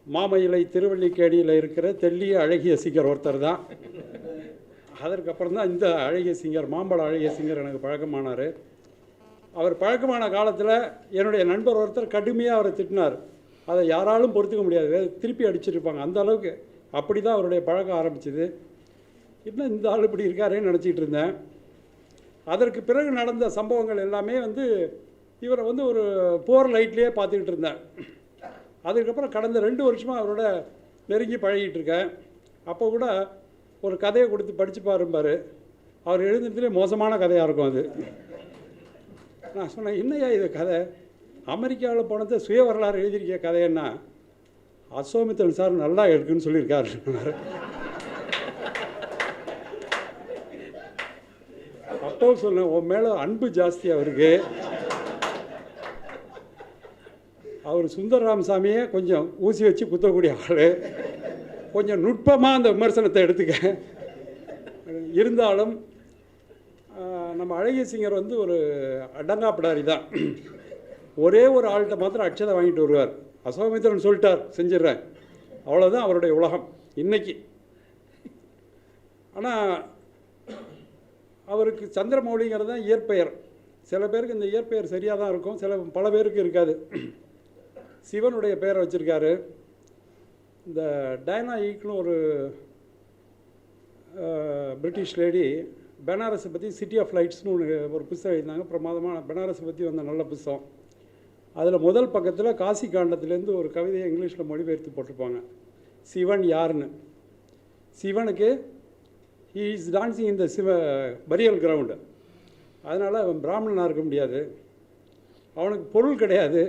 மாமயிலை திருவள்ளிக்கேணியில் இருக்கிற தெல்லிய அழகிய சிங்கர் ஒருத்தர் தான். அதற்கப்புறம் தான் இந்த அழகிய சிங்கர், மாம்பழ அழகிய சிங்கர் எனக்கு பழக்கமானார். அவர் பழக்கமான காலத்தில் என்னுடைய நண்பர் ஒருத்தர் கடுமையாக அவரை திட்டினார். அதை யாராலும் பொறுத்துக்க முடியாது, திருப்பி அடிச்சிருப்பாங்க. அந்த அளவுக்கு அப்படி தான் அவருடைய பழக்கம் ஆரம்பிச்சிது. இன்னும் இந்த ஆள் இப்படி இருக்காரேன்னு நினச்சிக்கிட்டு இருந்தேன். அதற்கு பிறகு நடந்த சம்பவங்கள் எல்லாமே வந்து இவரை வந்து ஒரு போர் லைட்லேயே பார்த்துக்கிட்டு இருந்தேன். அதுக்கப்புறம் கடந்த 2 வருஷமாக அவரோட நெருங்கி பழகிட்டு இருக்கேன். அப்போ கூட ஒரு கதையை கொடுத்து படித்து பாருப்பார். அவர் எழுதுனதுலேயே மோசமான கதையாக இருக்கும் அது. நான் சொன்னேன், என்னையா இது கதை? அமெரிக்காவில் போனது சுய வரலாறு எழுதியிருக்க கதைன்னா, அசோமித்தன் சார் நல்லா இருக்குன்னு சொல்லியிருக்காரு. அப்போ சொன்னேன், உன் மேலே அன்பு ஜாஸ்தி அவருக்கு. அவர் சுந்தரராமசாமியே கொஞ்சம் ஊசி வச்சு குத்தக்கூடிய ஆள். கொஞ்சம் நுட்பமாக அந்த விமர்சனத்தை எடுத்துக்க. இருந்தாலும் நம்ம அழகிய சிங்கர் வந்து ஒரு அடங்காப்பிடாரி தான். ஒரே ஒரு ஆள்கிட்ட மாத்திரம் அட்சதை வாங்கிட்டு வருவார். அசோமித்திரன் சொல்லிட்டார், செஞ்சிடுறேன், அவ்வளோதான் அவருடைய உலகம் இன்னைக்கு. ஆனால் அவருக்கு சந்திரமௌலிங்கிறது தான் இயற்பெயர். சில பேருக்கு இந்த இயற்பெயர் சரியாக தான் இருக்கும், பல பேருக்கு இருக்காது. சிவனுடைய பெயரை வச்சுருக்காரு. இந்த டயனா ஈக்னு ஒரு பிரிட்டிஷ் லேடி பனாரஸை பற்றி சிட்டி ஆஃப் லைட்ஸ்னு ஒரு புத்தகம் எழுதினாங்க. பிரமாதமான பனாரஸை பற்றி வந்த நல்ல புத்தகம். அதில் முதல் பக்கத்தில் காசி காண்டத்துலேருந்து ஒரு கவிதையை இங்கிலீஷில் மொழிபெயர்த்து போட்டிருப்பாங்க. சிவன் யாருன்னு. சிவனுக்கு ஹீ இஸ் டான்ஸிங் இந்த பரியல் கிரவுண்டு. அதனால் அவன் பிராமணனாக இருக்க முடியாது, அவனுக்கு பொருள் கிடையாது,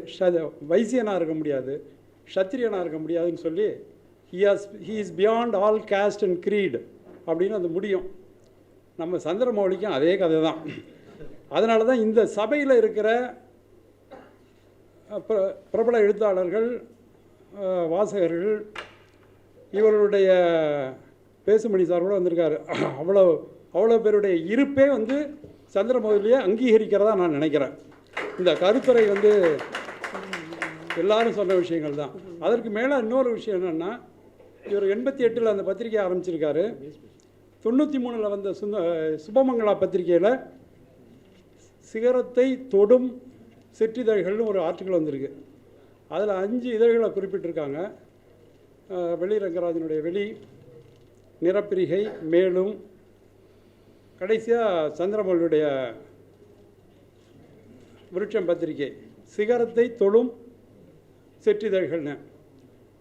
வைசியனாக இருக்க முடியாது, க்ஷத்திரியனாக இருக்க முடியாதுன்னு சொல்லி he is beyond all caste and creed அப்படின்னு அது முடியும். நம்ம சந்திரமௌலிக்கும் அதே கதை தான். அதனால தான் இந்த சபையில் இருக்கிற பிரபல எழுத்தாளர்கள், வாசகர்கள், இவர்களுடைய பேசுமணி சார் கூட வந்திருக்காரு. அவ்வளோ பேருடைய இருப்பே வந்து சந்திரமௌலியை அங்கீகரிக்கிறதா நான் நினைக்கிறேன். இந்த கருத்துரை வந்து எல்லாரும் சொன்ன விஷயங்கள் தான். அதற்கு மேலே இன்னொரு விஷயம் என்னென்னா, இவர் 88 அந்த பத்திரிகை ஆரம்பிச்சிருக்காரு. 93 வந்த சுபமங்களா பத்திரிகையில் சிகரத்தை தொடும் சிற்றிதழ்கள்னு ஒரு ஆர்டிக்கல் வந்திருக்கு. அதில் 5 இதழ்களை குறிப்பிட்டிருக்காங்க. வெளி ரங்கராஜனுடைய வெளி, நிறப்பிரிகை, மேலும் கடைசியாக சந்திரமௌலியுடைய விருட்சம் பத்திரிகை, சிகரத்தை தொடும் சிற்றிதழ்கள்னு.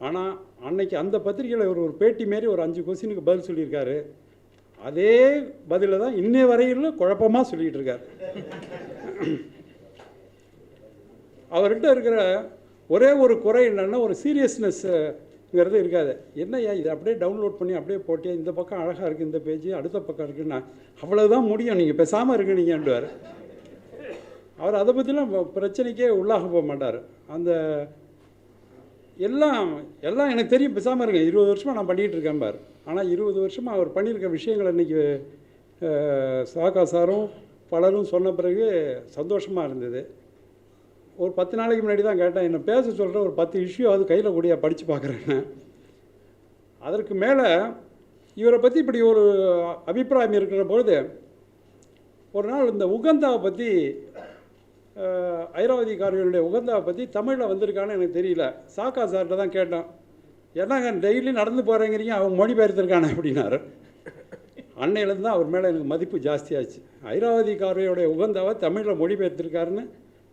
ஆனால் அன்னைக்கு அந்த பத்திரிகையில் ஒரு பேட்டி மாரி ஒரு 5 கொஸ்டினுக்கு பதில் சொல்லியிருக்காரு. அதே பதில தான் இன்னை வரையிலும் குழப்பமாக சொல்லிகிட்டு இருக்கார். அவர்கிட்ட இருக்கிற ஒரே ஒரு குறை என்னென்னா, ஒரு சீரியஸ்னஸ்ங்கிறது இருக்காது. என்னையா இது அப்படியே டவுன்லோட் பண்ணி அப்படியே போட்டியா, இந்த பக்கம் அழகாக இருக்குது, இந்த பேஜ் அடுத்த பக்கம் இருக்குன்னா அவ்வளோதான் முடியும், நீங்கள் பேசாமல் இருக்கு நீங்கன்றார். அவர் அதை பற்றிலாம் பிரச்சனைக்கே உள்ளாக போக மாட்டார். அந்த எல்லாம் எனக்கு தெரியும், பேசாமல் இருக்கேன், 20 வருஷமாக நான் பண்ணிகிட்டு இருக்கேன் பார். ஆனால் 20 வருஷமாக அவர் பண்ணியிருக்க விஷயங்கள் இன்றைக்கி சாகா சாரும் பலரும் சொன்ன பிறகு சந்தோஷமாக இருந்தது. ஒரு 10 நாளைக்கு முன்னாடி தான் கேட்டேன், என்ன பேச சொல்கிற ஒரு 10 இஷ்யூ அது கையில் கூடிய படித்து பார்க்குறேன்னு. அதற்கு மேலே இவரை பற்றி இப்படி ஒரு அபிப்பிராயம் இருக்கிற பொழுது, ஒரு நாள் இந்த உகந்தாவை பற்றி, ஐராவதிக்காரர்களுடைய உகந்தாவை பற்றி தமிழில் வந்திருக்கான்னு எனக்கு தெரியல. சாக்கா சார்கிட்ட தான் கேட்டேன், என்னங்க டெய்லி நடந்து போகிறேங்கிறீங்க, அவங்க மொழிபெயர்த்திருக்கானே அப்படின்னாரு. அன்னையிலேருந்து தான் அவர் மேலே எனக்கு மதிப்பு ஜாஸ்தியாச்சு. ஐராவதிக்காரருடைய உகந்தாவை தமிழில் மொழிபெயர்த்திருக்காருன்னு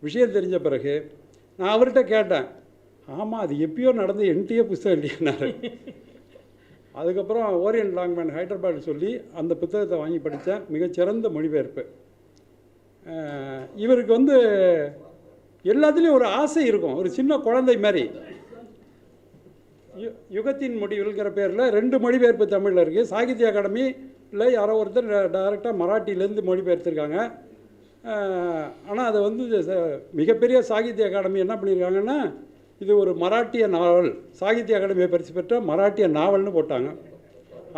விஷயம் தெரிஞ்ச பிறகு நான் அவர்கிட்ட கேட்டேன், ஆமாம் அது எப்பயோ நடந்து என்கிட்டயே புத்தகம் இல்லையானாரு. அதுக்கப்புறம் ஓரியன்ட் லாங்மேன் ஹைதராபாத் சொல்லி அந்த புத்தகத்தை வாங்கி படித்தேன். மிகச்சிறந்த மொழிபெயர்ப்பு. இவருக்கு வந்து எல்லாத்துலேயும் ஒரு ஆசை இருக்கும், ஒரு சின்ன குழந்தை மாதிரி. யுகத்தின் முடிவுங்கிற பேரில் 2 மொழிபெயர்ப்பு தமிழில் இருக்குது. சாகித்ய அகாடமியில் யாரோ ஒருத்தர் டைரெக்டாக மராட்டியிலேருந்து மொழிபெயர்த்திருக்காங்க. ஆனால் அதை வந்து மிகப்பெரிய சாகித்ய அகாடமி என்ன பண்ணியிருக்காங்கன்னா, இது ஒரு மராட்டிய நாவல், சாகித்ய அகாடமியை பரிசு பெற்ற மராட்டிய நாவல்னு போட்டாங்க.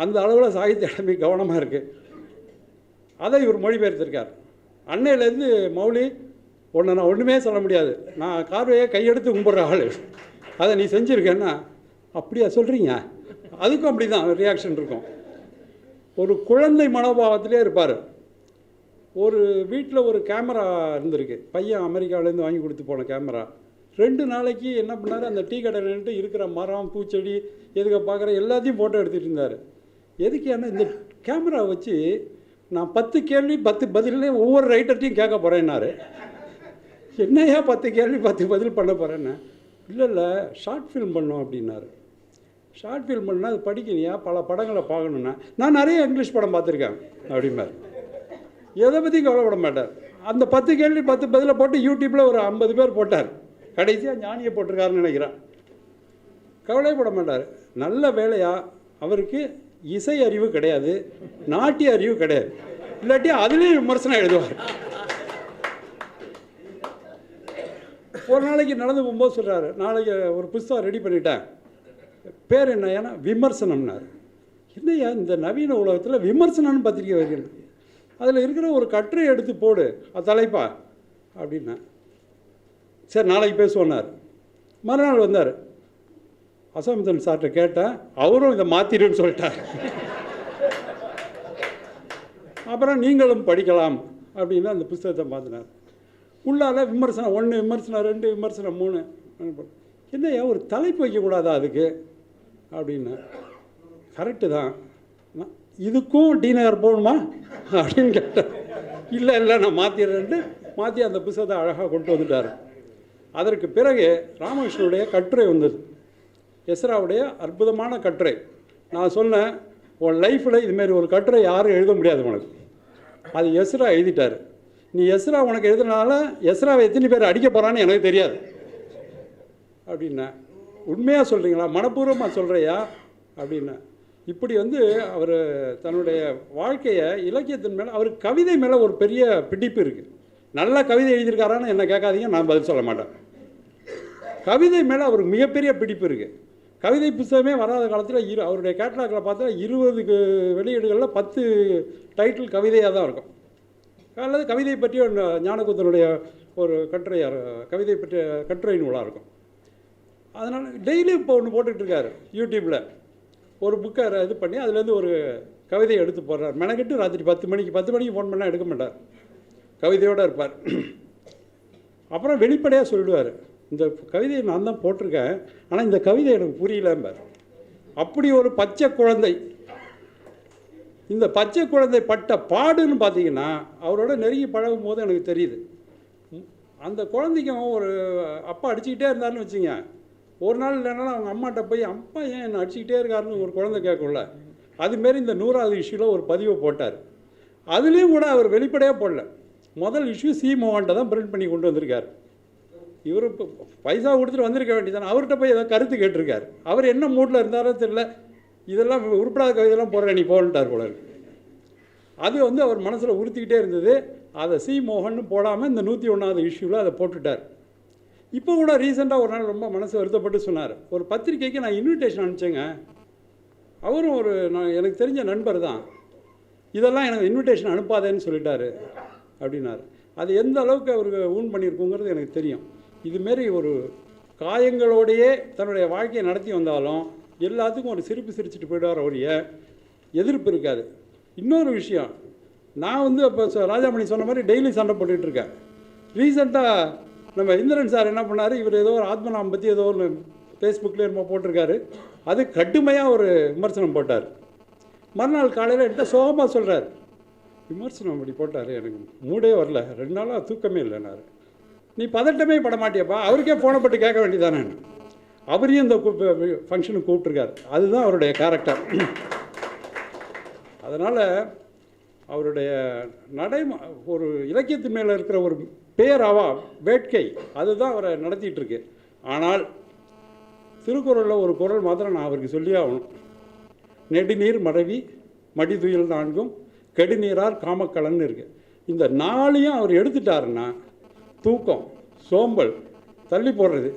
அந்த அளவில் சாகித்ய அகாடமி கவனமாக இருக்குது. அதை இவர் மொழிபெயர்த்திருக்கார். அன்னையிலேருந்து மௌலி நான் ஒன்றுமே சொல்ல முடியாது, நான் கார்வையை கையெடுத்து கும்பிட்ற ஆள், அதை நீ செஞ்சுருக்கேன்னா அப்படியா சொல்கிறீங்க. அதுக்கும் அப்படி தான் ரியாக்ஷன் இருக்கும். ஒரு குழந்தை மனோபாவத்திலே இருப்பார். ஒரு வீட்டில் ஒரு கேமரா இருந்திருக்கு, பையன் அமெரிக்காவிலேருந்து வாங்கி கொடுத்து போன கேமரா. 2 நாளைக்கு என்ன பண்ணார், அந்த டீ கடையில்ட்டு இருக்கிற மரம் பூச்செடி எதுக்க பார்க்குற எல்லாத்தையும் ஃபோட்டோ எடுத்துகிட்டு இருந்தார். எதுக்கு ஏன்னா இந்த கேமரா வச்சு நான் 10 கேள்வி 10 பதிலே ஒவ்வொரு ரைட்டர்ட்டையும் கேட்க போகிறேன்னாரு. என்னையா 10 கேள்வி 10 பதில் பண்ண போகிறேன்னு. இல்லை ஷார்ட் ஃபில்ம் பண்ணோம் அப்படின்னாரு. ஷார்ட் ஃபில்ம் பண்ணால் அது படிக்கலையா, பல படங்களை பார்க்கணுன்னா, நான் நிறைய இங்கிலீஷ் படம் பார்த்துருக்கேன் அப்படிம்பார். எதை பற்றியும் கவலைப்பட மாட்டார். அந்த 10 கேள்வி 10 பதிலை போட்டு யூடியூப்பில் ஒரு 50 பேர் போட்டார். கடைசியாக ஞானியை போட்டிருக்காருன்னு நினைக்கிறேன். கவலைப்பட மாட்டார். நல்ல வேலையாக அவருக்கு இசை அறிவு கிடையாது, நாட்டிய அறிவு கிடையாது, இல்லாட்டி அதுலேயும் விமர்சனம் எழுதுவார். ஒரு நாளைக்கு நடந்து போகும்போது சொல்கிறாரு, நாளைக்கு ஒரு புஸ்தகம் ரெடி பண்ணிட்டேன், பேர் என்ன, ஏன்னா விமர்சனம்னார். என்னையா இந்த நவீன உலகத்தில் விமர்சனம்னு பத்திரிக்கை வைக்கணும், அதில் இருக்கிற ஒரு கட்டுரை எடுத்து போடு, அது தலைப்பா அப்படின்னா. சரி நாளைக்கு பேசுவோன்னார். மறுநாள் வந்தார். அசாமிதன் சார்கிட்ட கேட்டேன், அவரும் இதை மாற்றிடுன்னு சொல்லிட்டார். அப்புறம் நீங்களும் படிக்கலாம் அப்படின்னு அந்த புஸ்தகத்தை மாற்றினார். உள்ளால விமர்சனம் 1, விமர்சனம் 2, விமர்சனம் 3. என்னையா ஒரு தலைப்பு வைக்கக்கூடாதா அதுக்கு அப்படின்னா. கரெக்டு தான், இதுக்கும் டி நகர் போகணுமா அப்படின்னு கேட்டேன். இல்லை நான் மாற்றிடுறேன்ட்டு மாற்றி அந்த புத்தகத்தை அழகாக கொண்டு வந்துட்டார். அதற்கு பிறகு ராமகிருஷ்ணனுடைய கட்டுரை வந்தது, எஸ்ராவுடைய அற்புதமான கட்டுரை. நான் சொன்னேன், உன் லைஃப்பில் இதுமாரி ஒரு கட்டுரை யாரும் எழுத முடியாது உனக்கு. அது எஸ்ரா எழுதிட்டார். நீ எஸ்ரா உனக்கு எழுதுனால எஸ்ராவை எத்தனை பேர் அடிக்க போகிறான்னு எனக்கு தெரியாது அப்படின்னா. உண்மையாக சொல்கிறீங்களா, மனப்பூர்வமாக சொல்கிறியா அப்படின்னா. இப்படி வந்து அவர் தன்னுடைய வாழ்க்கையை இலக்கியத்தின் மேலே, அவர் கவிதை மேலே ஒரு பெரிய பிடிப்பு இருக்குது. நல்ல கவிதை எழுதியிருக்காரான்னு என்ன கேட்காதீங்க, நான் பதில் சொல்ல மாட்டேன். கவிதை மேலே அவருக்கு மிகப்பெரிய பிடிப்பு இருக்குது. கவிதை புத்தகமே வராத காலத்தில் அவருடைய கேட்லாகில் பார்த்தா 20 வெளியீடுகளில் 10 டைட்டில் கவிதையாக தான் இருக்கும். அல்லது கவிதை பற்றிய ஞானகுந்தனுடைய ஒரு கட்டுரை, கவிதை பற்றிய கட்டுரை நூலாக இருக்கும். அதனால் டெய்லி இப்போ ஒன்று போட்டுட்ருக்காரு யூடியூப்பில், ஒரு புக்கை இது பண்ணி அதுலேருந்து ஒரு கவிதையை எடுத்து போடுறார். மெனக்கிட்டு ராத்திரி 10 மணிக்கு ஃபோன் பண்ணால் எடுக்க மாட்டார், கவிதையோடு இருப்பார். அப்புறம் வெளிப்படையாக சொல்லிடுவார், இந்த கவிதையை நான் தான் போட்டிருக்கேன், ஆனால் இந்த கவிதை எனக்கு புரியலம்பார். அப்படி ஒரு பச்சை குழந்தை. இந்த பச்சை குழந்தை பட்ட பாடுன்னு பார்த்தீங்கன்னா அவரோட நெருங்கி பழகும் போது எனக்கு தெரியுது. அந்த குழந்தைக்கும் ஒரு அப்பா அடிச்சுக்கிட்டே இருந்தாருன்னு வச்சுங்க, ஒரு நாள் இல்லைனாலும் அவங்க அம்மாட்ட போய் அப்பா ஏன் என்னை அடிச்சுக்கிட்டே இருக்காருன்னு ஒரு குழந்தை கேட்கல. அதுமாரி இந்த 100வது இஷ்யூவில் ஒரு பதிவை போட்டார். அதுலேயும் கூட அவர் வெளிப்படையாக போடல. முதல் இஷ்யூ சி மோகன்ட்ட தான் பிரிண்ட் பண்ணி கொண்டு வந்திருக்கார். இவர் இப்போ பைசா கொடுத்துட்டு வந்திருக்க வேண்டியதானே, அவர்கிட்ட போய் ஏதாவது கருத்து கேட்டிருக்கார். அவர் என்ன மூட்டில் இருந்தாரோ தெரியல, இதெல்லாம் உருப்படாத கவிதையெல்லாம் போடுறேன் நீ போகன்ட்டார் போல இருக்கு. அது வந்து அவர் மனசில் உறுத்திக்கிட்டே இருந்தது. அதை சி மோகன் போடாமல் இந்த 101வது இஷ்யூவில் அதை போட்டுட்டார். இப்போ கூட ரீசெண்டாக ஒரு நாள் ரொம்ப மனசு வருத்தப்பட்டு சொன்னார், ஒரு பத்திரிக்கைக்கு நான் இன்விடேஷன் அனுப்பிச்சேங்க, அவரும் எனக்கு தெரிஞ்ச நண்பர் தான், இதெல்லாம் எனக்கு இன்விடேஷன் அனுப்பாதேன்னு சொல்லிட்டாரு அப்படின்னாரு. அது எந்த அளவுக்கு அவருக்கு ஊன் பண்ணியிருக்குங்கிறது எனக்கு தெரியும். இதுமாரி ஒரு காயங்களோடையே தன்னுடைய வாழ்க்கையை நடத்தி வந்தாலும் எல்லாத்துக்கும் ஒரு சிரிச்சுட்டு போயிடுவார். அவருடைய எதிர்ப்பு இருக்காது. இன்னொரு விஷயம், நான் வந்து இப்போ ராஜாமணி சொன்ன மாதிரி டெய்லி சண்டை போட்டுட்ருக்கேன். ரீசெண்டாக நம்ம இந்திரன் சார் என்ன பண்ணார், இவர் ஏதோ ஒரு ஆத்மநாமம் பற்றி ஏதோ ஒரு ஃபேஸ்புக்கில் என்னமோ போட்டிருக்காரு, அது கடுமையாக ஒரு விமர்சனம் போட்டார். மறுநாள் காலையில் என்கிட்ட சோகமாக சொல்கிறார், விமர்சனம் அப்படி போட்டார், எனக்கு மூடே வரல, 2 நாளாக தூக்கமே இல்லைனாரு. நீ பதட்டமே பட மாட்டியப்பா, அவருக்கே ஃபோனை போட்டு கேட்க வேண்டியதானே. அவரையும் இந்த ஃபங்க்ஷனுக்கு கூப்பிட்ருக்காரு. அதுதான் அவருடைய கேரக்டர். அதனால் அவருடைய ஒரு இலக்கியத்து மேலே இருக்கிற ஒரு பேராவா வேட்கை அதுதான் அவரை நடத்திட்டுருக்கு. ஆனால் திருக்குறளில் ஒரு குறள் மாத்திரம் நான் அவருக்கு சொல்லி ஆகணும். நெடுநீர் மறவி மடிதுயில் 4 கெடுநீரார் காமக்கலன்னு இருக்குது. இந்த 4ஐயும் அவர் எடுத்துட்டாருன்னா தூக்கம், சோம்பல், தள்ளி போடுறது,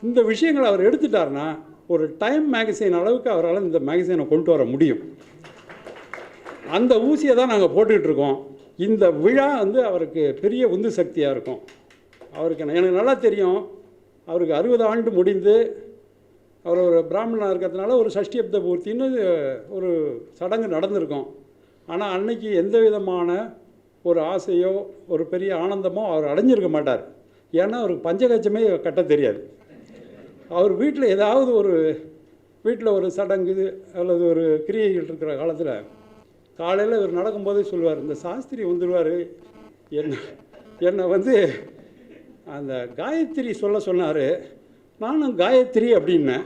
இந்த விஷயங்களை அவர் எடுத்துட்டாருன்னா ஒரு டைம் மேகசைன் அளவுக்கு அவரால் இந்த மேகசைனை கொண்டு வர முடியும். அந்த ஊசியை தான் நாங்கள் போட்டுக்கிட்டுருக்கோம். இந்த விழா வந்து அவருக்கு பெரிய உந்து சக்தியாக இருக்கும். அவருக்கு எனக்கு நல்லா தெரியும், அவருக்கு 60 ஆண்டு முடிந்து அவர் ஒரு பிராமணனாக இருக்கிறதுனால ஒரு சஷ்டியப்த பூர்த்தின்னு ஒரு சடங்கு நடந்திருக்கும். ஆனால் அன்னைக்கு எந்த விதமான ஒரு ஆசையோ ஒரு பெரிய ஆனந்தமோ அவர் அடைஞ்சிருக்க மாட்டார். ஏன்னா அவருக்கு பஞ்சகச்சமே கட்ட தெரியாது. அவர் வீட்டில் ஏதாவது வீட்டில் ஒரு சடங்கு அல்லது ஒரு கிரியைகள் இருக்கிற காலத்தில் காலையில் இவர் நடக்கும்போதே சொல்லுவார், இந்த சாஸ்திரி வந்துடுவார், என்னை வந்து அந்த காயத்ரி சொல்ல சொன்னார், நானும் காயத்ரி அப்படின்னேன்.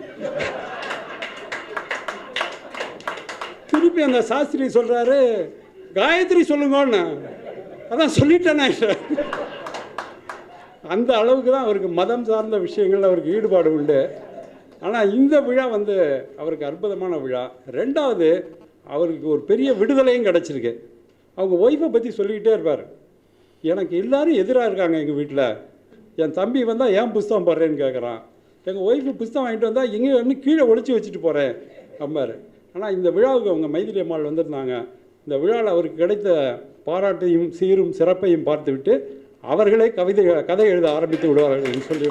திருப்பி அந்த சாஸ்திரி சொல்கிறாரு, காயத்ரி சொல்லுங்கன்னு, அதான் சொல்லிட்டேனே. அந்த அளவுக்கு தான் அவருக்கு மதம் சார்ந்த விஷயங்கள் அவருக்கு ஈடுபாடு உண்டு. ஆனால் இந்த விழா வந்து அவருக்கு அற்புதமான விழா. 2வது அவருக்கு ஒரு பெரிய விடுதலையும் கிடச்சிருக்கு. அவங்க ஒய்ஃபை பற்றி சொல்லிக்கிட்டே இருப்பார், எனக்கு எல்லோரும் எதிராக இருக்காங்க எங்கள் வீட்டில், என் தம்பி வந்தால் ஏன் புஸ்தகம் போடுறேன்னு கேட்குறான், எங்கள் ஒய்ஃபு புஸ்தகம் வாங்கிட்டு வந்தால் எங்கே வந்து கீழே ஒழிச்சு வச்சுட்டு போகிறேன் அம்பார். ஆனால் இந்த விழாவுக்கு அவங்க மைதிலி அம்மாள் வந்திருந்தாங்க. இந்த விழாவில் அவருக்கு கிடைத்த பாராட்டையும் சீரும் சிறப்பையும் பார்த்துவிட்டு அவர்களே கதை எழுத ஆரம்பித்து விடுவார்கள் சொல்லி